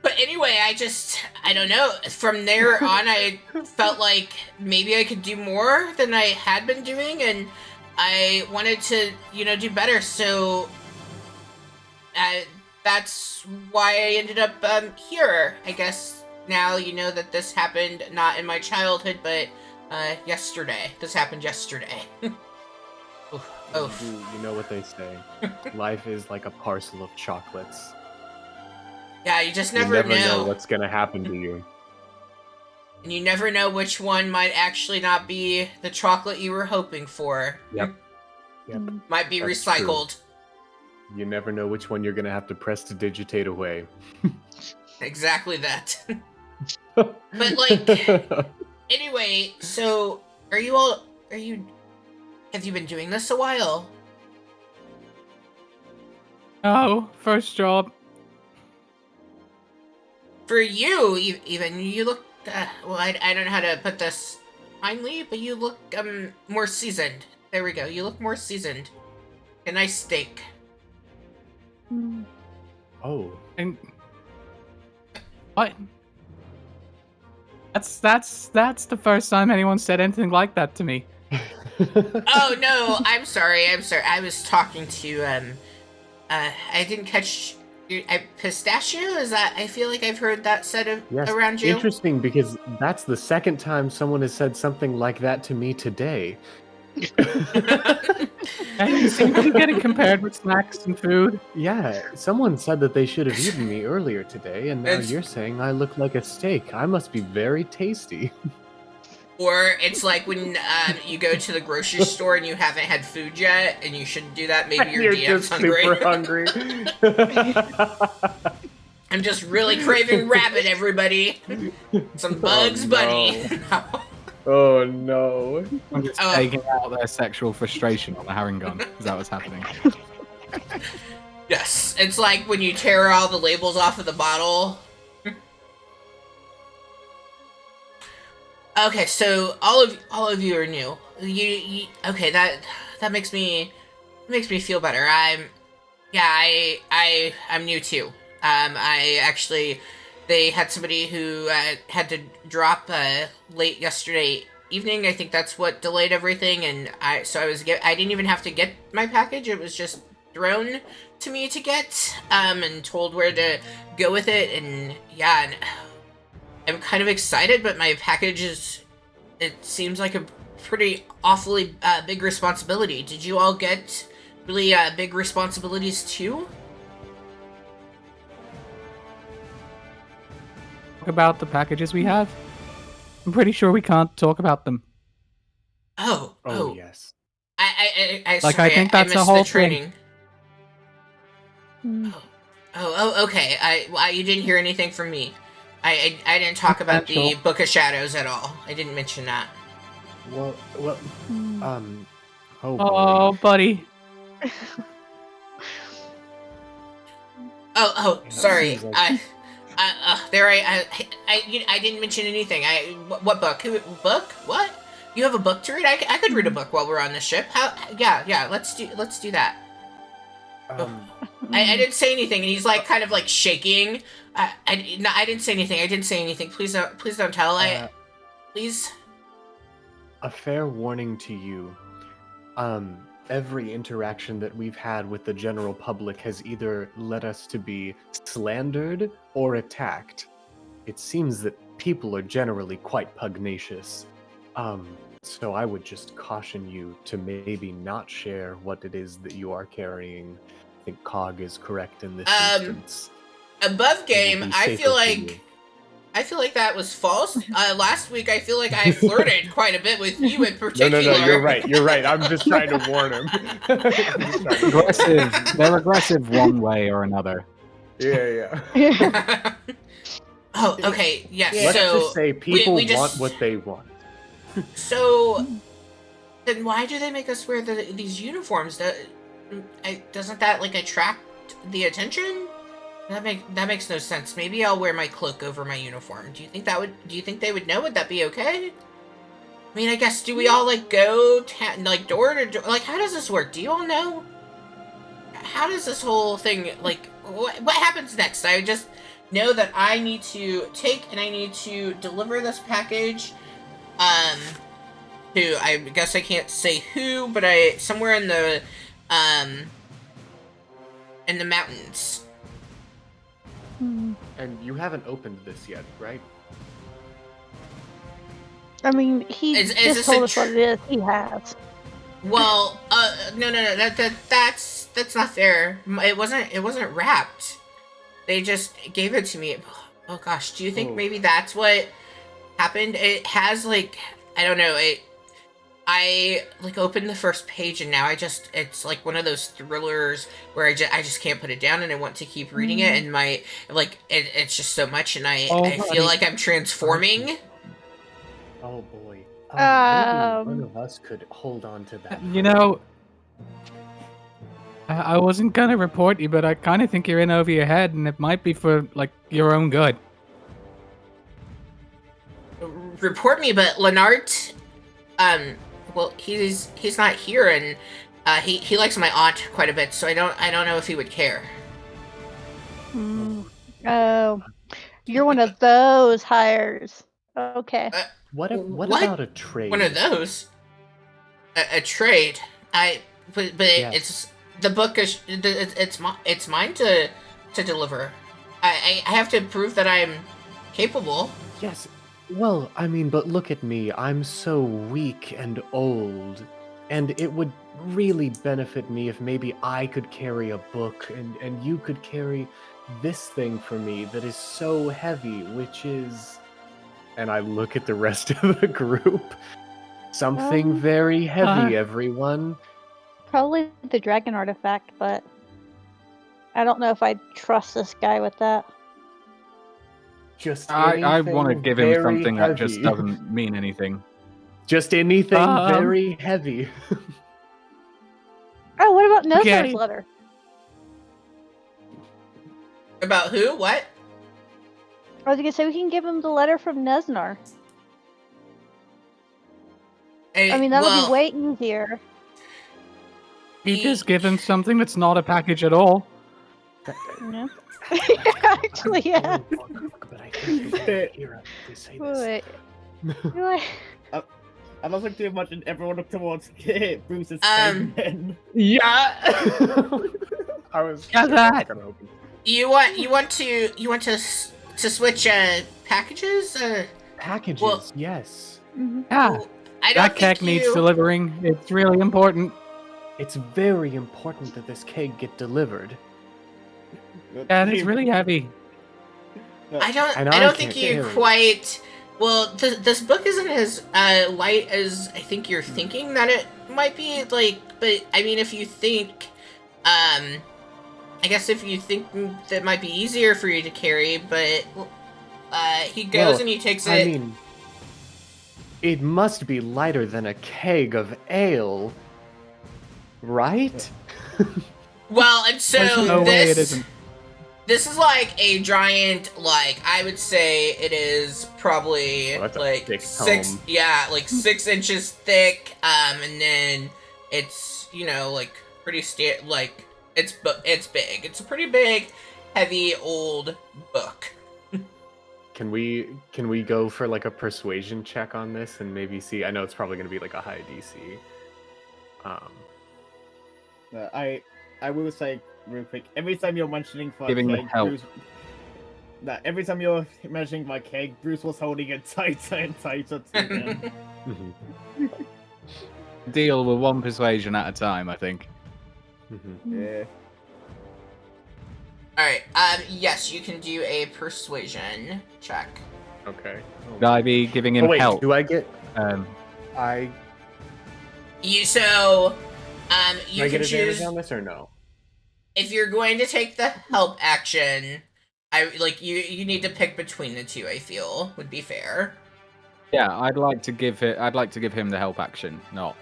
But anyway, I don't know. From there on, I felt like maybe I could do more than I had been doing, and I wanted to, you know, do better. So that's why I ended up here. I guess now you know that this happened not in my childhood, but yesterday. This happened yesterday. Oh. You know what they say. Life is like a parcel of chocolates. Yeah, you just You never never know. know what's gonna happen to you. And you never know which one might actually not be the chocolate you were hoping for. Yep. Yep. Might be That's recycled. True. You never know which one you're gonna have to press to digitate away. Exactly that. But like, anyway, so have you been doing this a while? Oh, first job. For you, even, you look, well, I don't know how to put this kindly, but you look, more seasoned. There we go, you look more seasoned. A nice steak. Oh. And what? That's the first time anyone said anything like that to me. Oh, no, I'm sorry. I was talking to, I didn't catch... Pistachio? Is that... I feel like I've heard that said around you. Interesting, because that's the second time someone has said something like that to me today. And you seem to be getting compared with snacks and food. Yeah, someone said that they should have eaten me earlier today, and now you're saying I look like a steak. I must be very tasty. Or it's like when you go to the grocery store and you haven't had food yet, and you shouldn't do that. Maybe your DM's just hungry. super hungry. I'm just really craving rabbit, everybody. Some Bugs Bunny. Oh no. I'm just taking out their sexual frustration on the herring gun. Is that what's happening? Yes, it's like when you tear all the labels off of the bottle. Okay, so all of you are new. You okay? That makes me feel better. I'm new too. I actually, they had somebody who had to drop late yesterday evening. I think that's what delayed everything, and I didn't even have to get my package. It was just thrown to me to get, and told where to go with it, and yeah. And I'm kind of excited, but my package it seems like a pretty awfully big responsibility. Did you all get really big responsibilities too? Talk about the packages we have? I'm pretty sure we can't talk about them. Oh, yes. I Like, sorry, I think that's missed a whole the training. Hmm. Oh, okay. You didn't hear anything from me. I didn't talk about the Book of Shadows at all. I didn't mention that. Well, Oh, buddy. Sorry. seems like- I didn't mention anything. What book? Book? What? You have a book to read? I could read a book while we're on the ship. Yeah. Let's do that. I didn't say anything, and he's like kind of like shaking. I didn't say anything. Please don't tell. Please. A fair warning to you. Every interaction that we've had with the general public has either led us to be slandered or attacked. It seems that people are generally quite pugnacious. So I would just caution you to maybe not share what it is that you are carrying. I think Cog is correct in this instance. Above game, I feel like that was false. Last week, I feel like I flirted quite a bit with you in particular. No, you're right. I'm just trying to warn him. Aggressive. They're aggressive one way or another. Yeah. Oh, okay. Yes. Let's so just say people we just want what they want. So then why do they make us wear these uniforms? Doesn't that like attract the attention? That makes no sense. Maybe I'll wear my cloak over my uniform. Do you think they would know? Would that be okay? I mean, I guess, do we all like go like door to door? Like, how does this work? Do you all know? How does this whole thing, like, what happens next? I just know that I need to deliver this package, to, I guess I can't say who, but somewhere in the mountains. And you haven't opened this yet, right? I mean, he Is just this told a us what it is. He has. Well, no. That's not fair. It wasn't wrapped. They just gave it to me. Oh gosh, do you think maybe that's what happened? It has like, I don't know. I like opened the first page and now it's like one of those thrillers where I just can't put it down and I want to keep reading it, and my it's just so much, and I feel like I'm transforming. Oh boy. Maybe one Um, of us could hold on to that. You know, I wasn't gonna report you, but I kind of think you're in over your head, and it might be for like your own good. Report me, but Lenart, well, he's not here, and he likes my aunt quite a bit, so I don't know if he would care. oh, you're one of those hires. Okay. What about a trade? One of those? A trade? But Yes. it's the book is it's mine to deliver. I have to prove that I'm capable. Yes. Well, I mean, but look at me. I'm so weak and old. And it would really benefit me if maybe I could carry a book and you could carry this thing for me that is so heavy, which is. And I look at the rest of the group. Something very heavy, everyone. Probably the dragon artifact, but I don't know if I trust this guy with that. Just I want to anything give him very something that just heavy. doesn't mean anything. Just anything very heavy. Oh, what about Nosar's Okay. letter? About who? What? I was gonna say we can give him the letter from Nesnar. I mean, that would be way easier. You just give him something that's not a package at all. No. Actually, yeah. But I think they say this. Wait. Wait. I don't think too much, and everyone look towards Bruce's then. Yeah. I was that. You want to switch packages? Packages, Well- yes. Yeah, I don't that think keg needs delivering. It's really important. It's very important that this keg get delivered. Yeah, it's really heavy. I And don't I think can't you carry. Quite. Well, this book isn't as light as I think you're thinking that it might be. Like, but I mean, if you think, I guess if you think that might be easier for you to carry, but he goes and he takes it. I mean, it must be lighter than a keg of ale, right? Well, and so There's no way it isn't. This is like a giant, like, I would say it is probably Oh, that's a like thick 6, tome. yeah, like 6 inches thick, and then it's, like pretty like, it's big. It's a pretty big, heavy, old book. Can we go for like a persuasion check on this and maybe see? I know it's probably going to be like a high DC. I will say real quick. Every time you're mentioning my Giving the keg, help. Bruce. Every time you're mentioning my keg, Bruce was holding it tighter and tighter to him. Deal with one persuasion at a time, I think. Yeah. Alright, yes, you can do a persuasion check. Okay. Should I be giving him Oh wait, help? do I get? Um, Do you do I can get advantage choose. on this or no? If you're going to take the help action, you need to pick between the two. I feel would be fair. yeah, I'd like to give him the help action, not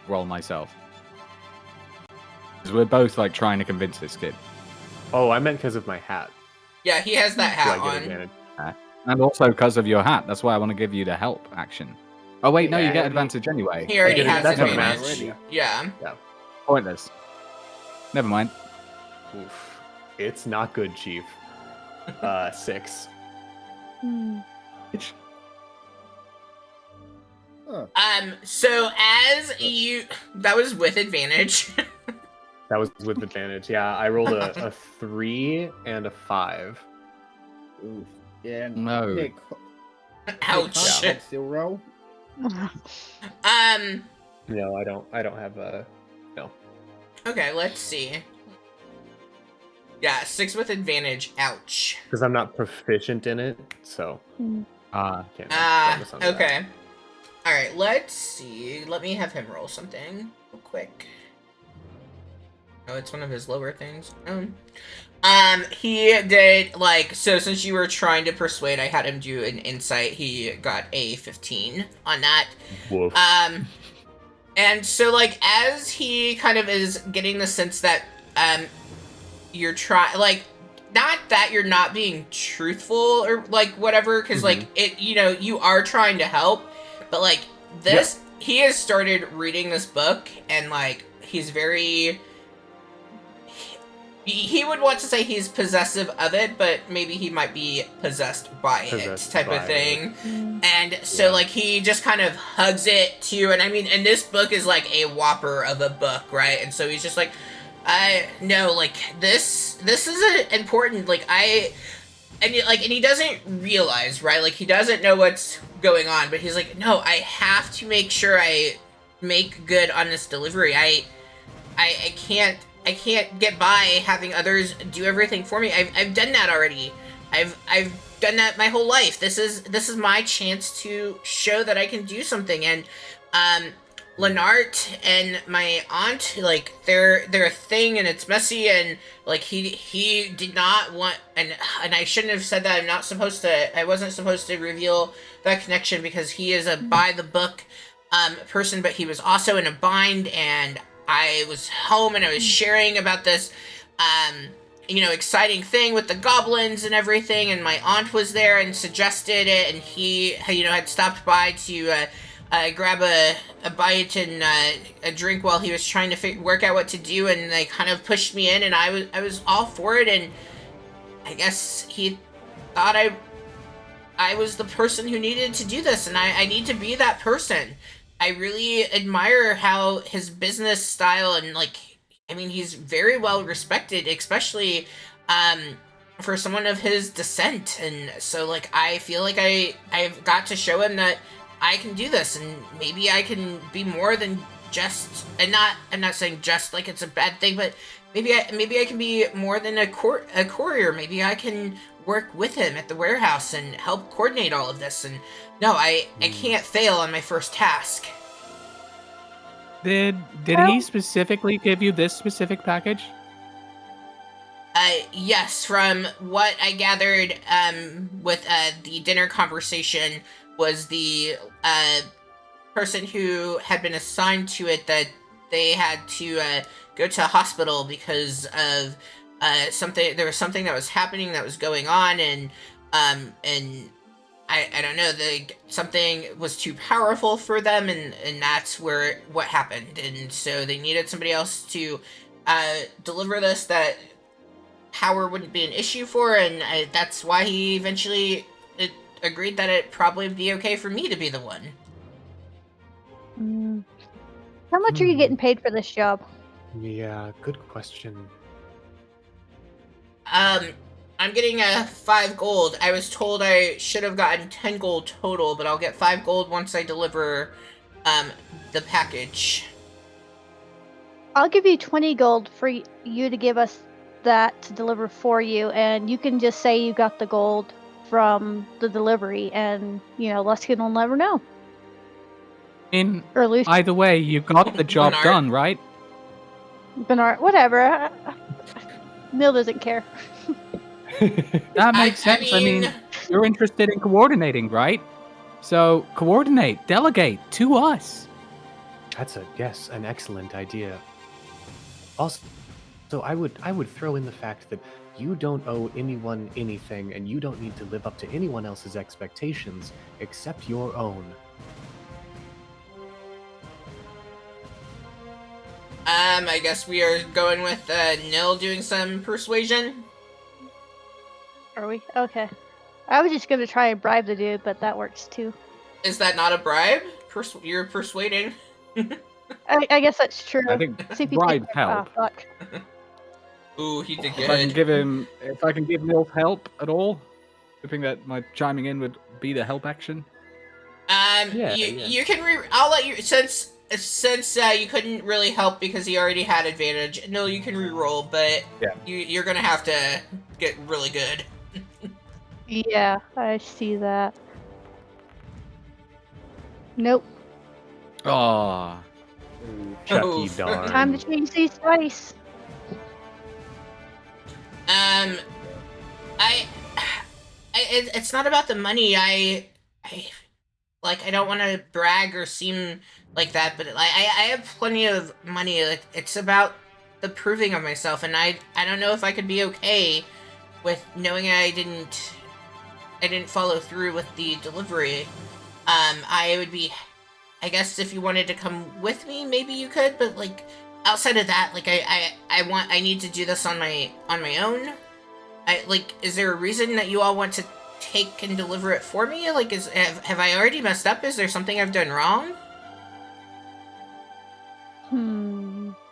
roll myself. Because we're both like trying to convince this kid, Oh, I meant because of my hat. Yeah, he has that Do I hat get on. advantage? and also because of your hat. That's why I want to give you the help action. Oh wait, no, Yeah, you get I- advantage anyway. He already I get it. has That's advantage. a match. Yeah. Pointless. Never mind. Oof. It's not good, Chief. 6. Hmm. So as you, that was with advantage. That was with advantage. Yeah, I rolled a 3 and a 5. Oof. Yeah. No. Nick, Ouch. can't still roll. No, I don't. I don't have a. No. Okay, let's see. Yeah, 6 with advantage. Ouch. Because I'm not proficient in it, so can't have bonus on that. Okay. Alright, let's see. Let me have him roll something real quick. Oh, it's one of his lower things. He did, like, so since you were trying to persuade, I had him do an insight. He got a 15 on that. Woof. And so, like, as he kind of is getting the sense that, you're trying, like, not that you're not being truthful or, like, whatever, because, like, it, you know, you are trying to help, but, like, this, he has started reading this book, and, like, he's very... He would want to say he's possessive of it, but maybe he might be possessed by it, type of thing. And so, like, he just kind of hugs it too. And I mean, and this book is like a whopper of a book, right? And so he's just like, no, like, this is important, like, and he doesn't realize, right? Like, he doesn't know what's going on, but he's like, no, I have to make sure I make good on this delivery. I can't get by having others do everything for me. I've done that already. I've done that my whole life. This is my chance to show that I can do something. And Lenart and my aunt, like, they're a thing, and it's messy, and like he did not want, and I shouldn't have said that. I wasn't supposed to reveal that connection, because he is a by the book person, but he was also in a bind, and I was home and I was sharing about this, you know, exciting thing with the goblins and everything, and my aunt was there and suggested it, and he, you know, had stopped by to grab a bite and a drink while he was trying to work out what to do, and they kind of pushed me in, and I was all for it, and I guess he thought I was the person who needed to do this, and I need to be that person. I really admire how his business style, and, like, I mean, he's very well respected, especially for someone of his descent. And so, like, I feel like I've got to show him that I can do this, and maybe I can be more than just, and I'm not saying just like it's a bad thing, but maybe I can be more than a courier. Maybe I can work with him at the warehouse and help coordinate all of this. And no, I can't fail on my first task. Did he specifically give you this specific package? Yes, from what I gathered with the dinner conversation, was the person who had been assigned to it that they had to go to a hospital because of something. There was something that was happening, that was going on, and I don't know, something was too powerful for them, and that's what happened. And so they needed somebody else to deliver this, that power wouldn't be an issue for, and that's why he eventually agreed that it probably would be okay for me to be the one. How much are you getting paid for this job? Yeah, good question. I'm getting 5 gold. I was told I should have gotten 10 gold total, but I'll get 5 gold once I deliver the package. I'll give you 20 gold for you to give us that to deliver for you, and you can just say you got the gold from the delivery, and, you know, Luskin will never know. Or Lucy. Either way, you got the job Bernard. done, right? Bernard, whatever. Mill doesn't care. That makes sense. I mean, you're interested in coordinating, right? So coordinate, delegate to us. That's an excellent idea. Also, so I would throw in the fact that you don't owe anyone anything, and you don't need to live up to anyone else's expectations except your own. I guess we are going with Nil doing some persuasion. Are we? Okay. I was just gonna try and bribe the dude, but that works too. Is that not a bribe? You're persuading. I guess that's true. I think See if he bribes takes- help. Oh, fuck. Ooh, he did If I good. can give Nils help at all, hoping that my chiming in would be the help action. Yeah, You can I'll let you since you couldn't really help because he already had advantage. No, you can re-roll, but Yeah. you're gonna have to get really good. Yeah, I see that. Nope. Oh, Chucky Oof. darn. Time to change these dice. It's not about the money. I don't want to brag or seem like that, but I have plenty of money. Like, it's about the proving of myself, and I don't know if I could be okay with knowing I didn't follow through with the delivery. I would be, I guess if you wanted to come with me, maybe you could, but like outside of that, like I need to do this on my own. Is there a reason that you all want to take and deliver it for me? Like, have I already messed up? Is there something I've done wrong?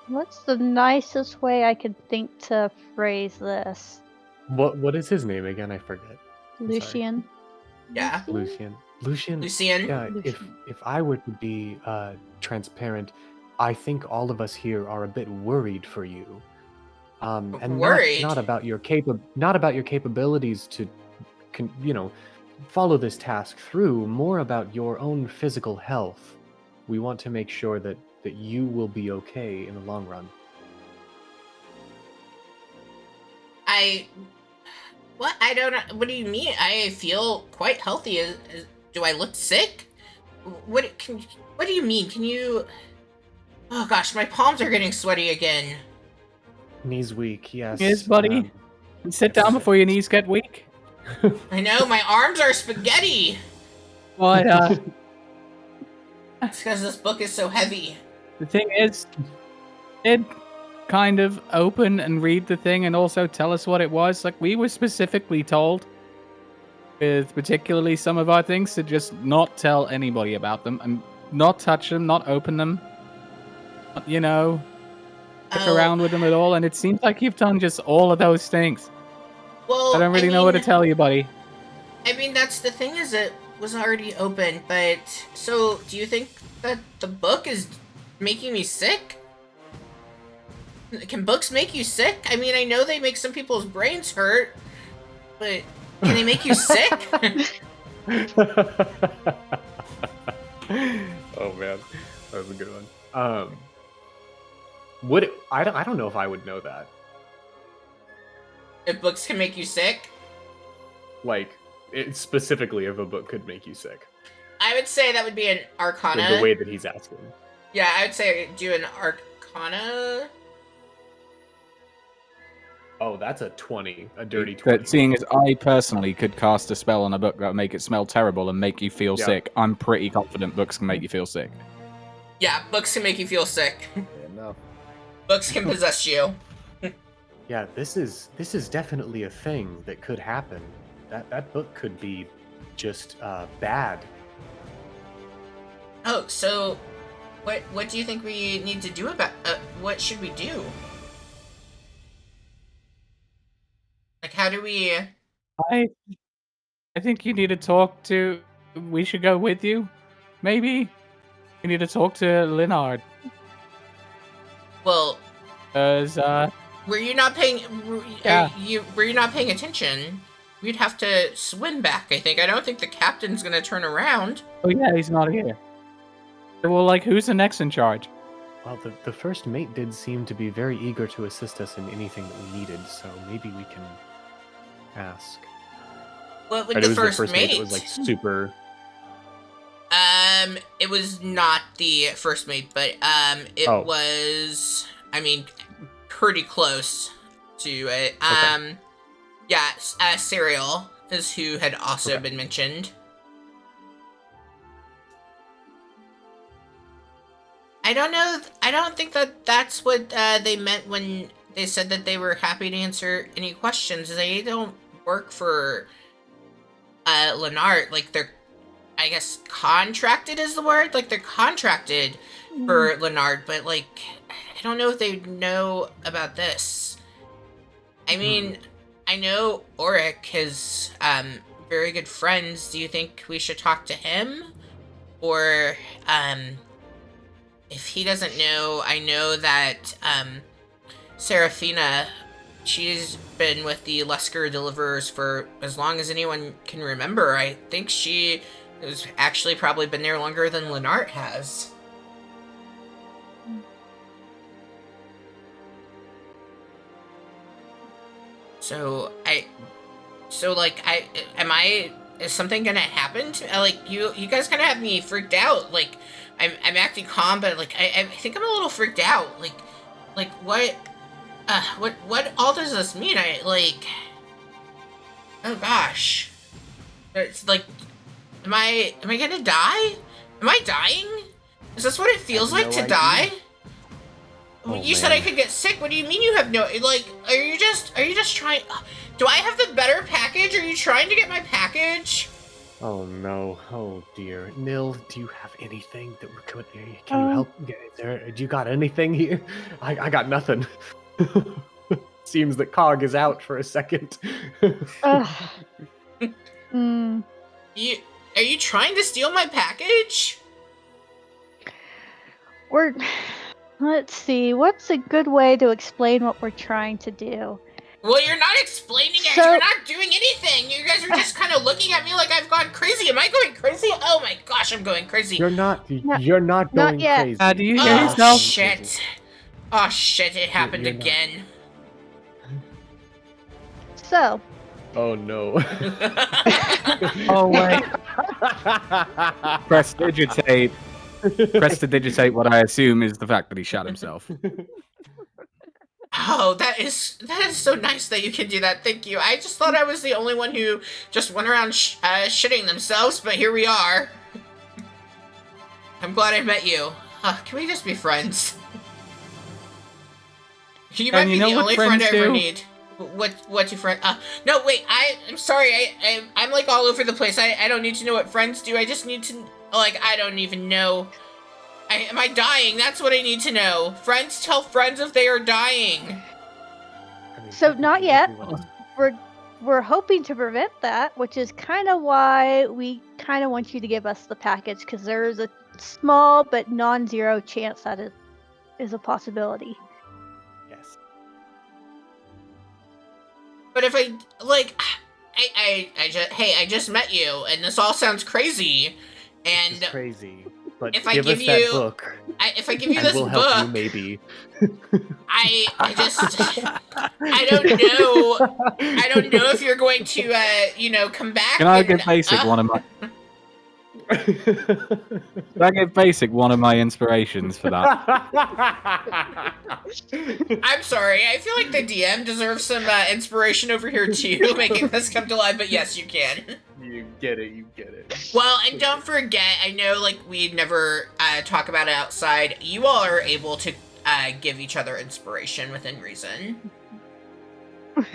What's the nicest way I could think to phrase this? What is his name again? I forget. I'm sorry. Lucian? Yeah. Lucian. Lucian? Yeah, if I were to be transparent, I think all of us here are a bit worried for you. And Worried? not about your capabilities to follow this task through, more about your own physical health. We want to make sure that you will be okay in the long run. What? I don't know. What do you mean? I feel quite healthy. Do I look sick? What do you mean? Can you... Oh gosh, my palms are getting sweaty again. Knees weak, yes. yes, buddy. Sit down before your knees get weak. I know, my arms are spaghetti! But It's because this book is so heavy. the thing is, it kind of open and read the thing and also tell us what it was. Like, we were specifically told, with particularly some of our things, to just not tell anybody about them and not touch them, not open them, fuck around with them at all. And it seems like you've done just all of those things. Well, I don't really know what to tell you, buddy. I mean, that's the thing, is it was already open, but... So, do you think that the book is making me sick? Can books make you sick? I mean, I know they make some people's brains hurt, but can they make you sick? Oh man, that was a good one. I don't know if I would know that. If books can make you sick? Like, specifically if a book could make you sick. I would say that would be an Arcana. The way that he's asking. Yeah, I would say do an Arcana. Oh, that's a 20, a dirty 20. But seeing as I personally could cast a spell on a book that would make it smell terrible and make you feel sick, I'm pretty confident books can make you feel sick. Yeah, books can make you feel sick. Enough. Books can possess you. Yeah, this is definitely a thing that could happen. That book could be just bad. Oh, so what do you think we need to do about what should we do? Like, how do we... I think you need to talk to... We should go with you, maybe? You need to talk to Leonard. Well... Because, Were you not paying... Yeah. Were you not paying attention? We'd have to swim back, I think. I don't think the captain's gonna turn around. Oh yeah, he's not here. Well, like, who's the next in charge? Well, the first mate did seem to be very eager to assist us in anything that we needed, so maybe we can ask. What with Right, the it was first the first mate? mate that was like super... It was not the first mate, but it was, I mean, pretty close to it. Okay. Yeah, Serial is who had also been mentioned. I don't know. I don't think that that's what they meant when they said that they were happy to answer any questions. They don't work for Leonard. Like, they're, I guess, contracted is the word. Like, they're contracted for Leonard, but like, I don't know if they know about this. I mean, I know Auric is very good friends. Do you think we should talk to him? or if he doesn't know, I know that Seraphina, she's been with the Lesker Deliverers for as long as anyone can remember. I think she has actually probably been there longer than Lennart has. Is something gonna happen to, like, you guys kind of have me freaked out. Like, I'm acting calm, but like, I think I'm a little freaked out. Like what all does this mean? Oh gosh. It's like, am I gonna die? Am I dying? Is this what it feels like to die? Oh, you said I could get sick. What do you mean you have no, like, are you just trying, do I have the better package? Are you trying to get my package? Oh no! Oh dear, Nil, do you have anything that we could? Can you help? Do you got anything here? I got nothing. Seems that Cog is out for a second. Are you trying to steal my package? Let's see, what's a good way to explain what we're trying to do? Well, you're not explaining it. You're not doing anything. You guys are just kind of looking at me like I've gone crazy. Am I going crazy? Oh my gosh, I'm going crazy. You're not going yet. crazy. Do you hear yourself? Shit. Oh shit, it happened again. So. Oh no. Oh wait. Prestidigitate. Prestidigitate what I assume is the fact that he shot himself. Oh, that is so nice that you can do that. Thank you. I just thought I was the only one who just went around shitting themselves, but here we are. I'm glad I met you. Can we just be friends? You might be the only friend I ever need. What do friends? No, wait. I'm sorry. I'm like all over the place. I don't need to know what friends do. I just need to, like, I don't even know. Am I dying? That's what I need to know. Friends tell friends if they are dying. So not yet. We're hoping to prevent that, which is kind of why we kind of want you to give us the package, because there is a small but non-zero chance that it is a possibility. Yes. But if I just met you, and this all sounds crazy, and It's crazy. But if I give give us that you- book, if I give you and this we'll book, help you maybe. I don't know if you're going to come back. Can I and, give basic one of my? Can I give basic one of my inspirations for that? I'm sorry. I feel like the DM deserves some inspiration over here too, making this come to life. But yes, you can. You get it. Well, and don't forget, I know, like, we never talk about it outside. You all are able to give each other inspiration within reason.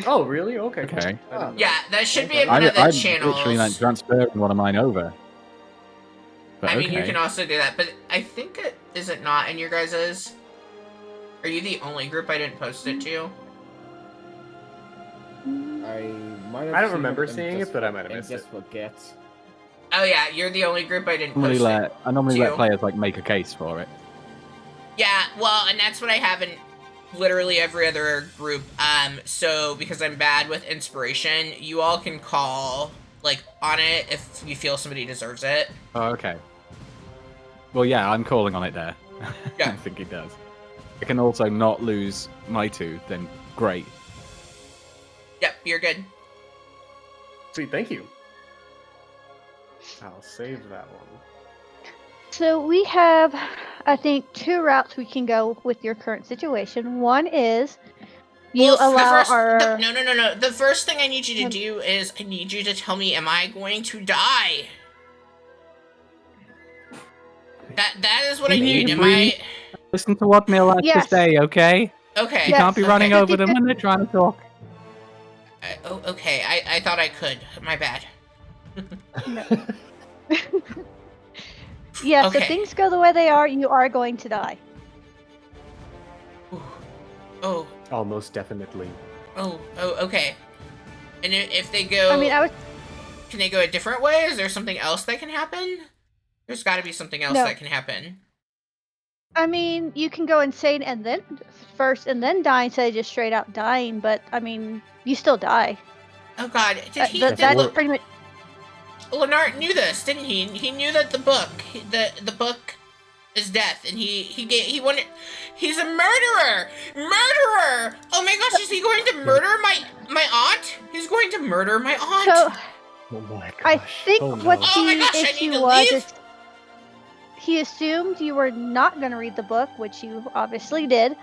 Oh, really? Okay. Okay. Yeah, that should be in I one of the literally channels. meant transferring one of mine over. But I mean, you okay. can also do that, but I think is it not in your guys's? Are you the only group I didn't post it to? I don't remember seeing it, but I might have missed it. Just forget. Oh yeah, you're the only group I didn't I post it. normally let to. players like make a case for it. Yeah, well, and that's what I have in literally every other group. So because I'm bad with inspiration, you all can call like on it if you feel somebody deserves it. Oh, okay. Well, yeah, I'm calling on it there. Yeah. I think it does. I can also not lose my two, then great. Yep, you're good. Sweet, thank you. I'll save that one. So we have, I think, 2 routes we can go with your current situation. One is you Well, allow our... No. The first thing I need you to do is I need you to tell me, am I going to die? That is what I need. Am I... Listen to what Neil has Yes. to say, okay? Okay. You can't be okay. running over them when they're trying to talk. Okay. I thought I could. My bad. Yes, Okay. if things go the way they are, you are going to die. Oh. Almost definitely. Oh, okay. And if they go... I mean, Can they go a different way? Is there something else that can happen? There's got to be something else No. that can happen. I mean, you can go insane and then first and then die instead of just straight out dying, but I mean, you still die. Oh God, did he? That's Did pretty much. Lenart knew this, didn't he? He knew that the book is death, and he wanted. He's a murderer! Murderer! Oh my gosh, is he going to murder my aunt? He's going to murder my aunt. So Oh my gosh. I think Oh, no. what Oh my the gosh, I need issue to was leave? is he assumed you were not going to read the book, which you obviously did.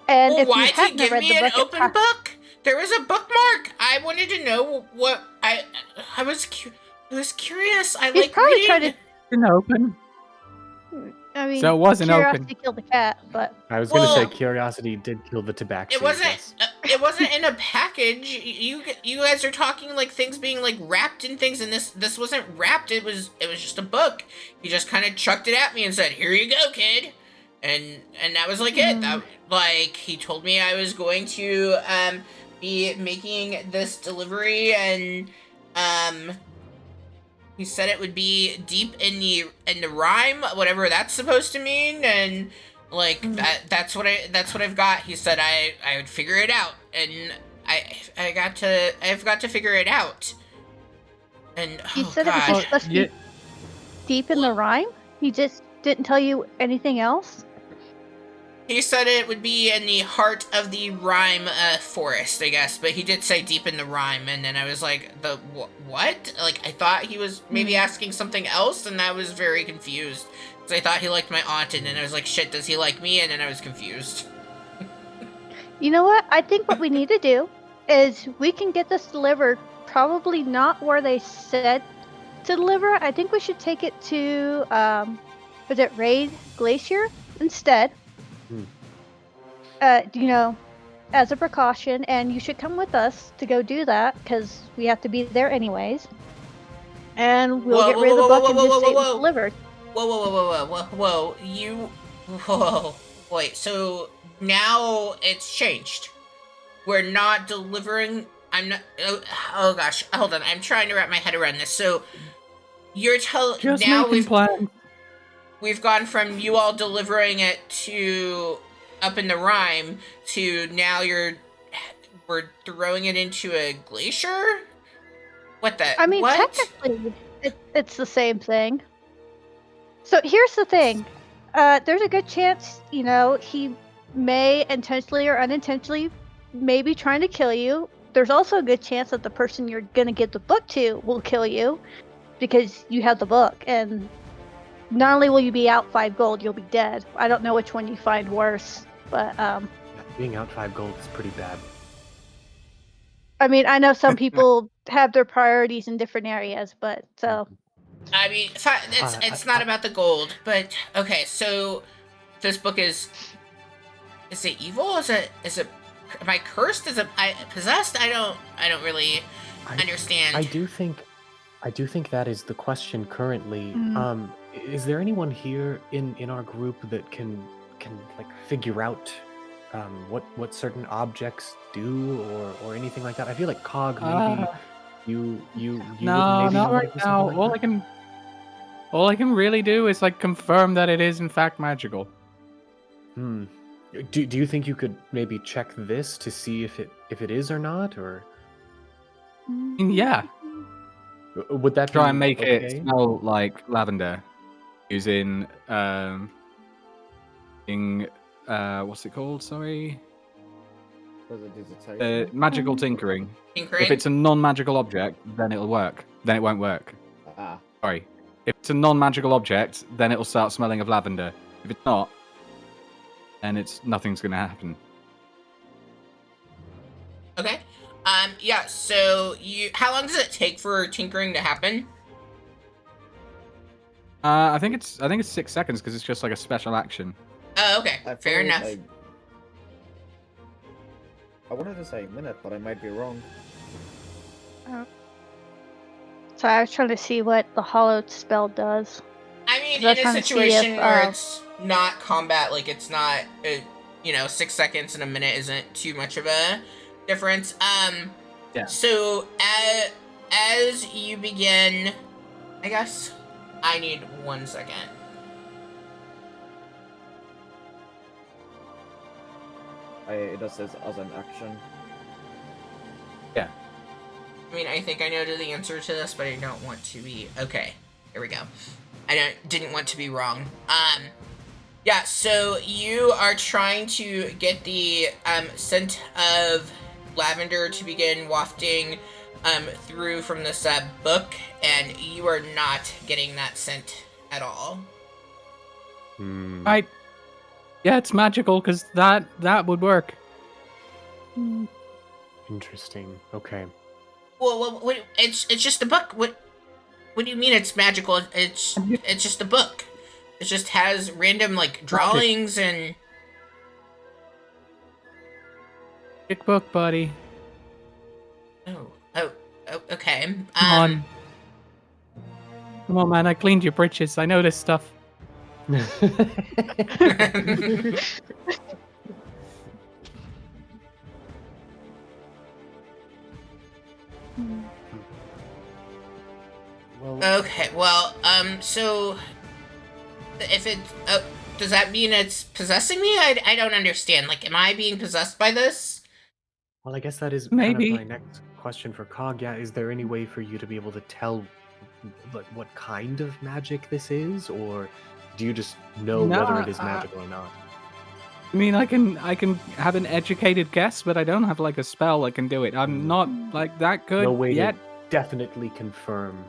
And Well, if you why'd he hadn't give read me the an book, open book? There was a bookmark. I wanted to know what I was curious. I he's like probably reading. trying to. Didn't open. I mean, So it wasn't curiosity open. killed the cat, but I was gonna say Well, curiosity did kill the tabaxi. It wasn't. Yes. It wasn't in a package. You guys are talking like things being like wrapped in things, and this wasn't wrapped. It was just a book. He just kind of chucked it at me and said, "Here you go, kid," and that was like it. That, like he told me I was going to be making this delivery, and he said it would be deep in the rhyme, whatever that's supposed to mean, and like that's what I've got. He said I would figure it out, and I've got to figure it out. And he oh said it was God. just supposed to be deep in the rhyme. He just didn't tell you anything else. He said it would be in the heart of the rhyme forest, I guess, but he did say deep in the rhyme, and then I was like, what? Like, I thought he was maybe asking something else, and I was very confused. Because I thought he liked my aunt, and then I was like, shit, does he like me? And then I was confused. You know what? I think what we need to do is we can get this delivered, probably not where they said to deliver. I think we should take it to, was it Raid Glacier instead? You know, as a precaution, and you should come with us to go do that because we have to be there anyways. And we'll get rid of the book and just say it was delivered. Whoa. Wait, so now it's changed. We're not delivering. I'm not. Oh gosh, hold on. I'm trying to wrap my head around this. So you're telling now we've gone from you all delivering it to up in the rhyme to now we're throwing it into a glacier? What the? I mean, what? technically, it's the same thing. So here's the thing. There's a good chance, you know, he may intentionally or unintentionally maybe trying to kill you. There's also a good chance that the person you're going to give the book to will kill you because you have the book. And not only will you be out 5 gold, you'll be dead. I don't know which one you find worse, but Being out 5 gold is pretty bad. I mean, I know some people have their priorities in different areas, but so I mean, it's not about the gold, but okay. So this book is it evil? Is it? Am I cursed? Is it possessed? I don't really understand. I do think that is the question currently. Is there anyone here in our group that can like figure out what certain objects do or anything like that? I feel like Cog maybe you No, would maybe not know right something now. like that? All I can really do is like confirm that it is in fact magical. Do you think you could maybe check this to see if it is or not, or Yeah. would that Try be and make okay? it smell like lavender using what's it called? Sorry. Magical tinkering. Tinkering? If it's a non-magical object, then it'll work. Then it won't work. Sorry. If it's a non-magical object, then it'll start smelling of lavender. If it's not, then nothing's gonna happen. Okay. Yeah. So how long does it take for tinkering to happen? I think it's 6 seconds because it's just like a special action. Oh, okay. Fair enough. I wanted to say a minute, but I might be wrong. So I was trying to see what the hollowed spell does. I mean, So I was in a trying to see situation if, where it's not combat, like it's not, 6 seconds and a minute isn't too much of a difference. Yeah. So as you begin, I guess, I need 1 second. It just says as an action. Yeah. I mean, I think I know the answer to this, but I don't want to be... Okay, here we go. Didn't want to be wrong. Yeah, so you are trying to get the scent of lavender to begin wafting through from this book, and you are not getting that scent at all. Right. Yeah, it's magical because that would work. Interesting. Okay. Well, it's just a book. What do you mean it's magical? It's just a book. It just has random like drawings and. Big book, buddy. Oh, okay. Come on. Come on, man. I cleaned your britches. I know this stuff. Well, Okay, well, so if it, does that mean it's possessing me? I don't understand. Like, am I being possessed by this? well, I guess that is Maybe. kind of my next question for Cog. Yeah, is there any way for you to be able to tell what kind of magic this is, or do you just know No, whether it is magical or not? I mean, I can have an educated guess, but I don't have like a spell that can do it. I'm not like that good No way yet. to definitely confirm.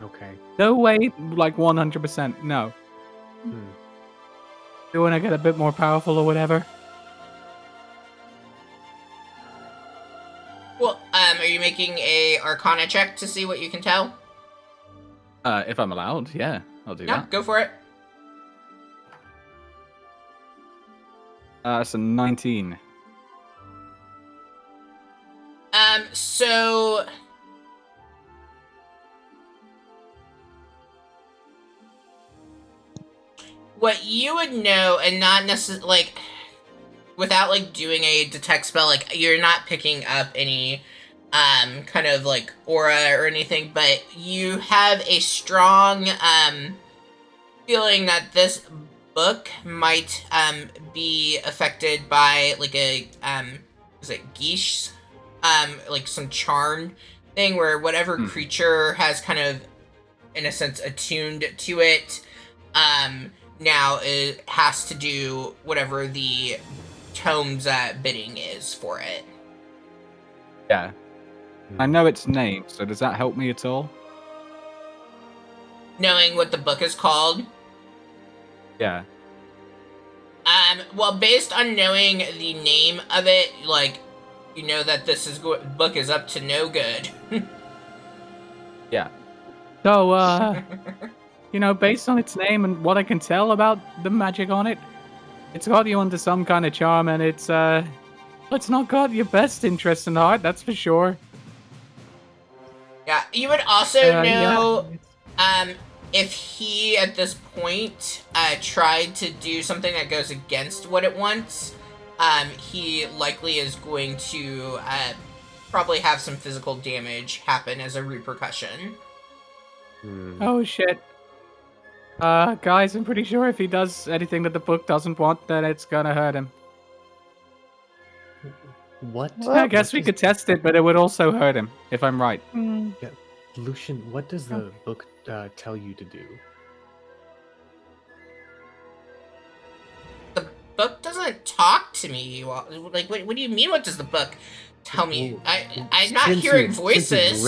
Okay. No way, like 100%. No. Do when I get a bit more powerful or whatever. Well, are you making a Arcana check to see what you can tell? If I'm allowed, yeah, I'll do Yeah, that. go for it. It's a 19. So what you would know, and not necessarily like without like doing a detect spell, like you're not picking up any kind of like aura or anything, but you have a strong feeling that this book might be affected by like a is it geesh, like some charm thing where whatever creature has kind of in a sense attuned to it now it has to do whatever the tome's bidding is for it. Yeah. I know its name, so does that help me at all? Knowing what the book is called? Yeah. Well, based on knowing the name of it, like, you know that this book is up to no good. Yeah. So, you know, based on its name and what I can tell about the magic on it, it's got you under some kind of charm, and it's not got your best interest in heart, that's for sure. Yeah, you would also know, if he, at this point, tried to do something that goes against what it wants, he likely is going to, probably have some physical damage happen as a repercussion. Oh, shit. Guys, I'm pretty sure if he does anything that the book doesn't want, then it's gonna hurt him. What? I guess we could test it, but it would also hurt him, if I'm right. Yeah, Lucian, what does the book tell you to do? The book doesn't talk to me. Like, what do you mean? What does the book tell me? I'm not hearing voices.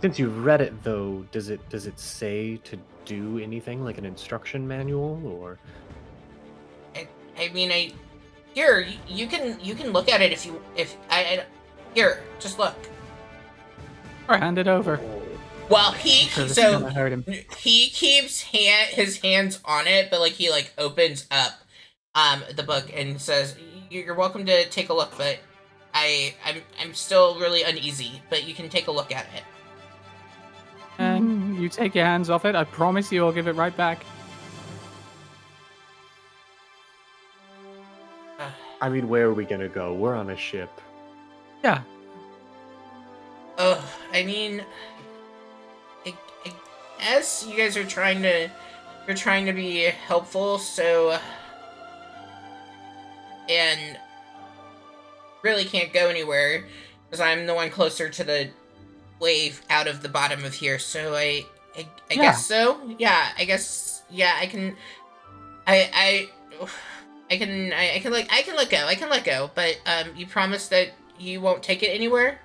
Since you've read it, though, does it say to do anything like an instruction manual or? I mean, here you can look at it if here, just look. Or hand it over. Well, This is gonna hurt him. he keeps his hands on it, but like he like opens up the book and says, "You're welcome to take a look, but I'm still really uneasy, but you can take a look at it." And you take your hands off it, I promise you I'll give it right back. I mean, where are we gonna go? We're on a ship. Yeah. Oh, I mean, guess you guys are trying to be helpful, so and really can't go anywhere because I'm the one closer to the wave out of the bottom of here. So I guess so. Yeah, I guess I can. I can let go. I can let go. But you promise that you won't take it anywhere.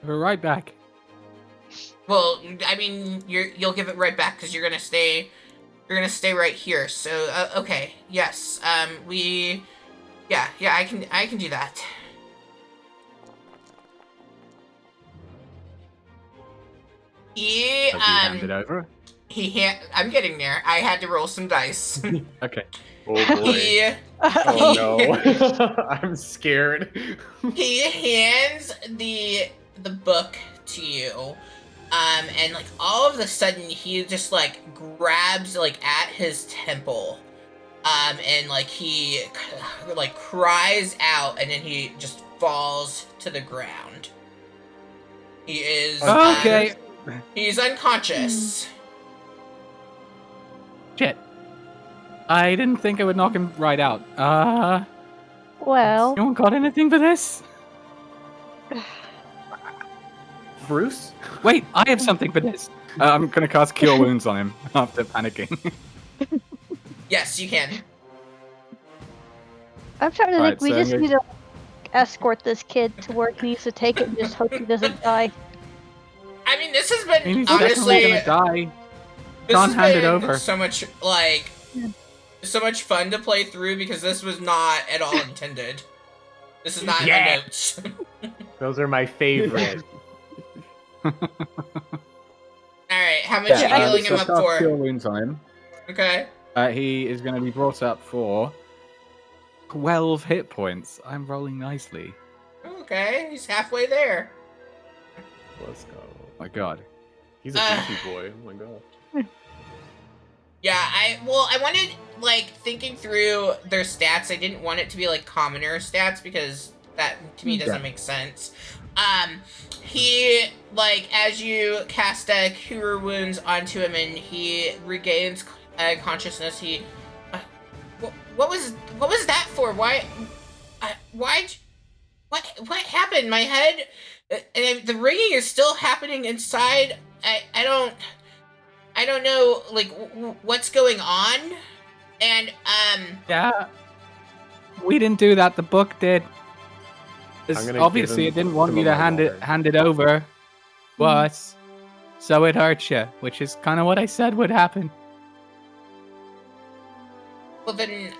We're right back. Well, I mean, you'll give it right back because you're gonna stay right here. So okay, yes. Yeah, I can do that. Have you handed over? I'm getting there. I had to roll some dice. Okay. Oh boy. Oh no. I'm scared. He hands the book to you. And like all of a sudden he just like grabs like at his temple. And like he like cries out and then he just falls to the ground. He is okay. He's unconscious. Shit. I didn't think I would knock him right out. Well, No one got anything for this? Bruce? Wait, I have something for this. I'm gonna cast Cure Wounds on him after panicking. Yes, you can. I'm trying to think. Alright, We so just I'm need to escort this kid to where he needs to take it and just hope he doesn't die. I mean, this has I mean, been he's honestly definitely gonna die. this Can't has hand it been over. so much like so much fun to play through because this was not at all intended. This is not in my notes. Those are my favorite. All right, how much are you healing him up cast Cure for? Wounds on him. Okay. He is going to be brought up for 12 hit points. I'm rolling nicely. Okay, he's halfway there. Let's go. My God. He's a beefy boy. Oh my god. Yeah, I wanted, like, thinking through their stats, I didn't want it to be, like, commoner stats, because that, to me, doesn't make sense. He, like, as you cast Cure Wounds onto him and he regains consciousness, he... what was that for? Why... What happened? My head... the ringing is still happening inside. I don't know, like, what's going on, and, Yeah. We didn't do that. The book did. Obviously, it didn't want you to hand it over to us, so it hurt you, which is kind of what I said would happen. well then,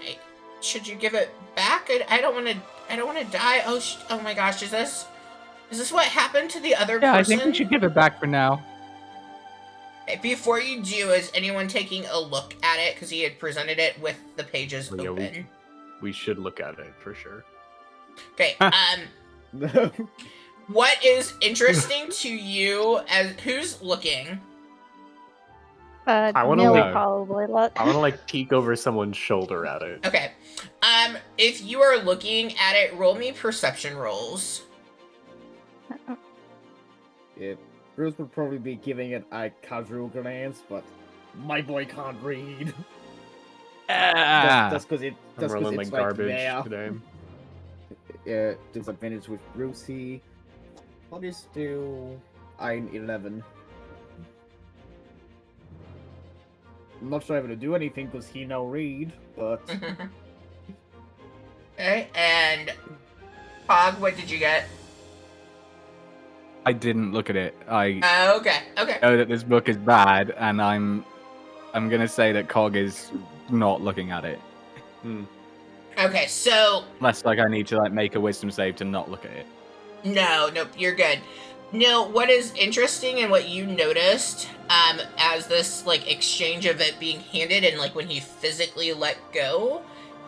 should you give it back? I don't want to die. Oh my gosh, is this what happened to the other person? Yeah, I think we should give it back for now. Before you do, is anyone taking a look at it? Because he had presented it with the pages Yeah, open. we should look at it for sure. Okay, what is interesting to you as who's looking? I wanna Millie look. probably look. I want to like peek over someone's shoulder at it. Okay, if you are looking at it, roll me perception rolls. Yeah, Bruce would probably be giving it a casual glance, but my boy can't read. That's because I'm rolling it's like garbage there. today. Yeah, disadvantage with Brucey. I'll just do 11. I'm not sure I'm gonna do anything because he no read, but Okay, and Pog, what did you get? I didn't look at it. I Okay. know that this book is bad, and I'm gonna say that Cog is not looking at it. Okay, so Unless, like, I need to, like, make a wisdom save to not look at it. nope, you're good. No, what is interesting and what you noticed, as this, like, exchange of it being handed and, like, when he physically let go,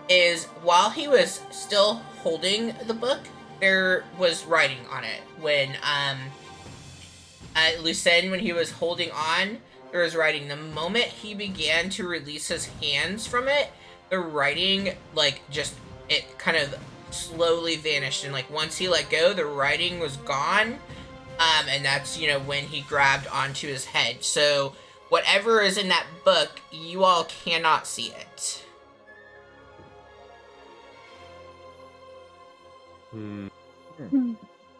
is while he was still holding the book, there was writing on it. When, Lucien, when he was holding on, there was writing. The moment he began to release his hands from it, the writing, like, just, it kind of slowly vanished. And, like, once he let go, the writing was gone. And that's, when he grabbed onto his head. So whatever is in that book, you all cannot see it.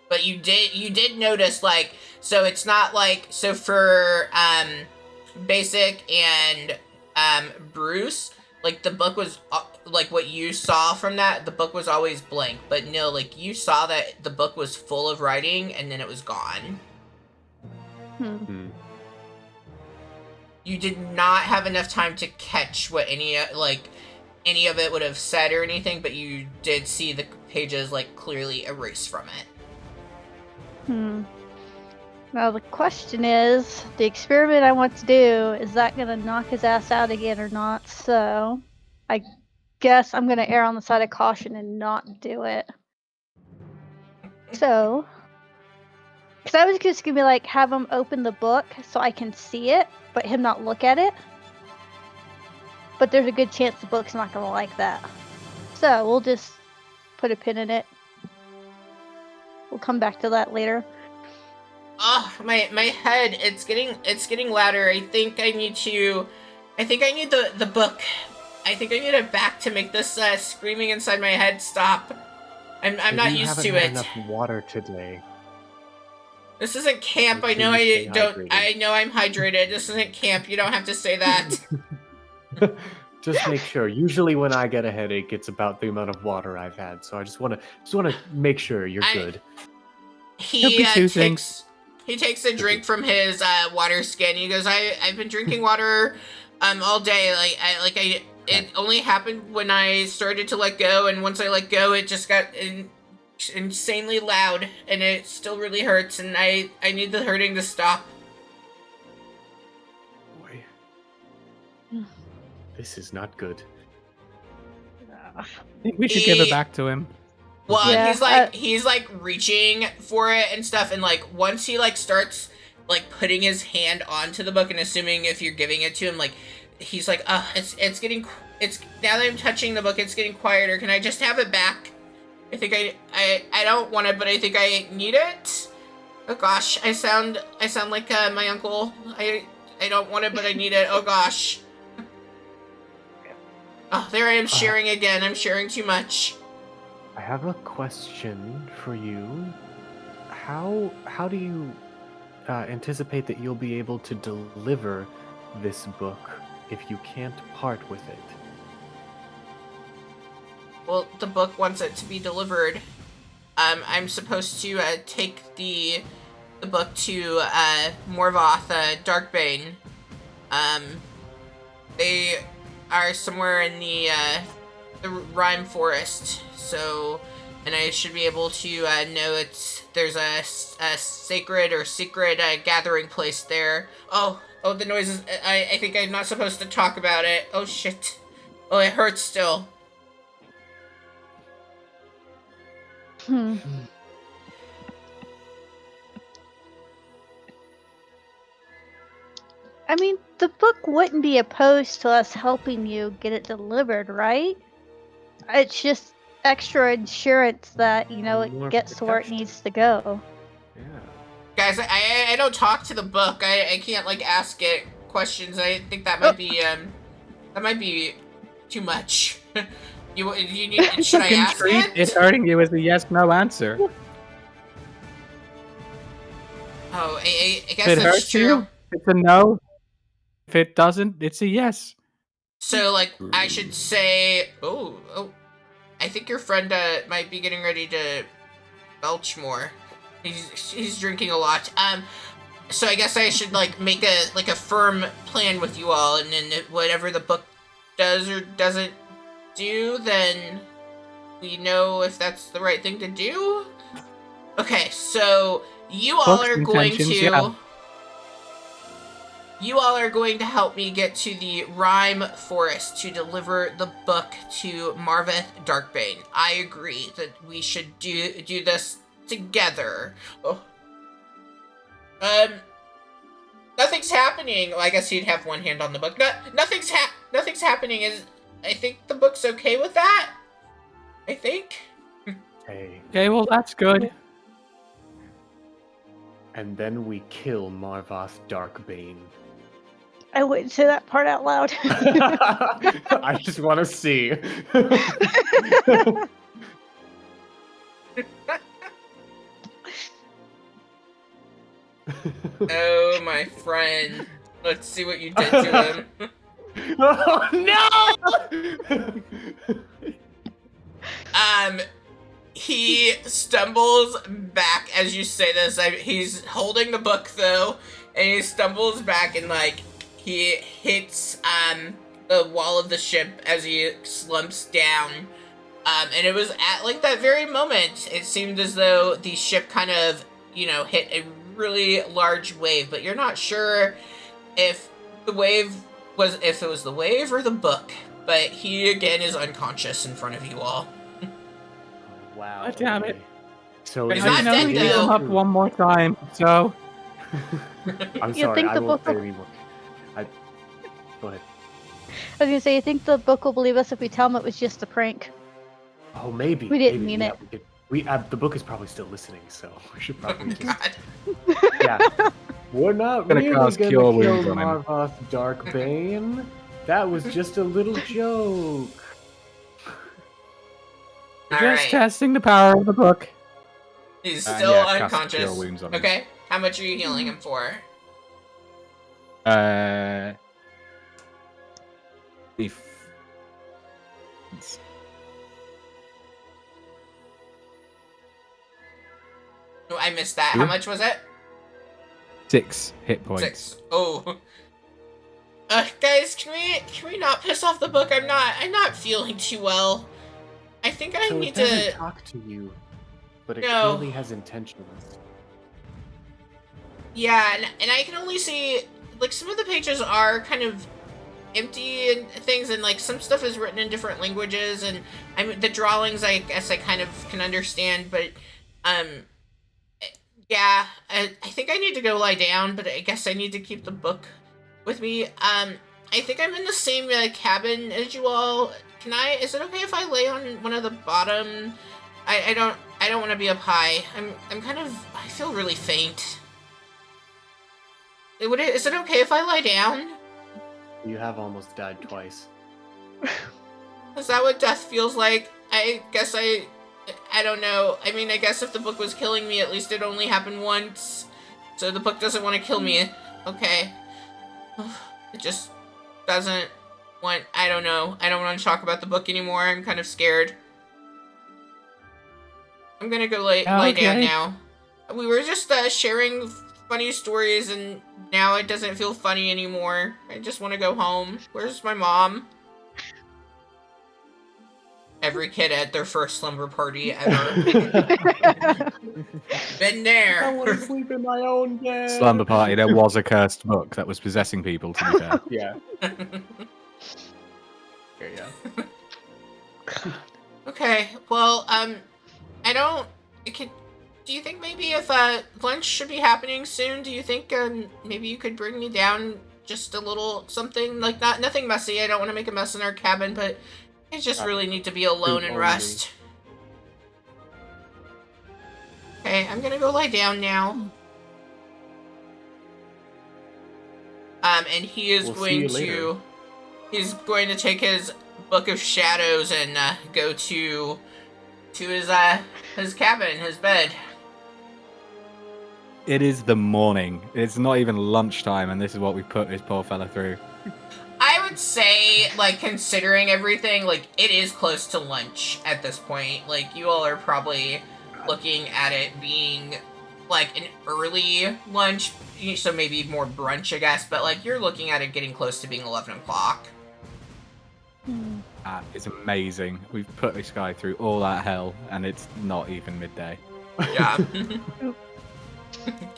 But you did notice, like, so it's not like, so for Basic and Bruce, like, the book was like what you saw from that, the book was always blank. But no, like, you saw that the book was full of writing and then it was gone. You did not have enough time to catch what any of it would have said or anything, but you did see the pages, like, clearly erased from it. Now the question is, the experiment I want to do, is that going to knock his ass out again or not? So, I guess I'm going to err on the side of caution and not do it. So, because I was just going to be like, have him open the book so I can see it, but him not look at it. But there's a good chance the book's not going to like that. So, we'll just put a pin in it. We'll come back to that later. Oh, my head, it's getting louder. I think I need the book. I think I need it back to make this screaming inside my head stop. I'm not used to it. Enough water today. This isn't camp. I know I know I'm hydrated. This isn't camp. You don't have to say that. Just make sure. Usually when I get a headache, it's about the amount of water I've had. So I just want to make sure you're good. He takes a drink from his water skin. He goes, I've been drinking water all day. It only happened when I started to let go, and once I let go, it just got insanely loud, and it still really hurts, and I need the hurting to stop. Boy, this is not good. I think we should give it back to him. Well, Yeah, he's like reaching for it and stuff, and like once he like starts like putting his hand onto the book, and assuming if you're giving it to him, like he's like, it's now that I'm touching the book, it's getting quieter. Can I just have it back? I think I don't want it, but I think I need it. Oh gosh, I sound like my uncle. I don't want it, but I need it. Oh gosh. Oh, there I am sharing again. I'm sharing too much. I have a question for you. How do you anticipate that you'll be able to deliver this book if you can't part with it? Well, the book wants it to be delivered. I'm supposed to take the book to Morvoth, Darkbane. They are somewhere in the Rime Forest. So, and I should be able to know there's a sacred or secret gathering place there. Oh, the noises. I think I'm not supposed to talk about it. Oh shit. Oh, it hurts still. I mean, the book wouldn't be opposed to us helping you get it delivered, right? It's just extra insurance that, More it gets to where it protection. needs to go. Yeah. Guys, I don't talk to the book. I can't like ask it questions. I think that might be too much. you need? Should I ask it? It's hurting you as a yes/no answer. Oh, I guess If it that's hurts true. you, it's a no. If it doesn't, it's a yes. So like I should say, oh, I think your friend might be getting ready to belch more. He's drinking a lot. So I guess I should like make a firm plan with you all, and then whatever the book does or doesn't do, then we know if that's the right thing to do. Okay, so you all Book's are going intentions, to. yeah. You all are going to help me get to the Rime Forest to deliver the book to Marveth Darkbane. I agree that we should do this together. Oh. Nothing's happening. Well, I guess he'd have one hand on the book. Nothing's happening. I think the book's okay with that. I think. Hey. Okay, well that's good. And then we kill Marvoth Darkbane. I wouldn't say that part out loud. I just want to see. Oh, my friend. Let's see what you did to him. Oh no! He stumbles back as you say this. He's holding the book though, and he stumbles back and like he hits the wall of the ship as he slumps down. And it was at like that very moment it seemed as though the ship kind of, you know, hit a really large wave, but you're not sure if it was the wave or the book. But he again is unconscious in front of you all. Wow. God damn it. okay. So He's is not it dead, beat though. him up one more time. So I'm You sorry, think I the won't book say will- anymore. Go ahead. I was gonna say, you think the book will believe us if we tell him it was just a prank? Oh, maybe. We didn't maybe, mean yeah, it. the book is probably still listening, so we should probably just. God. Yeah. We're not Gonna really cast gonna Cure kill Wounds on him. Marvoth Darkbane. That was just a little joke. All just right. testing the power of the book. He's And still yeah, cast unconscious. Cure Wounds on him. Okay. How much are you healing him for? Oh, I missed that. How Ooh. much was it? 6 hit points. 6. Oh. Guys, can we not piss off the book? I'm not feeling too well. I think I So need it doesn't to. talk to you, but it No. clearly has intentions. Yeah, and I can only see like some of the pages are kind of empty and things, and like some stuff is written in different languages, and I mean the drawings I guess I kind of can understand, but yeah, I think I need to go lie down, but I guess I need to keep the book with me. I think I'm in the same cabin as you all. Is it okay if I lay on one of the bottom? I don't want to be up high. I'm kind of, I feel really faint. Is it okay if I lie down? You have almost died twice. Is that what death feels like? I guess I don't know. I mean, I guess if the book was killing me, at least it only happened once. So the book doesn't want to kill me. Okay. It just doesn't want, I don't know. I don't want to talk about the book anymore. I'm kind of scared. I'm gonna go lie down now. We were just sharing funny stories, and now it doesn't feel funny anymore. I just want to go home. Where's my mom? Every kid at their first slumber party ever. Been there. I want to sleep in my own bed. Slumber party. There was a cursed book that was possessing people. To be fair. Yeah. Okay, yeah. Okay, well, do you think maybe if, lunch should be happening soon, do you think, maybe you could bring me down just a little something, like, nothing messy, I don't want to make a mess in our cabin, but I just really need to be alone and only. rest. Okay, I'm gonna go lie down now. And he is We'll see going you to, later. he's going to take his Book of Shadows and, go to his cabin, his bed. It is the morning. It's not even lunchtime, and this is what we put this poor fella through. I would say, like, considering everything, like, it is close to lunch at this point. Like, you all are probably looking at it being, like, an early lunch, so maybe more brunch, I guess, but, like, you're looking at it getting close to being 11 o'clock. It's amazing. We've put this guy through all that hell, and it's not even midday. Yeah.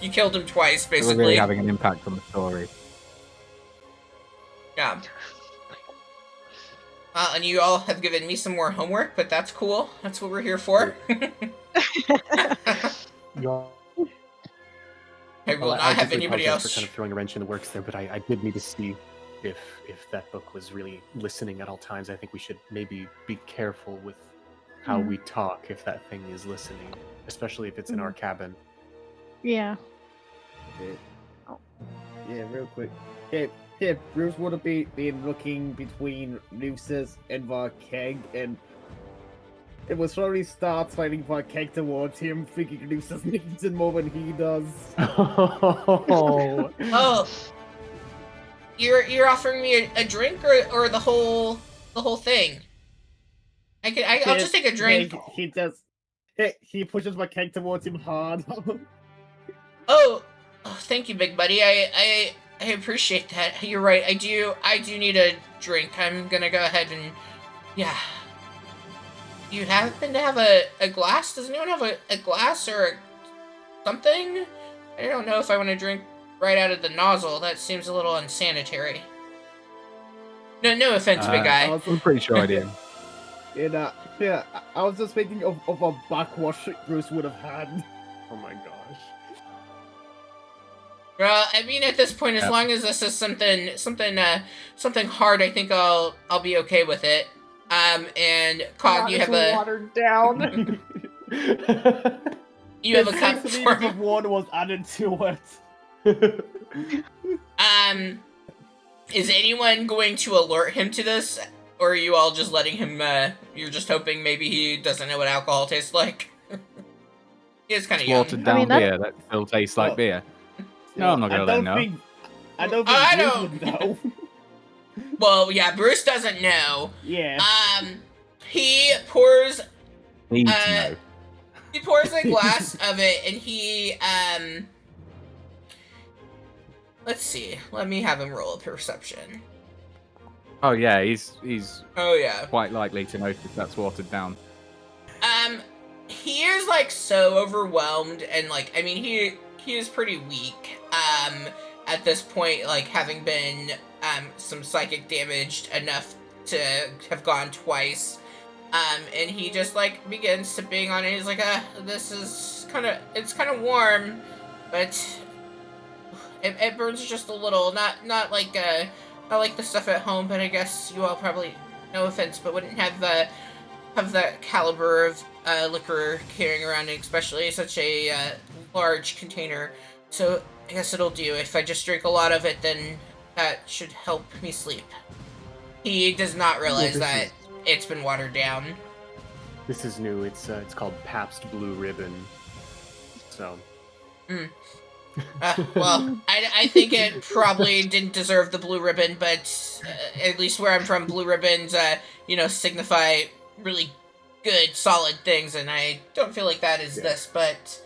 You killed him twice, We're basically. really having an impact on the story. Yeah. And you all have given me some more homework, but that's cool. That's what we're here for. I will not have definitely anybody apologize else. for kind of throwing a wrench in the works there, but I did need to see if that book was really listening at all times. I think we should maybe be careful with how we talk if that thing is listening, especially if it's in our cabin. Yeah. Yeah, real quick. Yeah, Bruce would have been looking between Lucis and the keg, and it will slowly start sliding the keg towards him, thinking Lucis needs it more than he does. Oh. Oh, you're offering me a drink or the whole thing? I'll just take a drink. He pushes my keg towards him hard. Oh, thank you, big buddy. I appreciate that. You're right. I do need a drink. I'm gonna go ahead and yeah. You happen to have a glass? Does anyone have a glass or something? I don't know if I want to drink right out of the nozzle. That seems a little unsanitary. No offense, big guy. I'm pretty sure I do. Yeah, I was just thinking of a backwash Bruce would have had. Oh my gosh. Well, I mean, at this point, as long as this is something hard, I think I'll be okay with it. And Cog, you have a watered down. you have a cup 6 for liters of water was added to it. Is anyone going to alert him to this, or are you all just letting him? You're just hoping maybe he doesn't know what alcohol tastes like. He is kind of young. Watered down beer that still tastes like beer. No, I'm not gonna let him know. I don't think Bruce would know. Well, yeah, Bruce doesn't know. Yeah. He pours. Need to know. He pours a glass of it, and he let's see. Let me have him roll a perception. Oh yeah, he's Oh yeah. quite likely to notice that's watered down. He is like so overwhelmed, and like I mean he is pretty weak. At this point, like having been some psychic damaged enough to have gone twice. And he just like begins sipping on it. He's like, this is it's kind of warm, but it burns just a little. Not like the stuff at home, but I guess you all probably, no offense, but wouldn't have that caliber of liquor carrying around, especially such a large container. So I guess it'll do. If I just drink a lot of it, then that should help me sleep. He does not realize that it's been watered down. This is new. It's called Pabst Blue Ribbon. So. Well, I think it probably didn't deserve the blue ribbon, but at least where I'm from, blue ribbons, signify really good, solid things, and I don't feel like that is this, but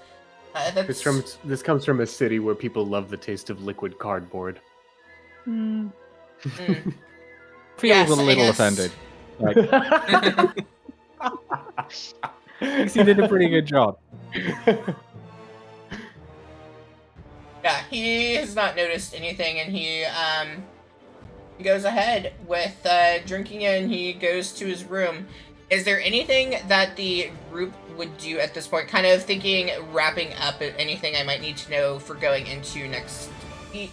that's... This comes from a city where people love the taste of liquid cardboard. Feels a little offended. Like, he did a pretty good job. Yeah, he has not noticed anything, and he goes ahead with drinking it, and he goes to his room. Is there anything that the group would do at this point? Kind of thinking, wrapping up anything I might need to know for going into next week,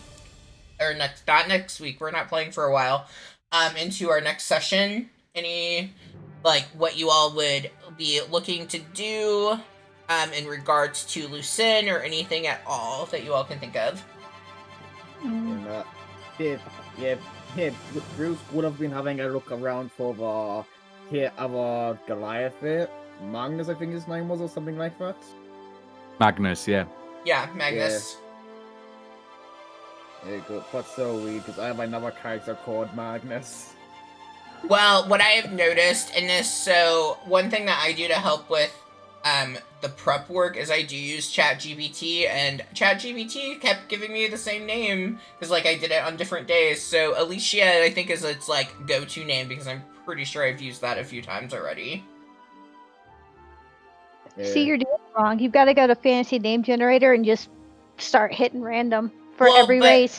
or not next week. We're not playing for a while. Into our next session. Any, like, what you all would be looking to do in regards to Lucin, or anything at all that you all can think of? Bruce would have been having a look around for the other Goliath there. Magnus, I think his name was, or something like that. Magnus, yeah. Yeah, Magnus. Yeah, good. But so weird, because I have another character called Magnus. Well, what I have noticed in this, so one thing that I do to help with the prep work is I do use ChatGPT, and ChatGPT kept giving me the same name because like I did it on different days. So Alicia, I think, is its like go-to name because I'm pretty sure I've used that a few times already. Yeah. See, you're doing it wrong. You've got to go to Fantasy Name Generator and just start hitting random for every race.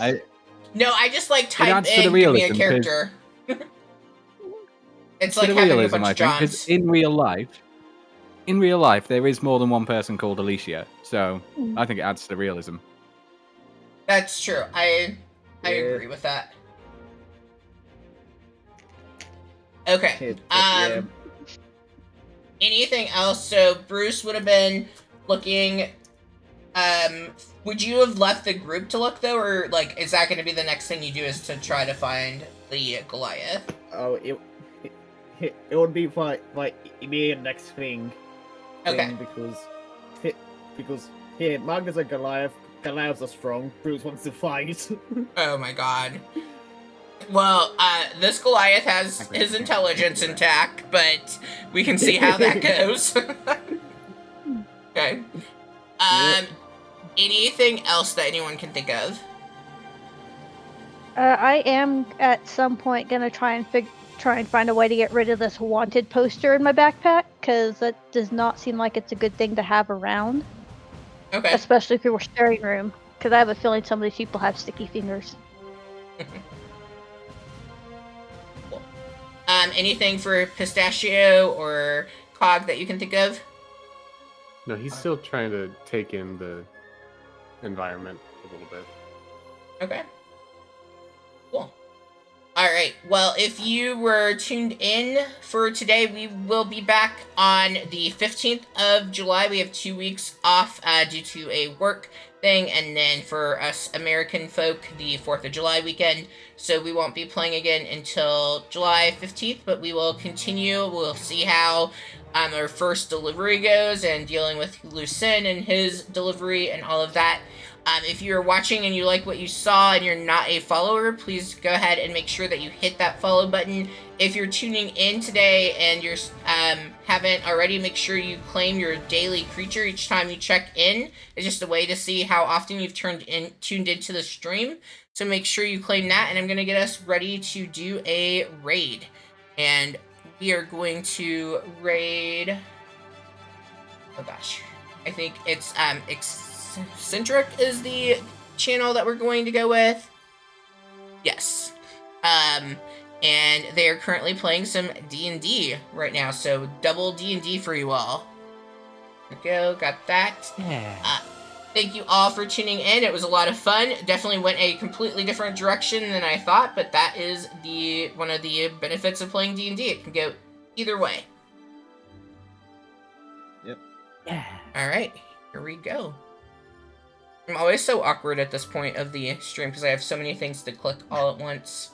No, I just like type adds to in, the give me a realism, character. It's like the having a realism, bunch I of think, 'cause Johns. in real life, there is more than one person called Alicia, so I think it adds to the realism. That's true. I agree with that. Okay. Anything else? So Bruce would have been looking Would you have left the group to look though, or like, is that going to be the next thing you do is to try to find the Goliath? Oh, it would be my immediate next thing. Okay. Because here, Magnus and Goliaths are strong. Bruce wants to fight. Oh my god. Well, this Goliath has his intelligence intact, but we can see how that goes. Okay. Anything else that anyone can think of? I am at some point gonna try and find a way to get rid of this wanted poster in my backpack, because that does not seem like it's a good thing to have around. Okay. Especially if you're sharing room, because I have a feeling some of these people have sticky fingers. Cool. Anything for Pistachio or Cog that you can think of? No, he's still trying to take in the environment a little bit. Okay. Cool. All right. Well, if you were tuned in for today, we will be back on the 15th of July. We have 2 weeks off due to a work thing, and then for us American folk, the 4th of July weekend. So we won't be playing again until July 15th, but we will continue. We'll see how our first delivery goes and dealing with Lucien and his delivery and all of that. If you're watching and you like what you saw and you're not a follower, please go ahead and make sure that you hit that follow button. If you're tuning in today and you haven't already, make sure you claim your daily creature each time you check in. It's just a way to see how often you've tuned into the stream. So make sure you claim that, and I'm going to get us ready to do a raid. And we are going to raid... Oh gosh. I think it's Eccentric is the channel that we're going to go with. Yes. And they are currently playing some D&D right now, so double D&D for you all. There we go, got that. Yeah. Thank you all for tuning in. It was a lot of fun. Definitely went a completely different direction than I thought, but that is one of the benefits of playing D&D. It can go either way. Yep. Yeah. All right, here we go. I'm always so awkward at this point of the stream because I have so many things to click all at once.